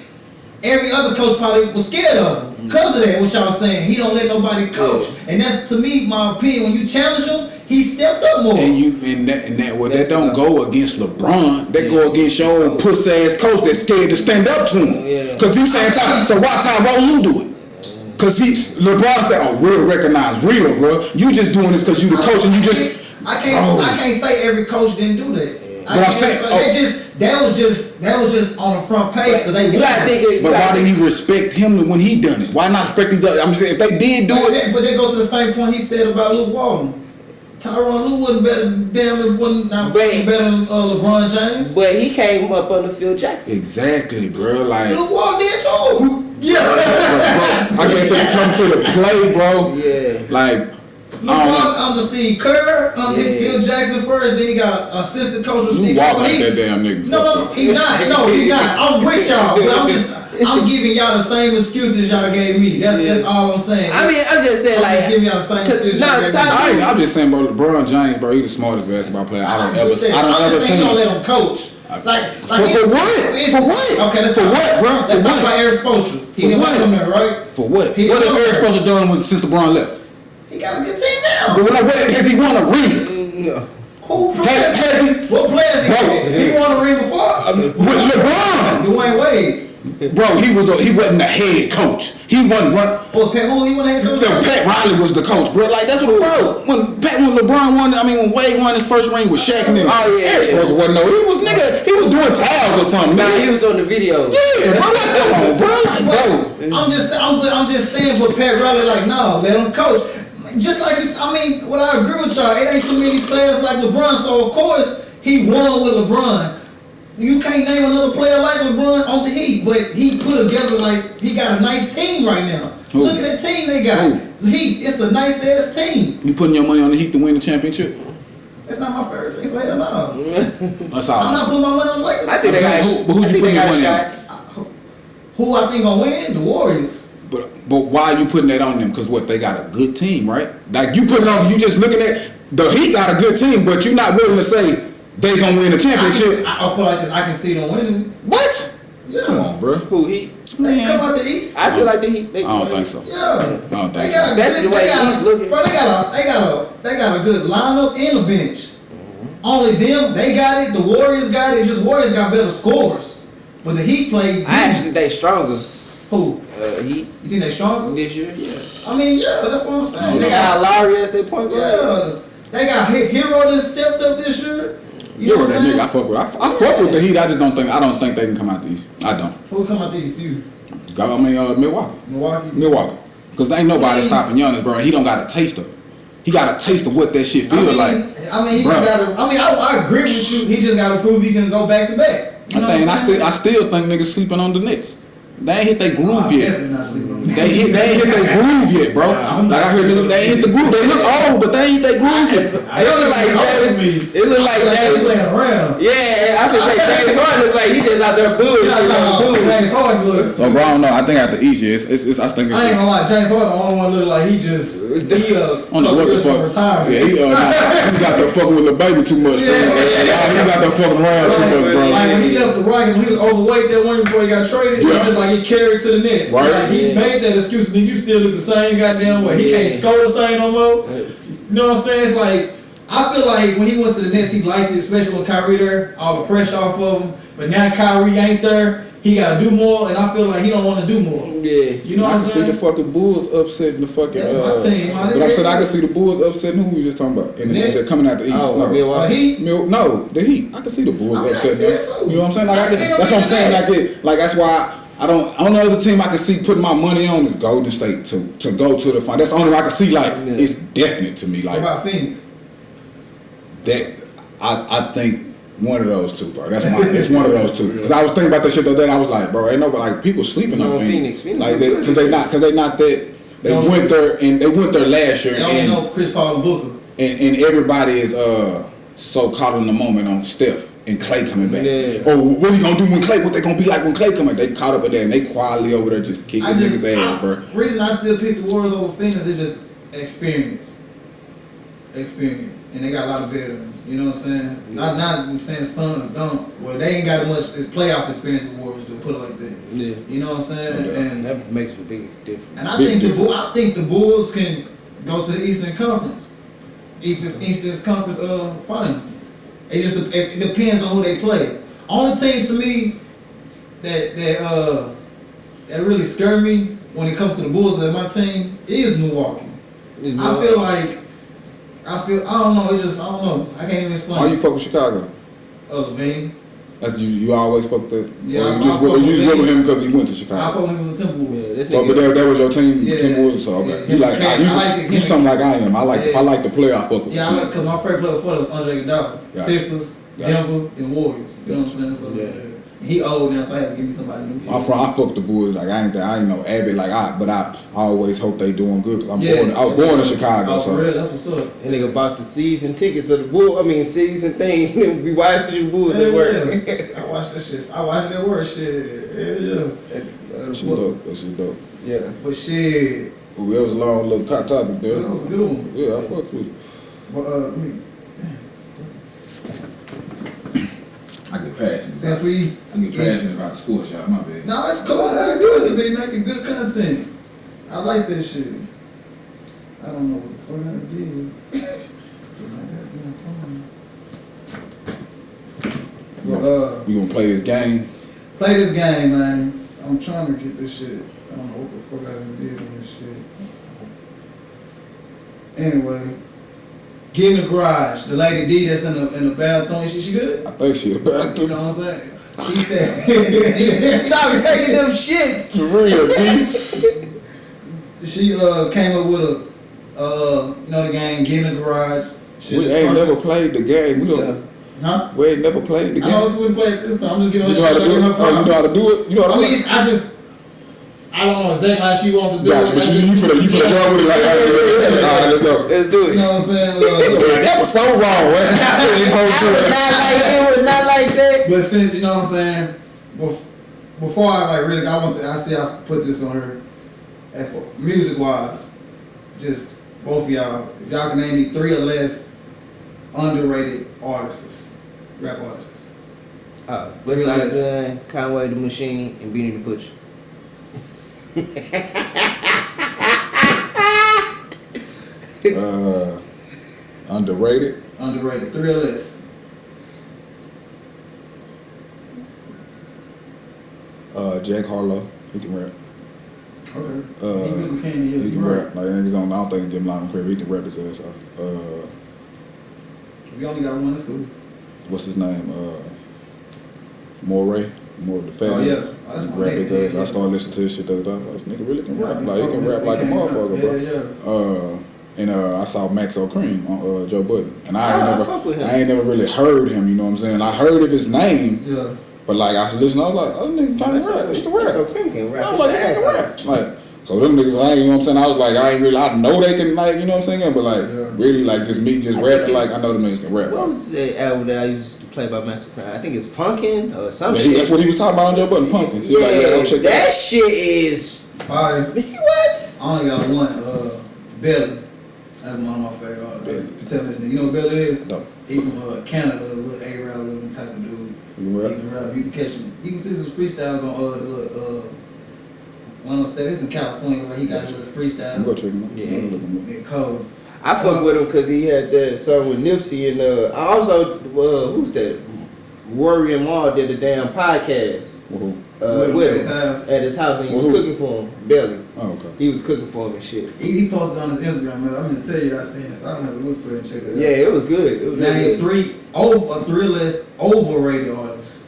Every other coach probably was scared of him because of that, what y'all saying. He don't let nobody coach. Yeah. And that's, to me, my opinion. When you challenge him, he stepped up more. That don't go against LeBron. That go against your old puss ass coach that's scared to stand up to him. Because you saying so why Tyronn Lue do it? Because LeBron said, oh, real recognize real, bro. You just doing this because you the coach and you just. I can't say every coach didn't do that. But I'm saying, that was just on the front page because they. But why did he respect him when he done it? Why not respect these other? I'm saying if they did do it, but they go to the same point he said about Luke Walton. Tyronn Lue wasn't better. Better than LeBron James. But he came up under Phil Jackson. Exactly, bro. Like Luke Walton did too. Yeah. I guess it come to the play, bro. Yeah. Like. Under Steve Kerr, Phil Jackson first, then he got assistant coach with Steve Kerr. That damn nigga. No, he not. I'm with y'all, but I'm giving y'all the same excuses y'all gave me. That's all I'm saying. I mean, I'm just saying, like, giving y'all the same excuses. I'm just saying, bro. LeBron James, bro, he the smartest basketball player I don't ever seen. Don't let him coach. For what? Okay, let's for what, bro? Let's talk about Eric Spoelstra. He didn't want him there, right? For what? What have Eric Spoelstra done since LeBron left? He got a good team now. But has he won a ring? Who players? What players he won a ring before? With LeBron. Dwayne Wade. Bro, he wasn't the head coach. He wasn't run. Well, who he wasn't head coach? Pat Riley was the coach, bro. Like that's what, bro. When LeBron won, when Wade won his first ring with Shaq and them. Oh yeah. Eric Spoelstra wasn't He was doing towels or something. Nah, he was doing the video. Yeah, bro. Like, come on, bro. Like, bro. I'm just saying, but Pat Riley, like, no, let him coach. Just like what I agree with y'all, it ain't too many players like LeBron, so of course he won with LeBron. You can't name another player like LeBron on the Heat, but he put together he got a nice team right now. Who? Look at that team they got. Heat, it's a nice ass team. You putting your money on the Heat to win the championship? That's not my favorite team, so hell no. That's all. I'm not putting my money on the Lakers. I think they got who you putting your money on? Who I think gonna win? The Warriors. But why are you putting that on them? Because they got a good team, right? Like you putting on, you just looking at the Heat got a good team, but you're not willing to say they gonna win the championship. I'll put it like this: I can see them winning. What? Yeah. Come on, bro. Who Heat? They come out the East. I feel like the Heat. I don't think so. Yeah. I don't think so. Especially the way the East looking. Bro, they got a good lineup and a bench. Only them, they got it. The Warriors got it. Just Warriors got better scorers, but the Heat play. I actually think stronger. Heat. You think they stronger? This year, yeah. I mean, yeah, that's what I'm saying. They got Lowry as their point guard. Yeah. They got Hero that stepped up this year. You know You're what that I'm saying? nigga. I fuck with. I fuck with the Heat. I don't think they can come out the East. I don't. Who come out the East? You? Milwaukee. Milwaukee. Because there ain't nobody stopping Giannis, bro. And he don't got a taste of it. He got a taste of what that shit feel like. He just gotta. I agree with you. He just gotta prove he can go back to back. I still think niggas sleeping on the Knicks. They ain't hit their groove yet. Definitely not sleeping on They ain't hit their groove yet, bro. Like I heard niggas, they ain't hit the groove. They look old, but they ain't hit their groove yet. It look like James. It look like James playing around. Yeah, I feel like James Harden look like he just out there bullshit. James Harden look. So bro, I don't know. I think after each year, I think it's. I ain't gonna lie, James Harden the only one look like he I don't know what the fuck. retirement. Yeah, he got there fucking with the baby too much. So, he got there fucking around too much, bro. Like when he left the Rockets, when he was overweight that one before he got traded. He was just like he carried to the Nets. Right. Like, he made that excuse. Nigga, you still look the same goddamn way. He can't score the same no more. You know what I'm saying? It's like I feel like when he went to the Nets, he liked it, especially when Kyrie there, all the pressure off of him. But now Kyrie ain't there. He gotta do more, and I feel like he don't want to do more. Yeah, you know what I'm saying? I can see the fucking Bulls upsetting the fucking. That's my team. But I said I can see the Bulls upsetting who we just talking about. And they're coming out the East. Oh, Heat? No, the Heat. I can see the Bulls upsetting them. You know what I'm saying? I see That's what I'm saying. Like that's why. I don't know the team I can see putting my money on is Golden State to go to the final. That's the only one I can see. Like it's definite to me. Like what about Phoenix? That I think one of those two, bro. It's one of those two. Because I was thinking about that shit the other day. And I was like, bro, ain't nobody like people sleeping on Phoenix. Like because they not that. They went there last year. They only know Chris Paul and Booker. And everybody is so caught in the moment on Steph. And Clay coming back. Yeah. Oh, what are you gonna do when Clay? What they gonna be like when Clay coming? They caught up in there and they quietly over there just kicking niggas' ass, bro. Reason I still pick the Warriors over Phoenix is just experience, and they got a lot of veterans. You know what I'm saying? Not saying Suns don't. Well, they ain't got much playoff experience as Warriors do. Put it like that. Yeah. You know what I'm saying? And that makes a big difference. And I think the Bulls can go to the Eastern Conference, Eastern Conference finals. It depends on who they play. Only team to me that really scare me when it comes to the Bulls at my team is Milwaukee. I don't know. I don't know. I can't even explain. Why you fuck with Chicago? Levine. That's you always fucked that. Yeah, or you just with him because he went to Chicago. I fuck with him with the Timberwolves. Yeah, so, but that was your team, yeah. Timberwolves. So okay, Yeah, you something like I am. If I like the player, I fuck with. Yeah, I like because my favorite player before that was Andre Iguodala, Gotcha. Sixers, Denver, and Warriors. You know what I'm saying? So he old now, so I had to give me somebody new. I fuck the Bulls. Like I ain't no avid but I always hope they doing good because I was born in Chicago. For real, that's what's up. And nigga bought the season tickets of the Bulls. season thing. Be watching the Bulls at work. I watched that shit. I watched that work shit. That shit dope. Yeah. But shit. Well, it was a long little topic there. That was a good one. Yeah, I fucked with it. But I get passionate. Since we get passionate about the sports, y'all. My bad. No, it's cool. It's good to be making good content. I like this shit. I don't know what the fuck I did to my goddamn phone. But we gonna play this game. Play this game, man. I'm trying to get this shit. I don't know what the fuck I done did on this shit. Anyway. Get in the garage. The lady D that's in the bathroom, she good? I think she in the bathroom. You know what I'm saying? She said, stop taking them shits. For real, D. She came up with the game, Get in the Garage. We ain't never played the game. We don't. Huh? We ain't never played the game. I know we played this time. I'm just giving her You know how to do it? Oh, you know how to do it? You know how to do it? I don't know exactly how she wants to do gotcha, it. But you finna go with it like, all right, let's go. Let's do it. You know what I'm saying? That was so wrong, right? It was not like that. But since, you know what I'm saying, before I say I put this on her, and for music wise, just both of y'all, if y'all can name me 3 or less underrated artists, rap artists. Westside Gun, Conway the Machine, and Beanie the Butcher. Underrated. Underrated, 3 or less. Jack Harlow, he can rap. Okay. He really can. He can rap. Like niggas on. I don't think he give him a lot of credit. He can rap his ass off. If you only got one, that's cool. What's his name? More the fat. Oh yeah. Oh, that's my rap his ass. yeah. I started listening to his shit the other time. This nigga really can Yeah, rap. Like he can rap like a motherfucker, bro. Yeah. And I saw Max O'Cream on Joe Budden, and I ain't never really heard him. You know what I'm saying? I heard of his name. Yeah. But like I was listening, I was like, oh nigga kind of rap. He can rap. So Cream can rap. I was like, he can rap. Like, so them niggas, you know what I'm saying? I was like, I know they can, like, you know what I'm saying? But like, really, like, just me just rapping, like, I know them niggas can rap. What was the album that I used to play by Max Cream? I think it's Punkin' or some Yeah, shit. that's what he was talking about on Joe Budden, Pumpkin. Yeah, like, check that shit is fire. What? I only got one. Belly. That's one of my favorite artists. Tell this nigga, you know what Belly is? No. He from Canada, a little A-Rap looking type of dude. You can rap? He can rap. You can catch him. You can see some freestyles on the little 107. It's in California where he got his little freestyles. Go check him out. Yeah. They're cold. I fuck with him because he had that song with Nipsey and I also who's that? Rory and Maul did a damn podcast with him at his house and he was cooking for him. Belly. Oh, okay. He was cooking for him and shit. He posted on his Instagram, man. I'm gonna tell you I seen it, so I don't have to look for it and check it out. Yeah, it was good. It was Name good. three less overrated artists.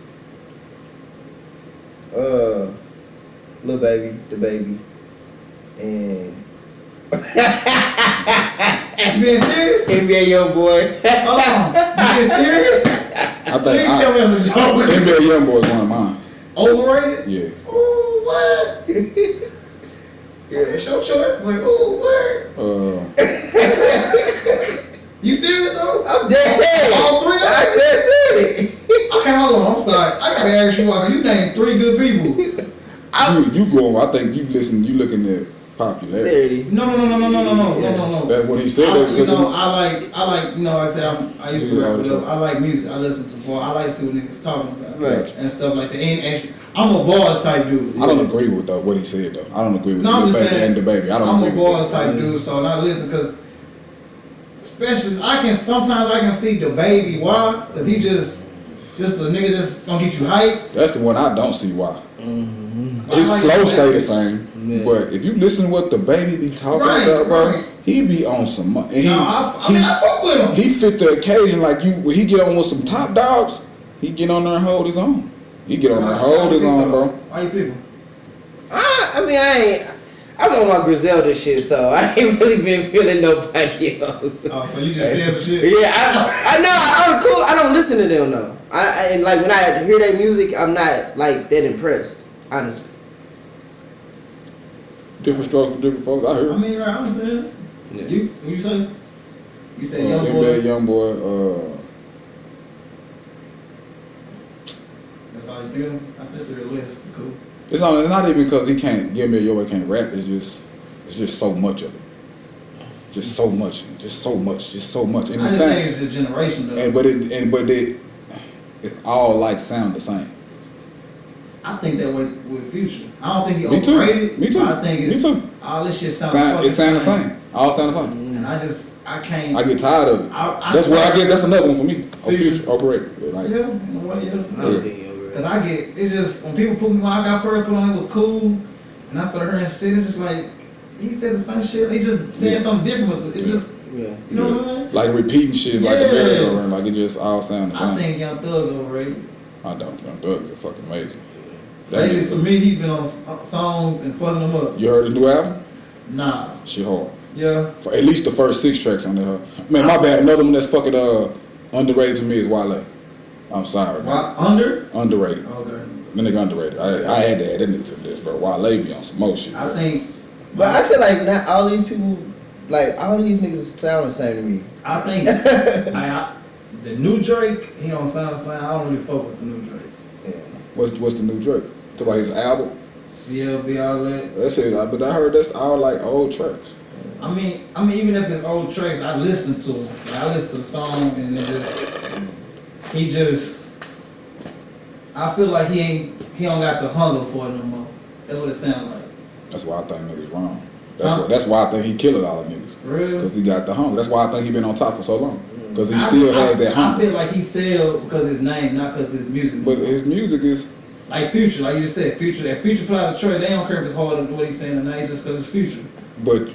Lil Baby, The Baby, and You being serious? NBA Youngboy. Hold on. You being serious? Please tell me it's a joke. NBA Youngboy is one of mine. Overrated? Yeah. Ooh, what? Yeah. It's your choice. Like, ooh, what? You serious though? I'm dead. All three of them? I just said it. Okay, hold on. I'm sorry. I gotta ask you why. You named three good people. You going? I think you listen. You looking at popularity. Dirty. No. That's what he said. I like. You know, like I said, I used to rap. I like music. I listen to bars. I like to see what niggas talking about. Right. And stuff like that. And actually, I'm a bars type dude. I don't agree with what he said though. I don't agree with I'm the just baby saying, and the baby. I don't I'm agree a with bars that. type dude, so I listen because, especially sometimes I can see the baby. Why? Because he just a nigga just gonna get you hype. That's the one I don't see why. Mm-hmm. His flow stay the same, but if you listen to what the baby be talking about, bro, he be on some. And I fuck with him. He fit the occasion like you. When he get on with some top dogs, he get on there and hold his own. He get on there and hold his own, bro. Why you people? I'm on my Griselda shit, so I ain't really been feeling nobody else. Oh, so you just said some shit? Yeah, I know. I'm cool. I don't listen to them though. I like when I hear their music, I'm not like that impressed. Honestly. Different strokes for different folks. I hear. I mean, right, I understand. Yeah. You say? You said young boy. NBA Youngboy. That's all you feel? I said through the list. Cool. It's not even because he can't give me a yo. Can't rap. It's just so much of it. Just so much. And I just think it's the generation though. But it all like sound the same. I think that with Future. I don't think he Me too. overrated. Me too. I think it's Me too. all this shit sound It sound the same. All sound the same. And I can't. I get tired of it. That's why I guess that's another one for me. Future overrated. Like, Yeah, you know what? Yeah. I don't think he overrated. Cause I get, it's just when people when I got first put on, it was cool, and I started hearing shit. It's just like he says the same shit. He just saying something different with it. It's just, you know what I'm saying? Like repeating shit like a merry-go-round. Like it just all sound the same. I think Young Thug overrated. I don't. Young Thug is fucking amazing. Lately, to me, he been on songs and fucking them up. You heard his new album? Nah. Shit hard. Yeah. For at least the first 6 tracks on there. Man, my bad. Another one that's fucking underrated to me is Wale. I'm sorry. Why underrated? Okay. That nigga underrated. I had to add that nigga to this, bro. Wale be on some more shit. I think. But I feel like not all these people, like all these niggas sound the same to me. I think the new Drake, he don't sound the same. I don't really fuck with the new Drake. Yeah. What's the new Drake? Talk about his album? CLB, all that. That's it. But I heard that's all like old tracks. I mean, even if it's old tracks, I listen to them. Like, I listen to the song, and I feel like he don't got the hunger for it no more. That's what it sounds like. That's why I think niggas wrong. That's why I think he killing all the niggas. For real? Because he got the hunger. That's why I think he been on top for so long. Because he still has that hunger. I feel like he sell because of his name, not because of his music. But his music is Like Future, like you just said, Future. If Future put out a track, they don't care if it's hard what he's saying tonight just because it's Future. But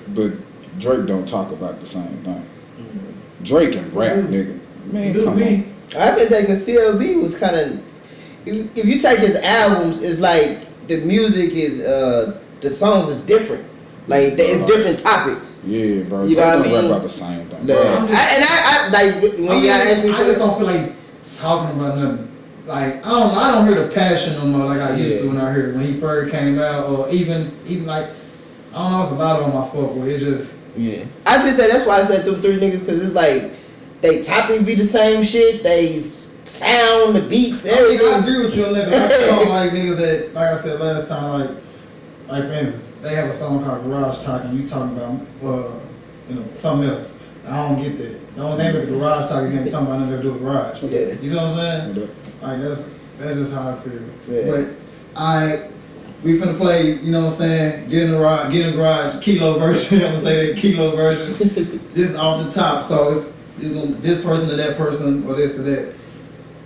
Drake don't talk about the same thing. Mm-hmm. Drake and rap, nigga. Man, come on. I feel like cause CLB was kind of. If you take his albums, it's like the music is the songs is different. Like it's different topics. Yeah, bro. You know what I mean? Rap about the same thing. No. I like when you ask me. I just don't feel like talking about nothing. Like I don't hear the passion no more like I used to when I heard when he first came out, or even like I don't know, it's a lot on my fuck with. It's just I feel say that's why I said them three niggas, because it's like they topics be the same shit, they sound, the beats, everything. I agree with you on that. I don't like niggas that, like I said last time, like for instance, they have a song called Garage Talk and you talking about something else. I don't get that. Don't name it the Garage Talk if you ain't talking about nothing to do with garage. Yeah. You see what I'm saying? Like that's just how I feel. Yeah. But we finna play, you know what I'm saying, get in the garage, kilo version, I'm gonna say that kilo version. This is off the top, so it's gonna this person to that person or this or that.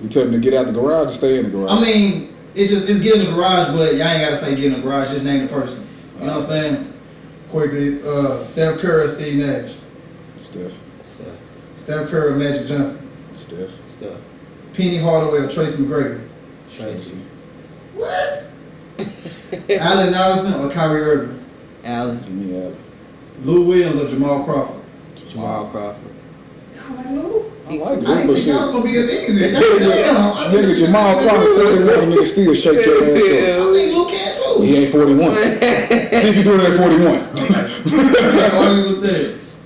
You tell them to get out the garage or stay in the garage? I mean, it's get in the garage, but y'all ain't gotta say get in the garage, just name the person. You know what I'm saying? Quickly, it's Steph Curry, Steve Nash. Steph Curry, Magic Johnson. Steph. Penny Hardaway or Tracy McGrady. Tracy. What? Allen Iverson or Kyrie Irving. Allen. Give me Allen. Lou Williams or Jamal Crawford. Jamal Crawford. Y'all like Lou? I like I didn't think y'all was gonna be this easy. Nigga, Jamal Crawford 41, nigga still shake your ass up. I think Lou can too. He ain't 41. See if you doing it at 41. Only with that.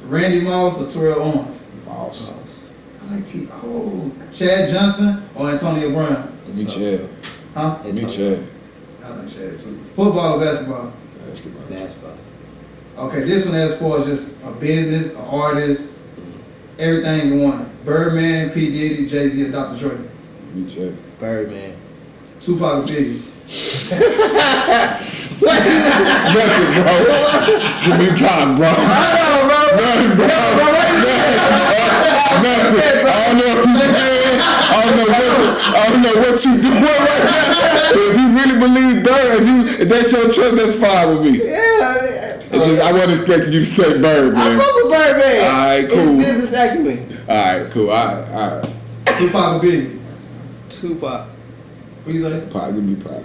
Randy Moss or Terrell Owens. Moss. I like Chad Johnson or Antonio Brown. Give me Chad. Huh? Give me Chad. I like Chad too. Football or basketball? Basketball. Okay, this one as far as just a business, an artist, everything in one. Birdman, P. Diddy, Jay-Z, or Dr. Dre. Give me Chad. Birdman. Tupac or Biggie. Nothing, bro. Give me Con, bro. Nothing, bro. Nothing. I don't know if you did. I don't know what you doing right now. But if you really believe Bird, if that's your choice, that's fine with me. Yeah. I wasn't expecting you to say Bird, man. I fuck with Birdman. Alright, cool. It's business acumen. Alright, cool. Alright. Tupac or Biggie. Tupac. What you say? Pop, give me Pop.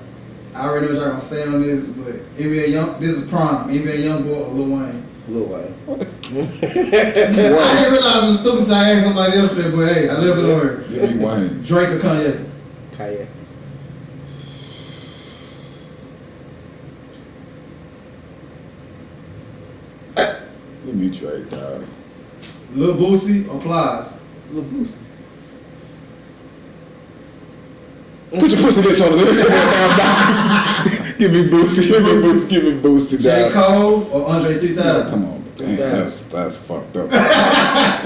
I already know what y'all gonna say on this, but this is prime. NBA Youngboy or Lil Wayne. Lil Wayne. I didn't realize it was stupid, so I asked somebody else that, but hey, I live it on her. Give me Wayne. Drake or Kanye? Kanye. Give me Drake, dog. Lil Boosie or Plies? Lil Boosie. Put your pussy lips on the lip. Give me Boosie. Give me Boosie, J. dog. Cole or Andre 3000? Come on, damn, that's fucked up.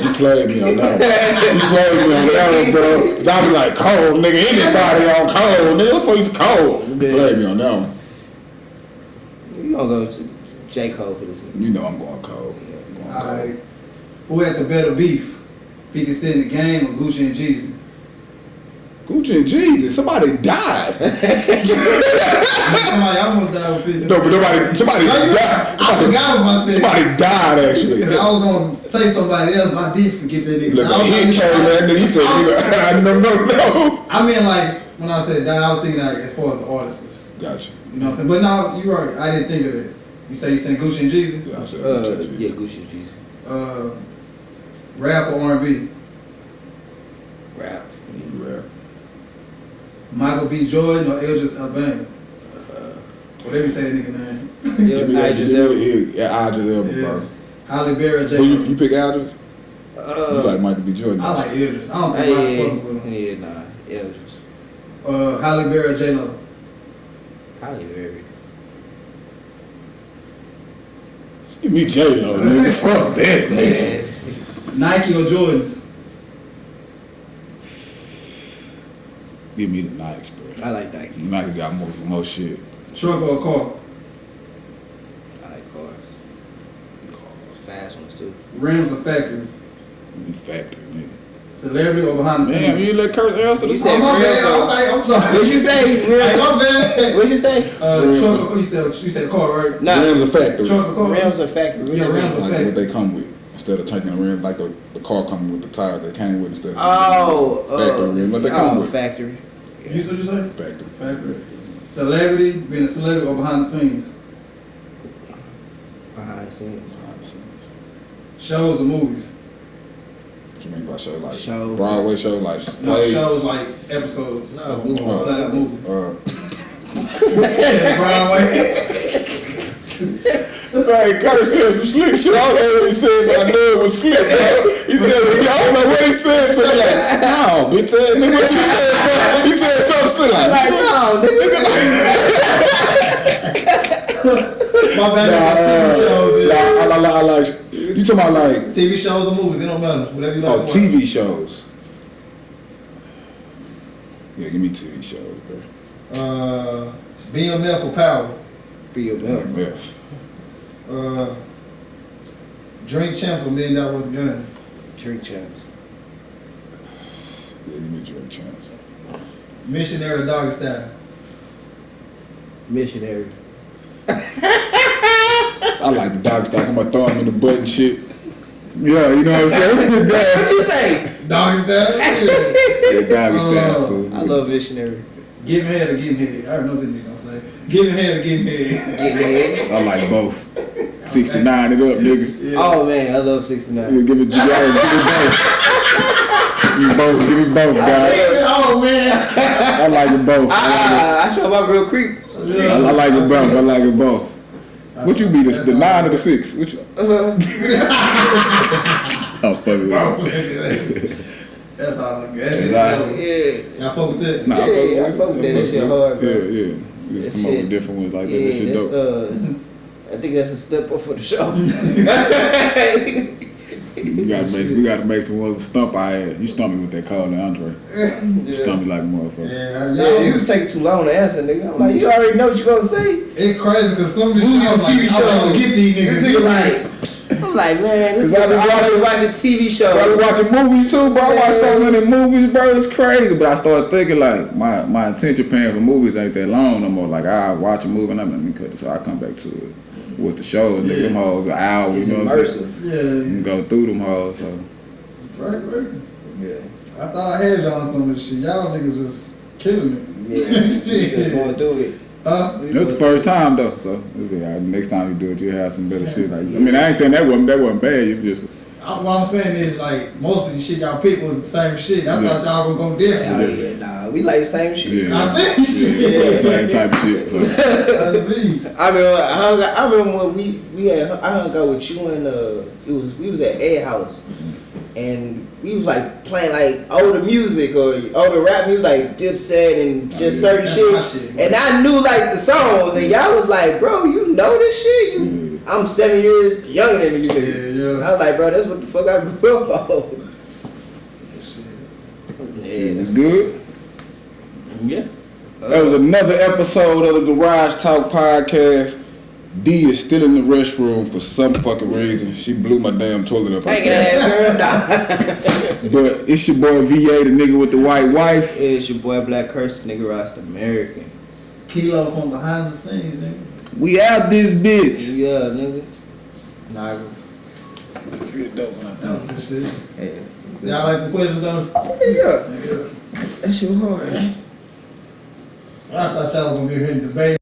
You played me on that one. You played me on that one, bro. 'Cause I be like, Cole, nigga, anybody on Cole, nigga, what's for he's Cole? You played me on that one. You gonna go to J. Cole for this one. You know I'm going Cole. Alright. Who had the better beef? 50 Cent in the Game or Gucci and Jeezy? Gucci and Jesus, somebody died. Somebody almost died with 50. No, but somebody died. I forgot about that. Somebody died, actually. Because I was going to say somebody else, but I did forget that nigga. Look, he came, man, he said, no. I mean, like, when I said died, I was thinking like as far as the artists. Gotcha. You know what I'm saying? But no, you're right. I didn't think of it. You saying Gucci and Jeezy? Yeah, I said Yeah, Gucci and Jeezy. Rap or R&B? Rap. Rap. Michael B. Jordan or Idris Elba? Whatever you say that nigga name. Idris Elba. Yeah, Idris Elba, bro. Halle Berry or J. Who you pick Idris? You like Michael B. Jordan? I like Idris. I don't think I fuck with him. Yeah, nah. Idris. Halle Berry or J. Lo? Halle Berry. Give me J-Lo, nigga. Fuck that, man. Nike or Jordans? Give me the Nikes, bro. I like Nike. Nike got more shit. Truck or car? I like cars. Fast ones too. Rims or factory? Give me factory, nigga. Celebrity or behind the Damn, scenes? you let Kurt answer the You said song. My real, bad. so- I'm sorry. What'd you say? Hey, my bad. What'd you say? Trunk. You said car, right? Nah, Rims are factory. Trunk or car. rims are factory. Yeah, rims are Like factory. what they come with. Instead of taking a rim, like the car coming with the tires they came with instead of factory rim, what they come with. Factory. You what you say? Factory. Factory. Celebrity, being a celebrity or behind the scenes? Behind the scenes. Behind the scenes. Shows or movies? What you mean by show? Like Shows. Broadway show, like No, plays? shows like episodes. No, movie. Flat out movie. Yeah, Broadway. Hey, Kurt said some slick shit. I don't know what he said, but I knew it was slick, bro. He said, I don't know what he said to me. Like, no, bitch, tell me what you said. He said something slick. Like, No, nigga. My bad. TV shows. I like, you talking about like, TV shows or movies? It don't matter. Whatever you like. oh, TV shows. Yeah, give me TV shows, bro. BMF or Power? BMF. Yeah. Drink Champs or $1 Million Worth of Gun? Drink champs. Yeah, give me Drink Champs. Missionary or Doggy Style? Missionary. I like the dog style. I'm gonna throw him in the butt and shit. Yeah, you know what I'm saying? What you say? Doggy Style? Yeah. Yeah, doggy style, fool. I love missionary. Giving head or getting head? I already know what this nigga gonna say. Giving head or getting head? Getting head. I like both. 69 it up, nigga. Yeah. Oh man, I love 69. Yeah, give me both. Give me both, guys. Oh man. I like it both. I show my real creep. I like it both. I like it both. What you be, the 9 or the 6? What you? Oh, fuck it. That's all I got. That's it. Right. Yeah. Y'all fuck with that? Nah, Yeah, I fuck with that. That shit hard, bro. Yeah. You just That come up shit- with different ones like that. Yeah, That shit that's dope. I think that's a step up for the show. We gotta make some other stump I had. You stumped me with that call, Andre. You stumped me like a motherfucker. Yeah, Yeah, you was taking too long to answer, nigga. I'm like, you already know what you gonna say. It's crazy because some of the Who your shows, TV like, show? I'm trying to get these niggas. This nigga like, I'm like, man, this Cause I nigga be always watching TV I shows. was watching movies too, bro. I watch so many movies, bro. It's crazy. But I started thinking like my attention span for movies ain't that long no more. Like I watch a movie and I'm like, let me cut this, so I come back to it. With the shows, nigga, them hoes an hour. It's You know what I'm saying? immersive. Yeah. You can go through them hoes. So Right. Yeah. I thought I had y'all on some of this shit. Y'all niggas was killing it. Yeah. Just going through it. Huh? it was the first time though. So next time you do it, you have some better shit. Like I mean, I ain't saying that wasn't bad. You just What I'm saying is, like, most of the shit y'all picked was the same shit. I thought y'all were gonna go different. Yeah, nah, we like the same shit. yeah, I see shit. yeah, same type of shit. So. I see. I remember when I hung out with you and we was at Ed House and we was like playing like older music or older rap music like Dipset and just certain That's my shit. shit, And I knew like the songs and y'all was like, bro, you know this shit? I'm 7 years younger than you niggas. Yeah. I was like, bro, that's what the fuck I grew up on. Shit was good. Yeah. That was another episode of the Garage Talk podcast. D is still in the restroom for some fucking reason. She blew my damn toilet up. Hanging ass girl, nah. But it's your boy VA, the nigga with the white wife. It's your boy Black Curse, nigga Rasta American. Kilo from behind the scenes, nigga. We out this bitch. Yeah, nigga. Nah, Shit. hey. Y'all like the questions though? Yeah. That shit hard. I thought y'all was gonna be here and debate.